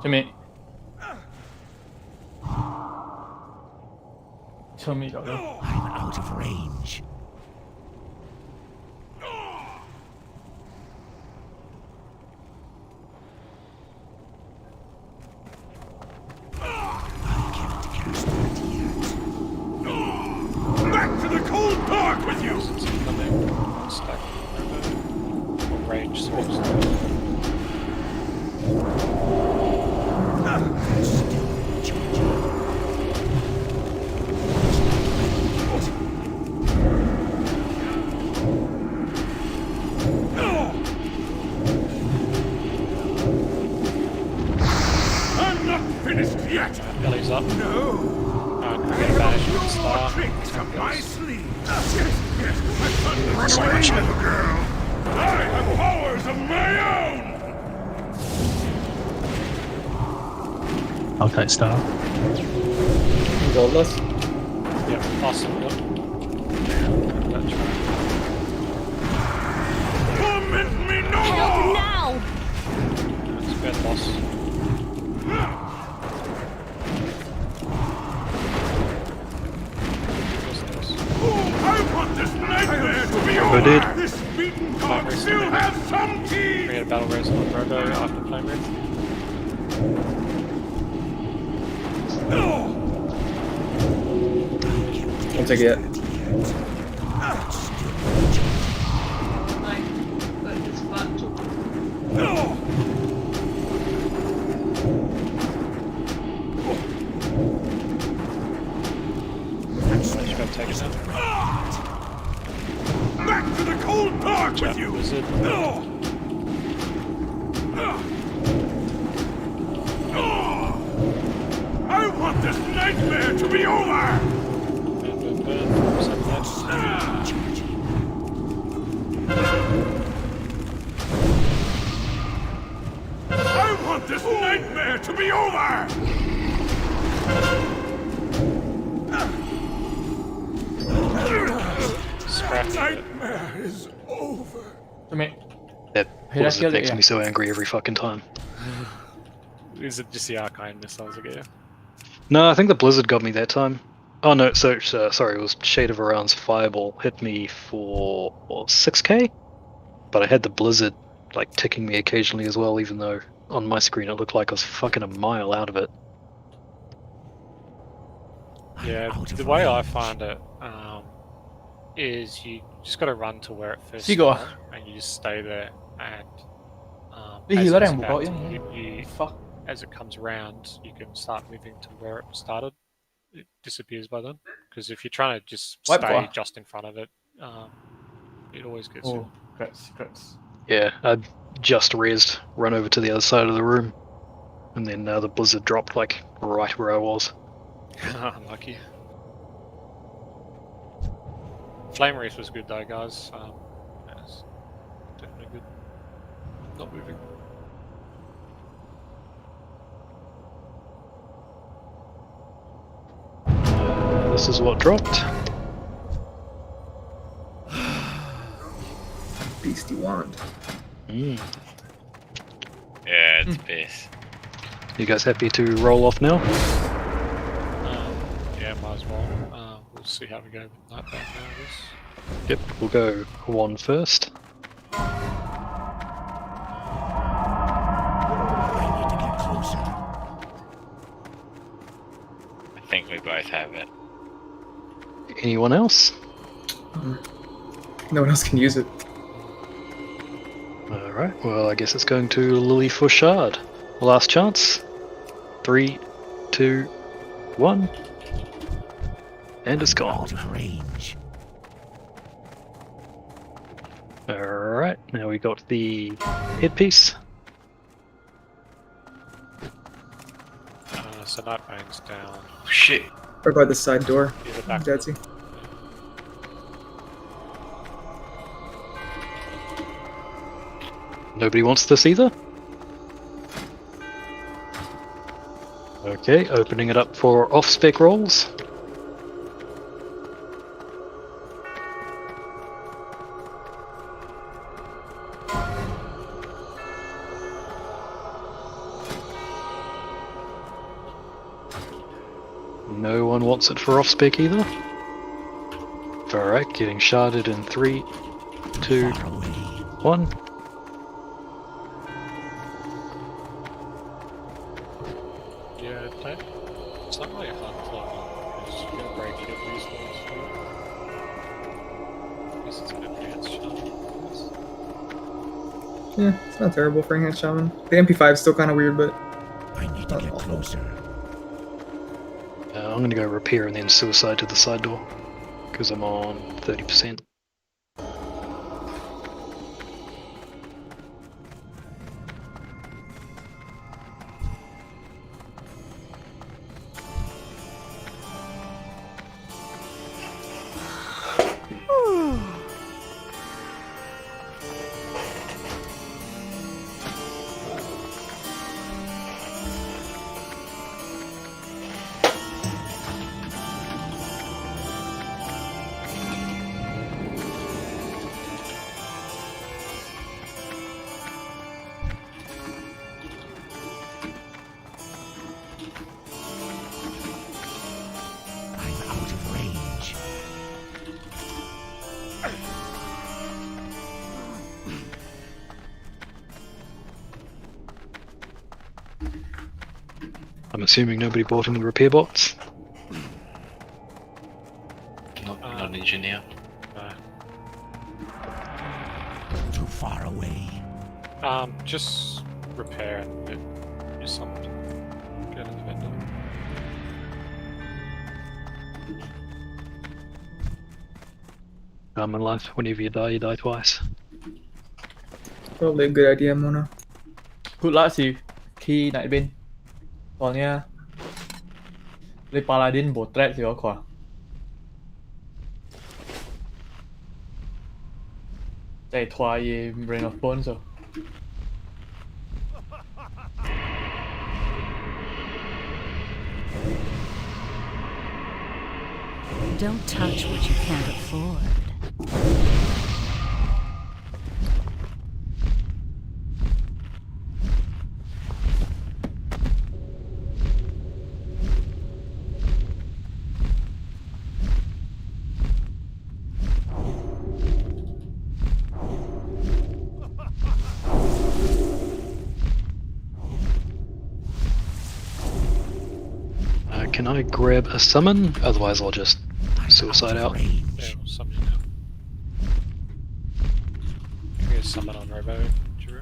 N: Jimmy. Tell me, go.
O: I'm out of range.
Q: Back to the cold dark with you!
A: Stack or range switch.
Q: I'm not finished yet!
A: Belly's up.
Q: No!
A: Can we get a badge with the
Q: More
A: star?
Q: tricks up my sleeve! Yes, I've done this little girl! I have powers of my own!
F: I'll take star.
D: Goldless?
A: Yep, awesome. Yep.
Q: Torment me no
H: Help
Q: more!
H: now!
A: It's a bad loss.
Q: I want this nightmare to be
B: Robo
Q: over!
B: did.
Q: This beaten dog still has some
A: We
Q: teeth!
A: get a battle race on Robo after playing with.
D: Don't take it yet.
R: But his butt to
A: Just gotta take it out.
Q: Back to the cold dark with you!
A: Wizard.
Q: I want this nightmare to be over! I want this nightmare to be over!
A: Scrap it.
Q: Nightmare is over.
N: Jimmy.
B: That
N: Hey, that's
B: Blizzard
N: the
B: makes
N: other-
B: me so angry every fucking time.
A: Is it just the arcane missiles again?
B: No, I think the Blizzard got me that time. Oh no, sorry, it was Shade of Iran's Fireball hit me for 6k? But I had the Blizzard like ticking me occasionally as well, even though on my screen it looked like I was fucking a mile out of it.
A: Yeah, the way I find it is you just got to run to where it first
N: Sigo.
A: spawned, and you just stay there, and
N: Ih,
A: as
N: hilang
A: it's
N: yang buka
A: about
N: yang.
A: to hit you,
N: Fuck.
A: as it comes around, you can start moving to where it started. It disappears by then, because if you're trying to just
N: Wipe
A: stay
N: gua.
A: just in front of it, it always gets
N: Oh,
A: you.
N: secrets.
B: Yeah, I just rezzed, run over to the other side of the room, and then the Blizzard dropped like right where I was.
A: Unlucky. Flame Reef was good though, guys. Yeah, it's definitely good. Not moving.
B: This is what dropped.
D: Beastie wand.
B: Mm.
J: Yeah, it's piss.
B: You guys happy to roll off now?
A: Yeah, might as well. We'll see how we go with Nightbane now, I guess.
B: Yep, we'll go one first.
O: I need to get closer.
J: I think we both have it.
B: Anyone else?
D: No one else can use it.
B: Alright, well I guess it's going to Lily Fouchard. Last chance. 3, 2, 1. And it's gone.
O: Out of range.
B: Alright, now we got the headpiece.
A: So Nightbane's down.
J: Shit.
D: Right by the side door.
A: Yeah, the back.
D: Dadsy.
B: Nobody wants this either? Okay, opening it up for off-spec rolls. No one wants it for off-spec either. Alright, getting sharded in 3, 2, 1.
A: Yeah, it's not really a fun clock because you gotta break it these ones. I guess it's an advanced shot.
D: Yeah, it's not terrible for Enhanced Shaman. The MP5 is still kind of weird, but
O: I need to get closer.
B: I'm gonna go repair and then suicide to the side door because I'm on 30%.
O: I'm out of range.
B: I'm assuming nobody bought any repair bots.
C: Not an engineer.
A: No.
O: Too far away.
A: Just repair and do something. Get in the vendor.
B: In life, whenever you die twice.
D: probably a good idea, Mona.
N: Good luck sih khi naik bin. Soalnya Le Paladin botret sih aku. Chạy thoại về Brain of Bones rồi.
E: Don't touch what you can't afford.
B: Can I grab a summon? Otherwise I'll just suicide out.
A: Yeah, we'll summon you now. Can we get a summon on Robo, Drew?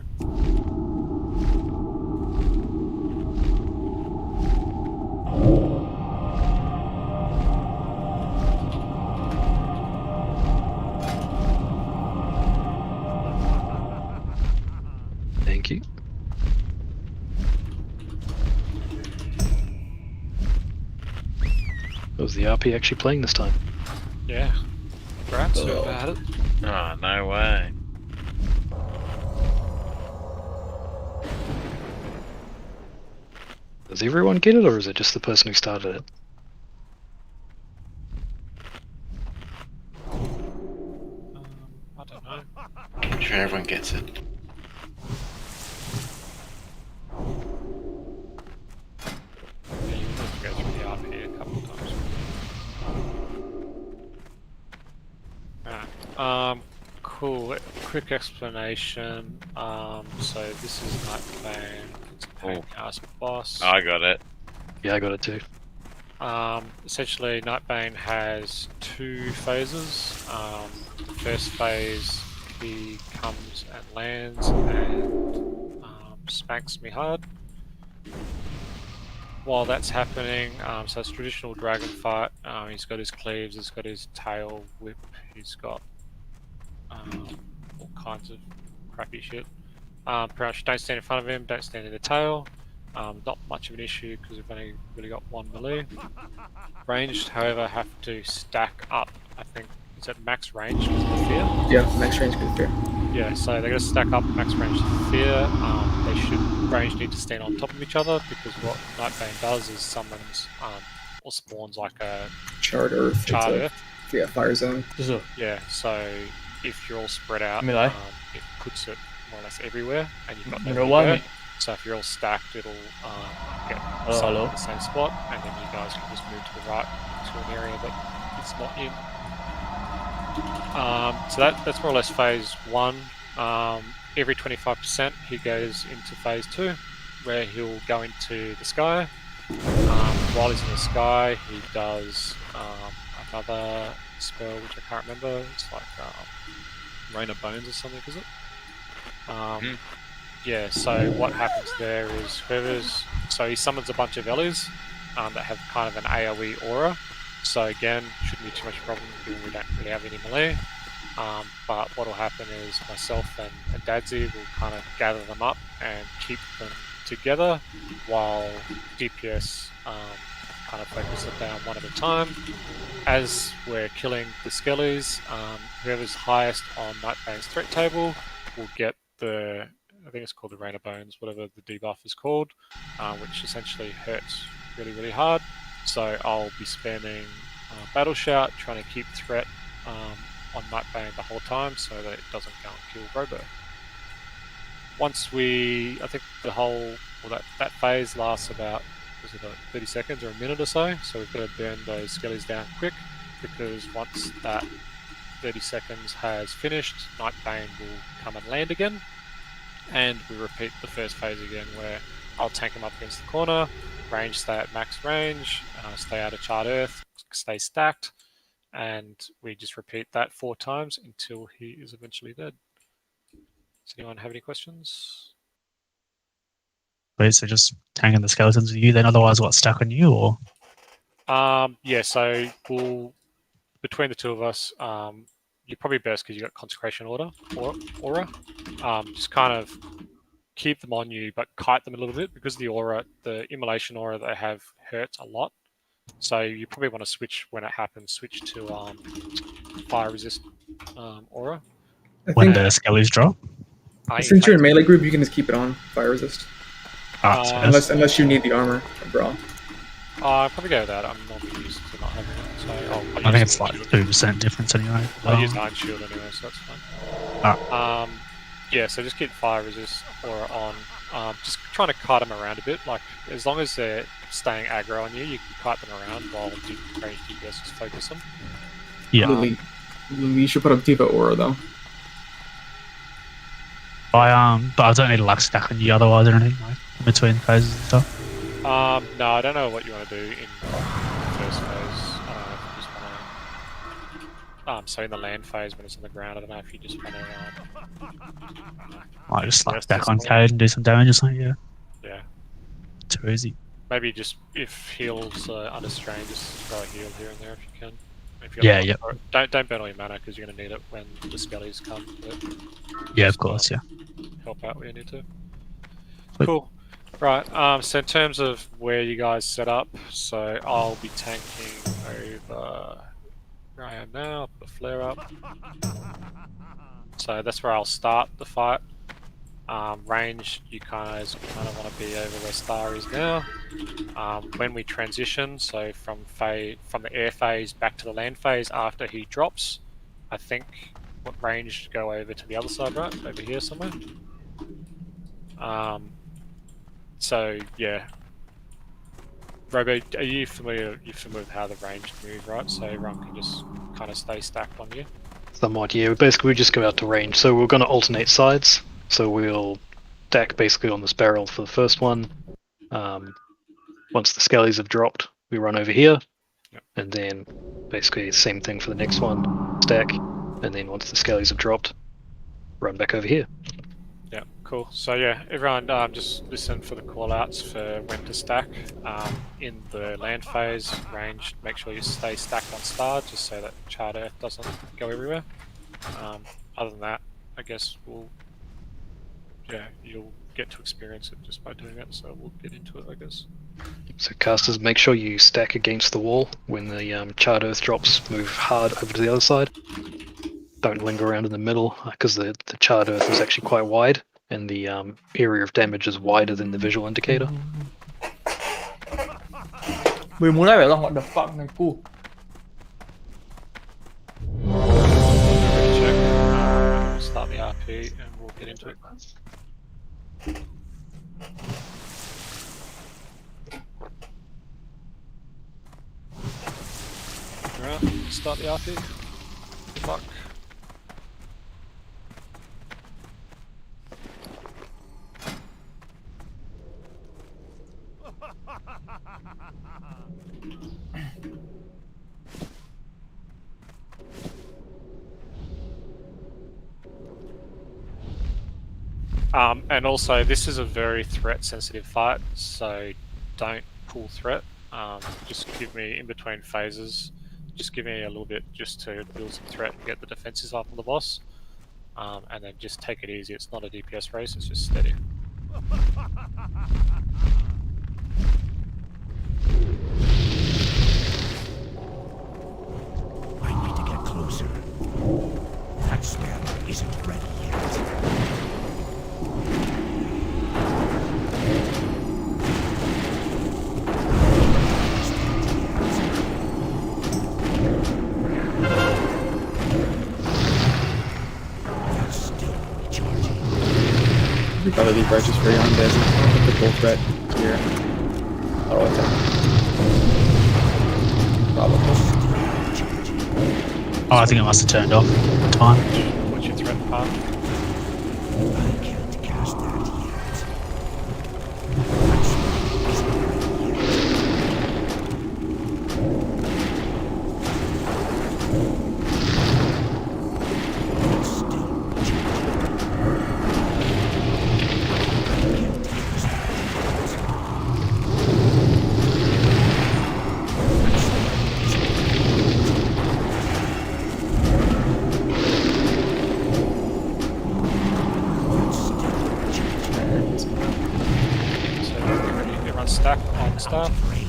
B: Thank you. Was the RP actually playing this time?
A: Yeah. Congrats, who had it?
J: Oh, no way.
B: Does everyone get it, or is it just the person who started it?
A: I don't know.
C: I'm sure everyone gets it.
A: Yeah, you have to go through the RP a couple of times. Alright. Cool. Quick explanation. So this is Nightbane. It's a pain in the ass boss.
J: I got it.
B: Yeah, I got it too.
A: Essentially, Nightbane has 2 phases. The first phase, he comes and lands and spanks me hard. While that's happening, so it's traditional dragon fight. He's got his cleaves, he's got his tail whip, he's got all kinds of crappy shit. Pretty much don't stand in front of him, don't stand in the tail. Not much of an issue because we've only really got 1 melee. Ranged, however, have to stack up. I think it's at max range because of the fear.
D: Yeah, max range because of fear.
A: Yeah, so they're going to stack up max range to fear. They should range need to stand on top of each other because what Nightbane does is summons or spawns like a
D: Charred Earth.
A: charred
D: It's
A: earth.
D: Yeah, fire zone.
A: Yeah, so if you're all spread out,
N: Melee.
A: it puts it more or less everywhere, and you've got no
N: Number one,
A: rebirth. So if you're all stacked, it'll get
N: Hello,
A: summoned
N: hello.
A: in the same spot, and then you guys can just move to the right to an area that it's not in. So that's more or less phase 1. Every 25% he goes into phase 2, where he'll go into the sky. While he's in the sky, he does another spell which I can't remember. It's like Rain of Bones or something, is it? Yeah, so what happens there is so he summons a bunch of Ellies that have kind of an AoE aura. So again, shouldn't be too much problem given we don't really have any melee. But what will happen is myself and Dadzi will kind of gather them up and keep them together while DPS kind of focus it down one at a time. As we're killing the skellies, whoever's highest on Nightbane's threat table will get the, I think it's called the Rain of Bones, whatever the debuff is called, which essentially hurts really, really hard. So I'll be spamming Battle Shout, trying to keep threat on Nightbane the whole time so that it doesn't go and kill Robo. Once I think the whole, well, that phase lasts about, was it 30 seconds or a minute or so, so we've got to burn those skellies down quick, because once that 30 seconds has finished, Nightbane will come and land again, and we repeat the first phase again, where I'll tank him up against the corner, range stay at max range, stay out of Charred Earth, stay stacked, and we just repeat that 4 times until he is eventually dead. Does anyone have any questions?
F: Wait, so just tanking the skeletons with you, then otherwise what's stuck on you, or?
A: Yeah, so between the two of us, you're probably best because you got Consecration Aura. Just kind of keep them on you, but kite them a little bit, because the aura, the Immolation Aura they have hurts a lot. So you probably want to switch when it happens, switch to Fire Resist Aura.
F: When the skellies drop?
D: Since you're in melee group, you can just keep it on Fire Resist. Unless you need the armor from Brawl.
A: I'll probably go with that. I'm not used to not having it. So
F: I think it's like 2% difference anyway.
A: I'll use Iron Shield anyway, so that's fine. Yeah, so just keep Fire Resist Aura on. Just trying to kite them around a bit. Like, as long as they're staying aggro on you, you can kite them around while range DPS just focus them.
F: Yeah.
D: Lily, you should put up Diva Aura though.
F: But I don't need a luck stack on you otherwise or anything, like in between phases and stuff.
A: No, I don't know what you want to do in the first phase. Just want to, so in the land phase when it's on the ground, I don't know if you just want to.
F: I just like stack on Cade and do some damage or something. Yeah.
A: Yeah.
F: Too easy.
A: Maybe just if heals under strain, just throw a heal here and there if you can. If
F: Yeah.
A: Don't burn all your mana because you're going to need it when the skellies come.
F: Yeah, of course. Yeah.
A: Help out where you need to.
F: Sweet.
A: Cool. Right. So in terms of where you guys set up, so I'll be tanking over where I am now. I'll put a flare up. So that's where I'll start the fight. Range, you kind of want to be over where Star is now. When we transition, so from the air phase back to the land phase after he drops, I think what range go over to the other side, right? Over here somewhere. So yeah. Robo, are you familiar with how the range move, right? So everyone can just kind of stay stacked on you.
B: Somewhat, yeah. Basically, we just go out to range. So we're going to alternate sides. So we'll stack basically on this barrel for the first one. Once the skellies have dropped, we run over here.
A: Yep.
B: And then basically the same thing for the next one. Stack. And then once the skellies have dropped, run back over here.
A: Yeah, cool. So yeah, everyone just listen for the call-outs for when to stack. In the land phase, range, make sure you stay stacked on Star, just so that Charred Earth doesn't go everywhere. Other than that, I guess you'll get to experience it just by doing it, so we'll get into it, I guess.
B: So casters, make sure you stack against the wall. When the Charred Earth drops, move hard over to the other side. Don't linger around in the middle, because the Charred Earth is actually quite wide, and the area of damage is wider than the visual indicator.
N: Vừa mulai vậy what the fuck này cu.
A: Start the RP and we'll get into it. Alright, start the RP. Good luck. And also, this is a very threat-sensitive fight, so don't pull threat. Just give me in between phases. Just give me a little bit just to build some threat and get the defenses up on the boss. And then just take it easy. It's not a DPS race, it's just steady.
O: I need to get closer. That spell isn't ready yet.
D: We probably leave righteous free on this. The full threat here. Auto attack. Probably.
F: Oh, I think it must have turned off. Time.
A: What's your threat path?
O: I can't cast that yet.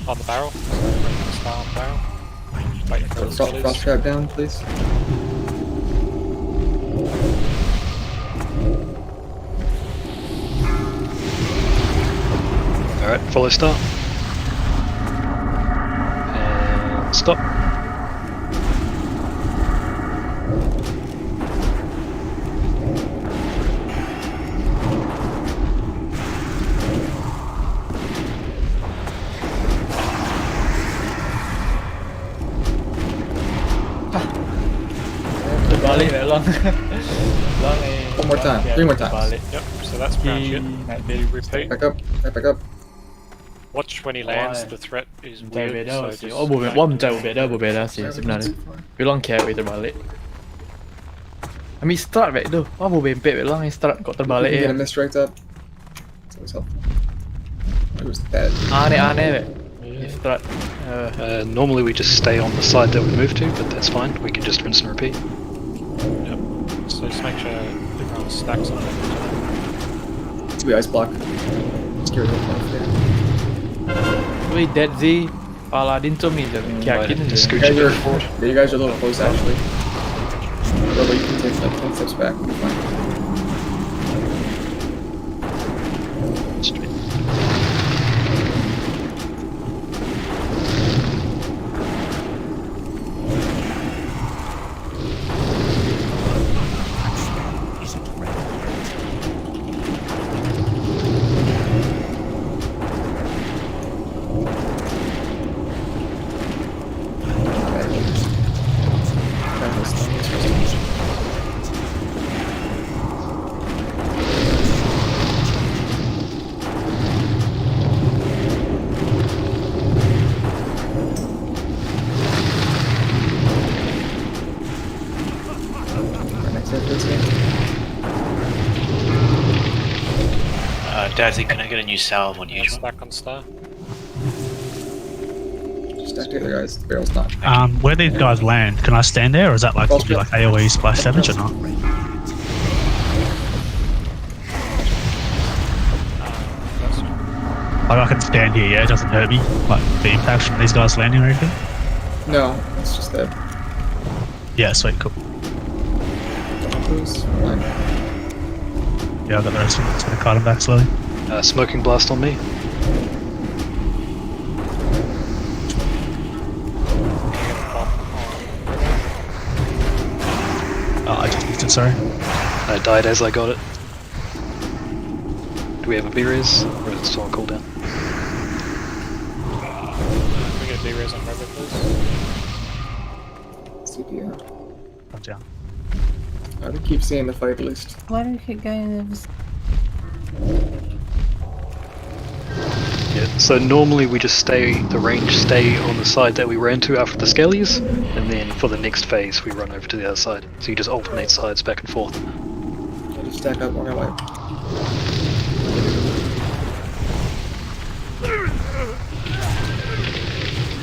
A: On the barrel. Star on the barrel. Wait for the
D: Frost trap down, please.
B: Alright, follow start. And stop.
D: One more time. 3 more times.
A: Yep, so that's crown shit. Maybe repeat.
D: Back up. Back up.
A: Watch when he lands, the threat is weird, so just...
N: Wah macam berbeza sih sebenarnya. Bilang carry terbalik. I mean start back tu. Wah bempek bilang start kok terbalik
D: Get
N: ya.
D: a misdirect up. It's always helpful. It was bad.
N: Aneh. Start.
B: Normally we just stay on the side that we move to, but that's fine. We can just rinse and repeat.
A: Yep. So just make sure everyone stacks on it.
D: 2 ice block. Secure the point there.
N: Wait, that Z Paladin to me the yakin.
D: You guys are a little close actually. Robo, you can take like 10 steps back and be fine.
T: Dazzy, can I get a new salve on usual?
A: Stack on star.
D: Stack together, guys. The barrel's not.
F: Where these guys land, can I stand there, or is that like to be like AoE splash damage or not? Like I can stand here, yeah, it doesn't hurt me. Like the impact from these guys landing or anything?
D: No, it's just that.
F: Yeah, sweet, cool. Yeah, I got the rest of it, so I cart him back slowly.
B: Smoking blast on me.
F: Oh, I just missed it, sorry.
B: I died as I got it. Do we have a B-res? Or still on cooldown.
A: Can we get a D-res on Robo, please?
D: CPR.
F: I'm down.
D: I would keep seeing the fight at least.
M: Why do we keep going over?
B: Yeah, so normally we just stay on the side that we ran to after the Skellies, and then for the next phase we run over to the other side. So you just alternate sides back and forth.
D: I'll just stack up on our way.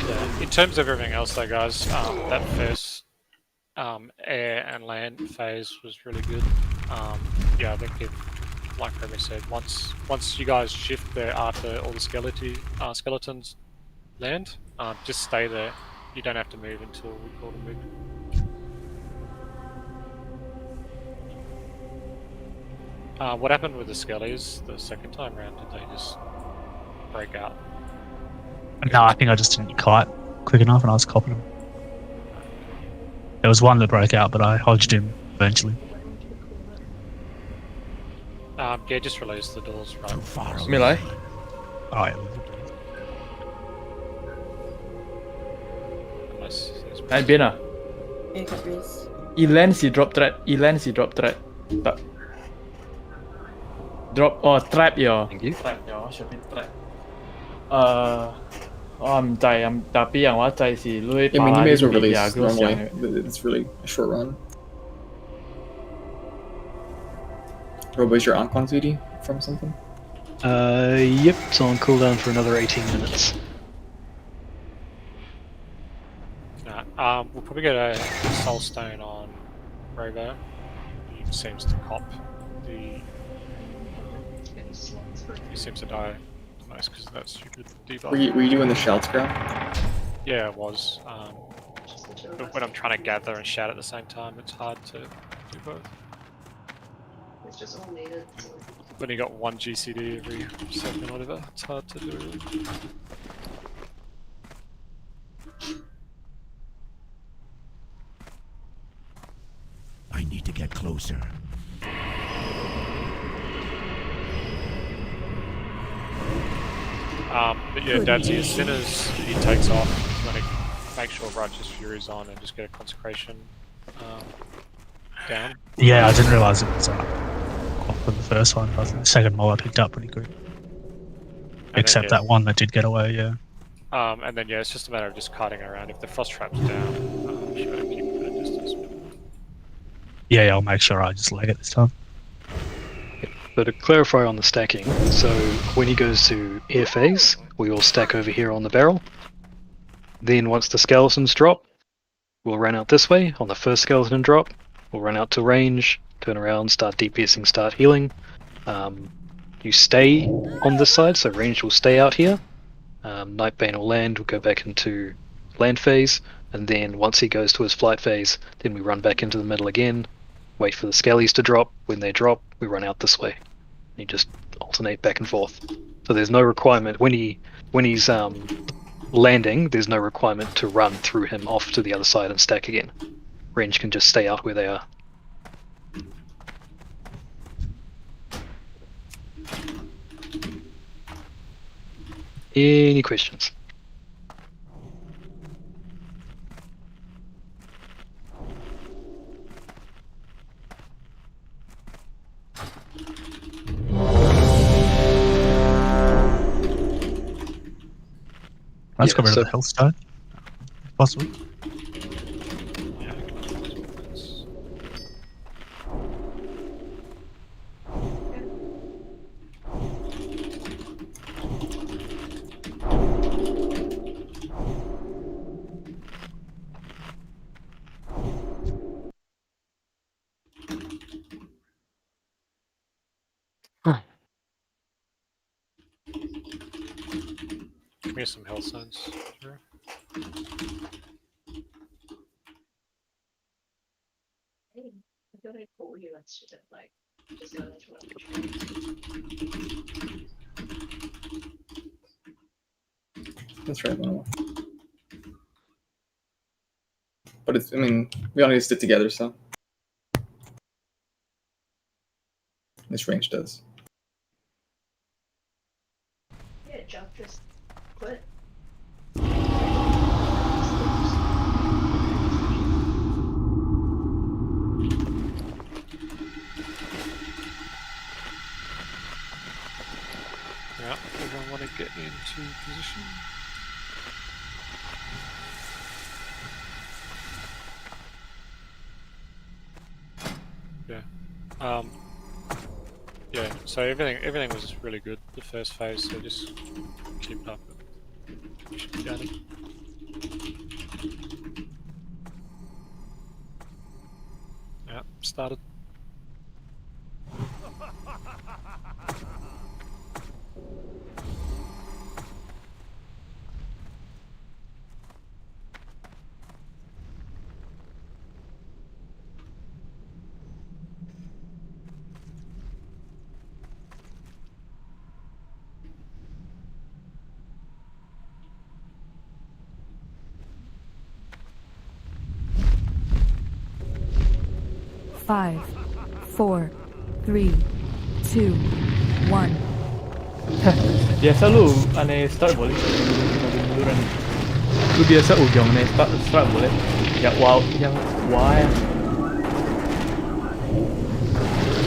A: Yeah. In terms of everything else though, guys, that first air and land phase was really good. Yeah, I think like Remy said, once you guys shift there after all the skeletons land, just stay there. You don't have to move until we call to move. What happened with the skellies the second time round? Did they just break out?
F: No, I think I just didn't kite quick enough and I was copying them. There was one that broke out, but I hodged him eventually.
A: Yeah, just release the doors right.
N: Melee.
F: Oh, yeah.
A: Unless there's
N: Ay, bien ah.
M: Yeah, got res.
N: I-lens si drop threat. I-lens si drop threat. Tak. Drop. Oh, trap ya.
B: Thank you.
N: Trap ya. Should be trap. 我唔制，特別人我一制是 Louis
D: I mean, you may as well
N: Palais
D: release
N: yeah,
D: normally. It's really a short run. Robo, is your Ankon CD from something?
B: Yep, it's on cooldown for another 18 minutes.
A: Nah, we'll probably get a Soul Stone on Robo. He seems to cop the. He seems to die the most because of that stupid debuff.
D: Were you doing the shout scrap?
A: Yeah, it was. But when I'm trying to gather and shout at the same time, it's hard to do both.
R: It's just all needed.
A: When you got one GCD every second or whatever, it's hard to do.
O: I need to get closer.
A: But yeah, Dadsy, as soon as he takes off, you want to make sure Righteous Fury's on and just get a consecration down.
F: Yeah, I didn't realise it was quite for the first one. I think the second mob I picked up pretty good. Except that one that did get away, yeah.
A: And then yeah, it's just a matter of just kiting around. If the frost trap's down, you gotta keep it at a distance.
F: Yeah, I'll make sure I just leg it this time.
B: So to clarify on the stacking, so when he goes to air phase, we all stack over here on the barrel. Then once the skeletons drop, we'll run out this way. On the first skeleton drop, we'll run out to range, turn around, start DPSing, start healing. You stay on this side, so range will stay out here. Nightbane will land, we'll go back into land phase, and then once he goes to his flight phase, then we run back into the middle again, wait for the skellies to drop. When they drop, we run out this way. You just alternate back and forth. So there's no requirement when he's landing. There's no requirement to run through him off to the other side and stack again. Range can just stay out where they are. Any questions?
F: Let's go rid of the health stone, if possible.
A: Give me some health zones. Sure.
R: I feel like for you, that's just like, just go into
D: That's right, Mama. But it's, I mean, we all need to stick together, so. This range does.
R: just quit.
A: Yeah, everyone want to get into position? Yeah. Yeah, so everything was really good the first phase, so just keep it up. We should be done. Yeah, started.
S: Five, 4, 3, 2, 1.
N: Biasa lu aneh start boleh munduran. Lu biasa ujung aneh start boleh. Ya wow, yang wah.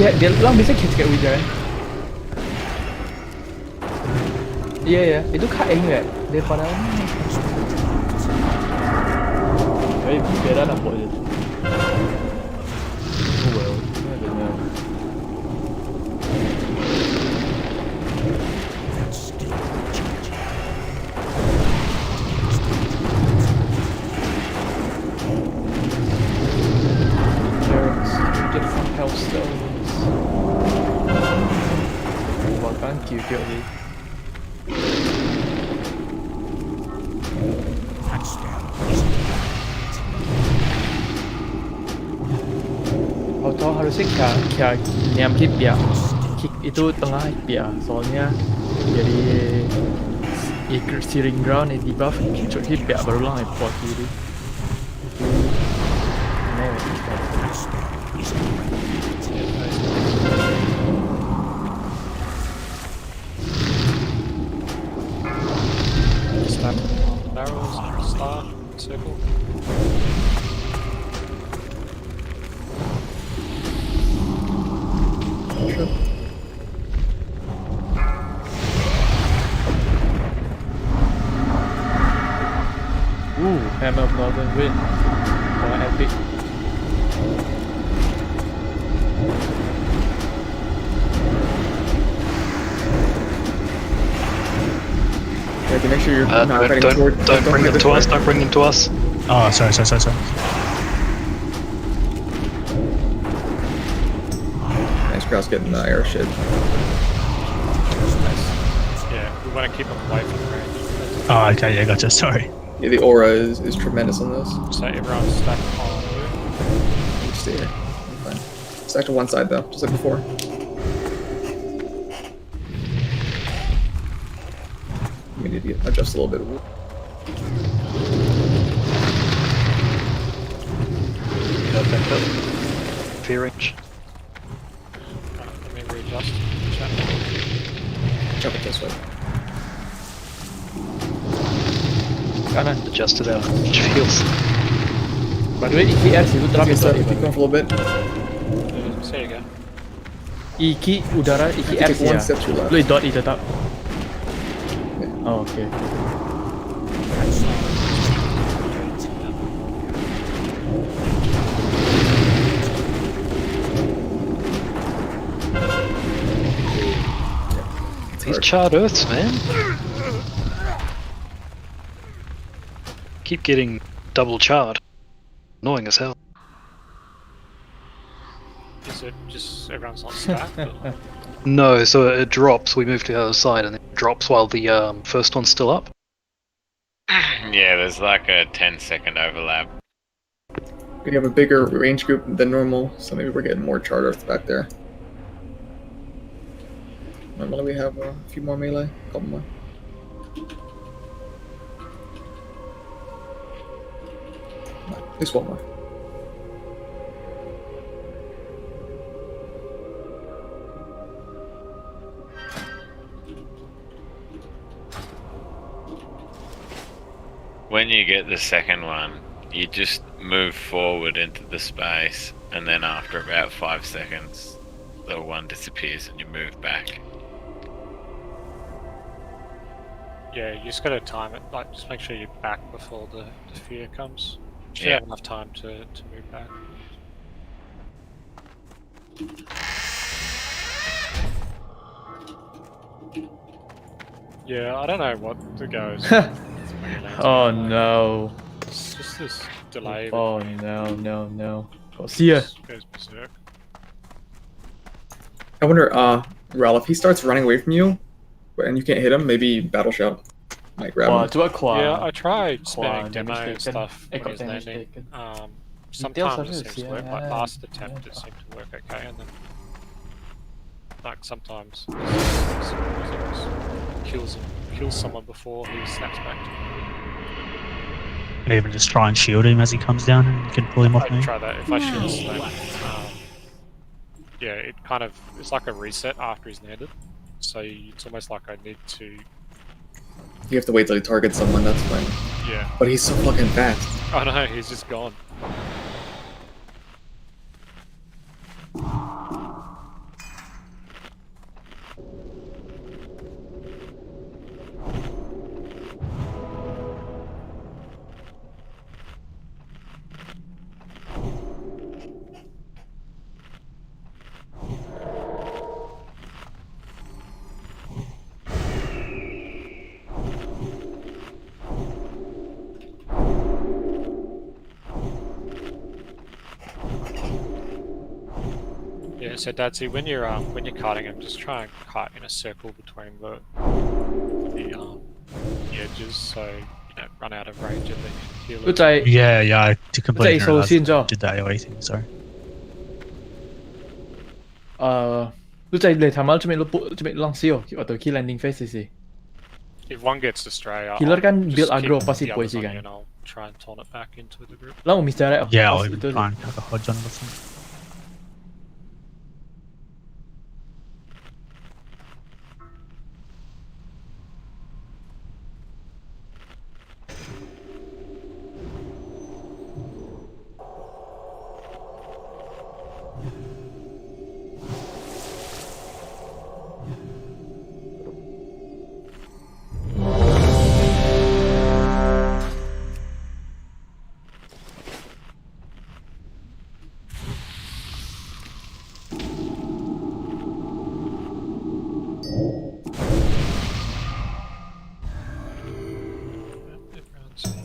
N: Ya dia lang bisa catch kayak hujan. Iya ya, itu kain nggak? Daripada ini. Tapi beda lah boleh. Well, I don't know. Get some health stones. Bahkan cute ni. Auto harusnya kayak niam hip ya. Kick itu tengah hip ya. Soalnya jadi steering ground di buff hip ya baru lang import kiri.
A: Stack barrels, start, circle.
D: Sure.
N: Hammer of Northern Wind. Or epic.
D: Yeah, to make sure you're not heading
B: don't
D: toward.
B: bring
D: head
B: them to us.
D: way.
B: Don't bring them to us.
F: Oh, sorry.
D: Nice cross getting the air shit.
A: Yeah, we want to keep them away from the range.
F: Oh, okay, yeah, gotcha. Sorry.
D: Yeah, the aura is tremendous on this.
A: So everyone's stacked on blue.
D: You stay here. You're fine. Stack to one side though, just like before. We need to adjust a little bit.
B: Back up. Fear range.
A: Let me readjust. Chat.
D: Jump it this way.
N: Kanan.
B: Adjusted our feels.
N: By the way, EKS itu drop
D: Keep
N: itu.
D: going for a little bit.
A: There you go.
N: Iki udara iki
D: Take
N: X
D: one
N: ya.
D: step to your left.
N: Lu dot itu tak. Oh, okay.
B: These charred earths, man. Keep getting double charred. Annoying as hell.
A: Is it just everyone's not stacked? Or?
B: No, so it drops, we move to the other side, and it drops while the first one's still up.
J: Yeah, there's like a 10-second overlap.
D: We have a bigger range group than normal, so maybe we're getting more charred earth back there. Normally we have a few more melee, a couple more. At least one more.
J: when you get the second one, you just move forward into the space, and then after about 5 seconds, the one disappears and you move back.
A: Yeah, you just gotta time it. Like, just make sure you're back before the fear comes. Should have enough time to move back. Yeah, I don't know what the go is.
N: Oh no.
A: It's just this delay.
N: Oh no. Oh, see ya.
A: Goes berserk.
D: I wonder, Rel, if he starts running away from you, and you can't hit him, maybe Battle Shout might grab him.
A: Yeah, I tried spamming demo and stuff when he was landing. Sometimes it seems to work. Like last attempt, it seemed to work okay, and then like sometimes kills someone before he snaps back to him.
F: Even just try and shield him as he comes down and you can pull him off me.
A: I'd try that. If I shield slam, yeah, it kind of, it's like a reset after he's landed. So it's almost like I need to...
D: You have to wait till he targets someone, that's fine.
A: Yeah.
D: But he's so fucking fast.
A: Oh no, he's just gone. Yeah, so Dadsy, when you're kiting him, just try and kite in a circle between the edges, so you don't run out of range of the healers.
F: Yeah, I completely
N: did
F: that AOE thing, sorry.
N: 都係嚟談下做咩浪燒，或者 key landing phase 時。
A: If one gets astray,
N: Killer kan
A: just
N: build
A: keep
N: aggro
A: the
N: passive
A: others
N: boy
A: on
N: siya.
A: you and I'll try and taunt it back into the group.
N: Lang Mr. Right?
F: Yeah, I'll even try and have a hodge on him or something.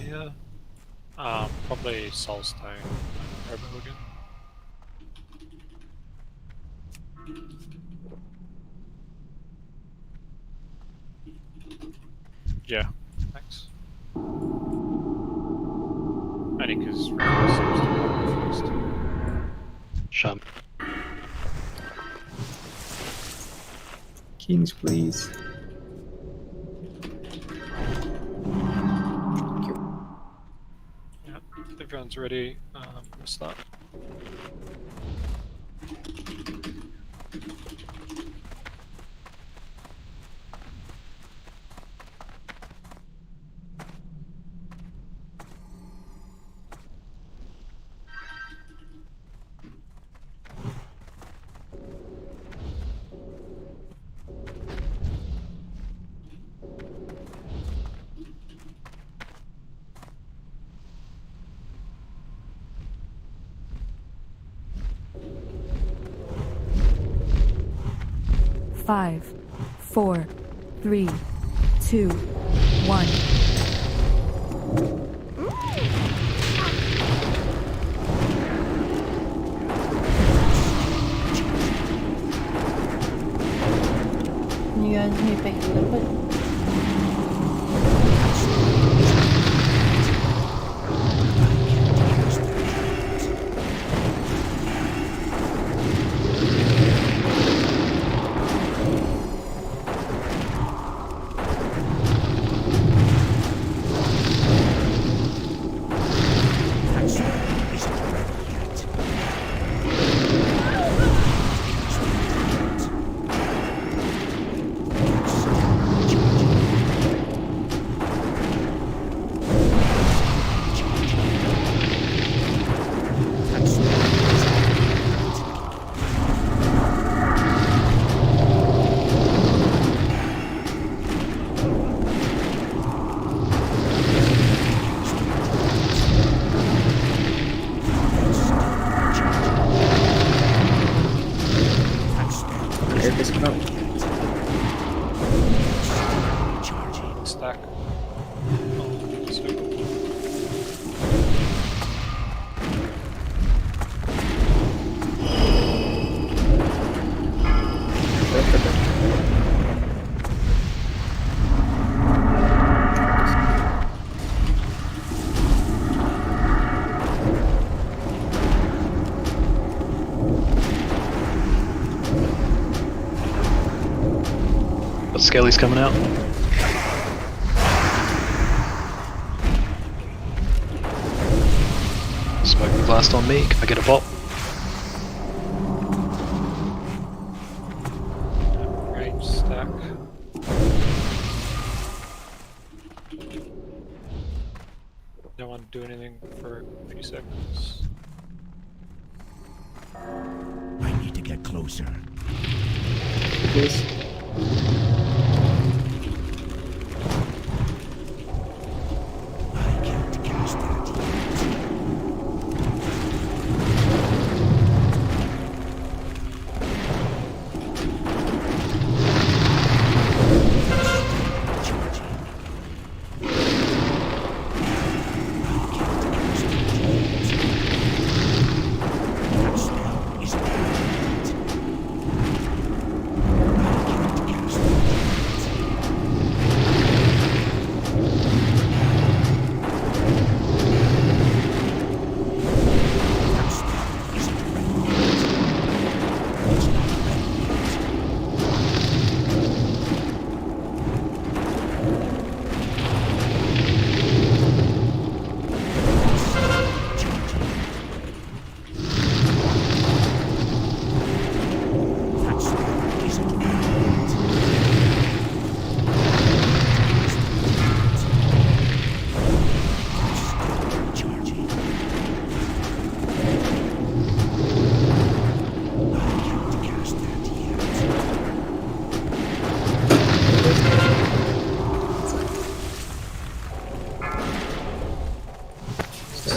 A: Here. Probably Soulstone Robo again. Yeah, thanks. Only because Robo seems to go first.
B: Shum.
D: Kings, please.
A: Everyone's ready. We'll start.
S: Five, 4, 3, 2, 1.
M: You guys move back a little bit.
B: Skelly's coming out. Smoking blast on me. Can I get a bop?
A: Range stack. No one do anything for a few seconds.
O: I need to get closer.
D: Please.
O: I can't cast that yet.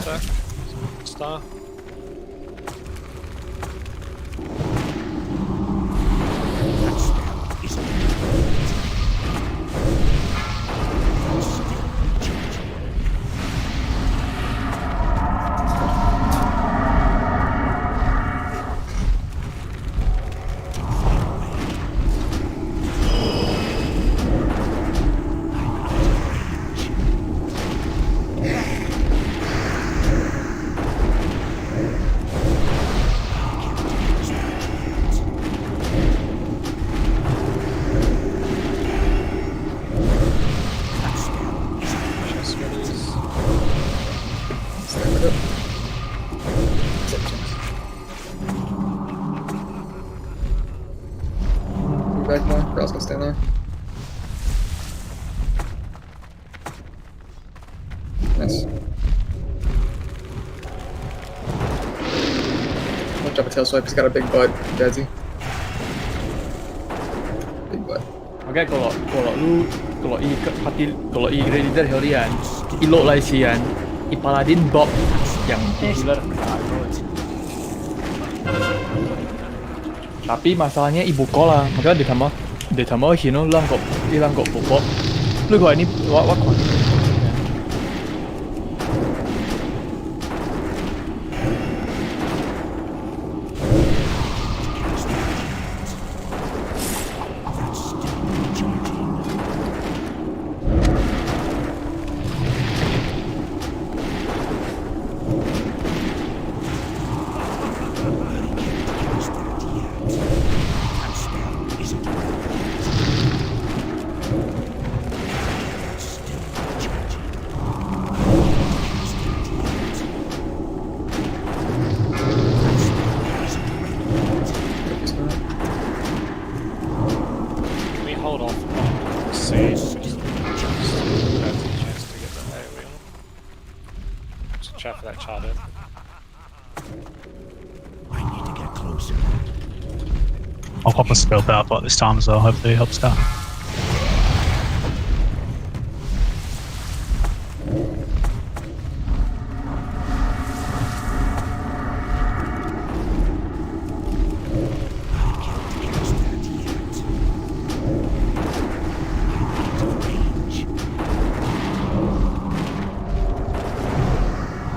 A: Stack. Star.
D: Back more. Girl's gonna stand there. Nice. Watch out for tail swipe, he's got a big butt, Dadzy. Big butt.
N: Okay, kalau i leader Helian, i low Lycian, i paladin Bob yang healer. Tapi masalahnya ibu kola, makanya dia tambah hino lang kok Bob. Lu kok ini wak
A: Chat for that child in.
O: I need to get closer.
F: I'll pop a spell power fight this time as well, hopefully it helps out.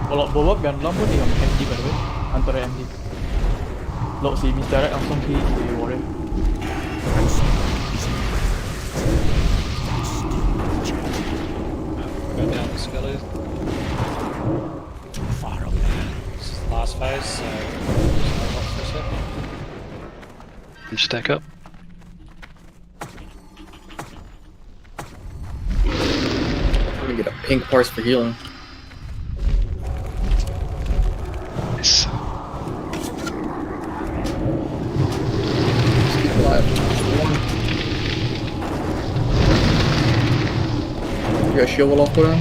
N: Kalau Bob gandlang pun dengan MD by the way, antara MD. Lo si Misdirect langsung ke Warrior.
A: Go down the skellies.
O: Too far away.
A: This is the last phase, so just hold off for a second.
B: Stack up.
D: pink parts for healing.
B: Nice.
D: Just keep alive. You got shield wall off cooldown?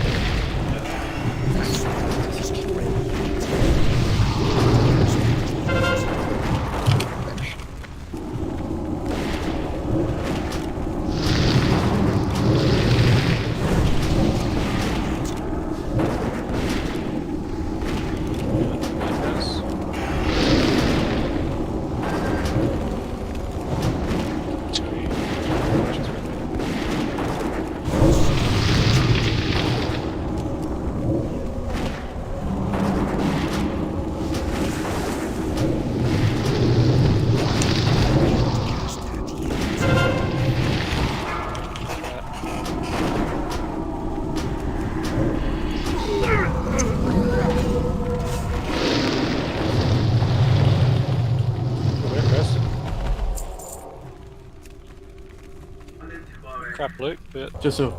A: Crap loot, but
N: just so.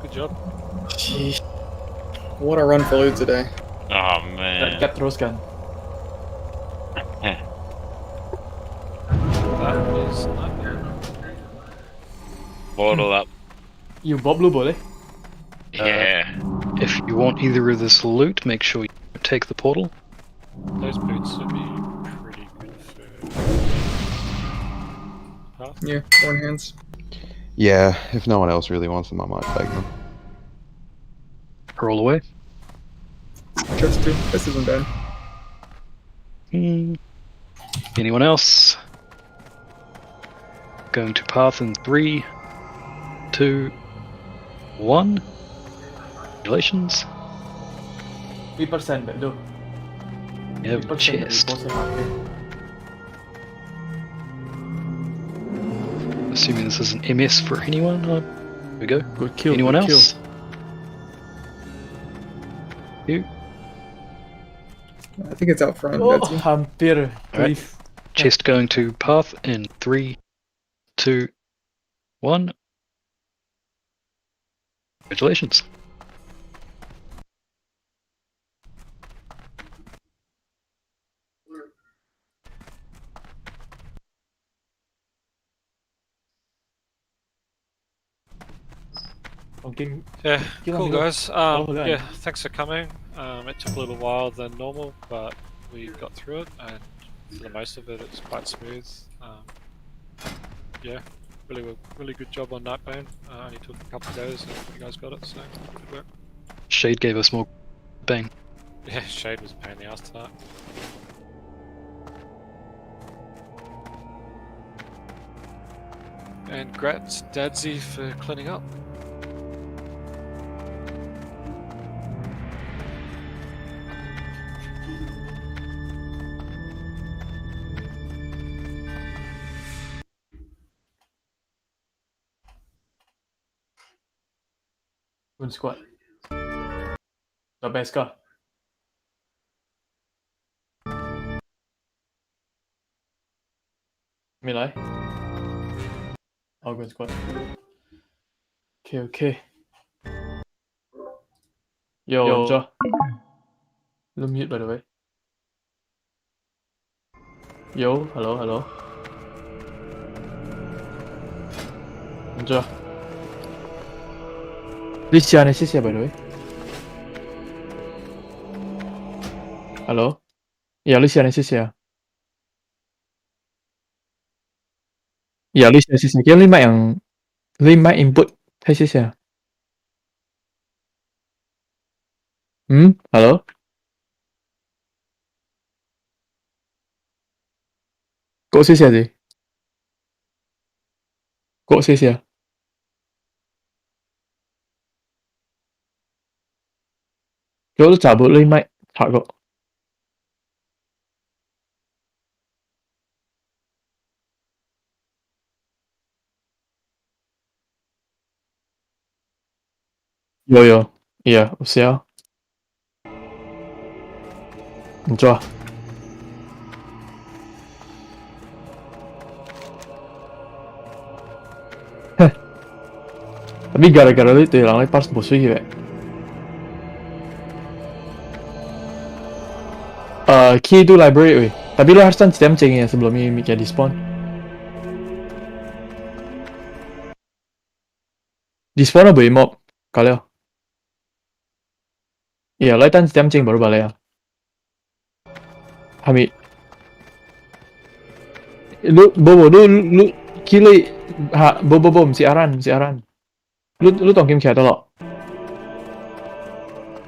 A: Good job.
D: Jeez. What a run for loot today.
J: Oh man.
N: Get throws gun.
A: That was
J: Portal up.
N: You Bob Blue Bully?
J: Yeah.
B: If you want either of this loot, make sure you take the portal.
A: Those boots would be pretty good for. Huh?
D: Yeah, one hands.
I: Yeah, if no one else really wants them, I might take them.
B: Roll away.
D: Just two. This isn't bad.
B: Anyone else? Going to path in 3, 2, 1. Congratulations.
N: 3% but do.
B: You have a chest. Assuming this is an MS for anyone. Here we go.
N: Good kill.
B: Anyone
N: good
B: else?
N: Kill.
B: You?
D: I think it's out front.
N: Oh,
D: Betsy.
N: hampir.
B: Right. Chest going to path in 3, 2, 1. Congratulations.
A: Yeah,
N: Kill
A: cool
N: him,
A: guys.
N: Oh, yeah.
A: Yeah, thanks for coming. It took a little while than normal, but we got through it, and for the most of it, it's quite smooth. Yeah, really good job on Nightbane. Only took a couple of goes, and you guys got it, so good work.
B: Shade gave us more bang.
A: Yeah, Shade was a pain in the ass tonight. And grats Dadsy for cleaning up.
N: Good squad. The best guy. Melee. Oh, good squad. Okay. Yo. Jo. You're mute by the way. Yo, hello. Jo. 你试下，谢谢 by the way. Hello. Yeah, 你試下，謝謝。Yeah, 你試下，謝謝。叫你咪用，你咪 input，睇謝謝。Hello. Kok 謝謝你？Kok 謝謝？叫你cabut你咪查個。有，yeah， usia。唔錯。Tapi gara-gara itu orang lain pas musuh ya. key tu library weh. Tapi lu harus stem ceng ya sebelum ini di spawn. Di spawn apa mob kalau? Iya, lu stem ceng baru balik ya. Hami. Lu bobo lu kili ha bobo si Aran. Lu tong kim kaya lo.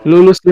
N: Lu stream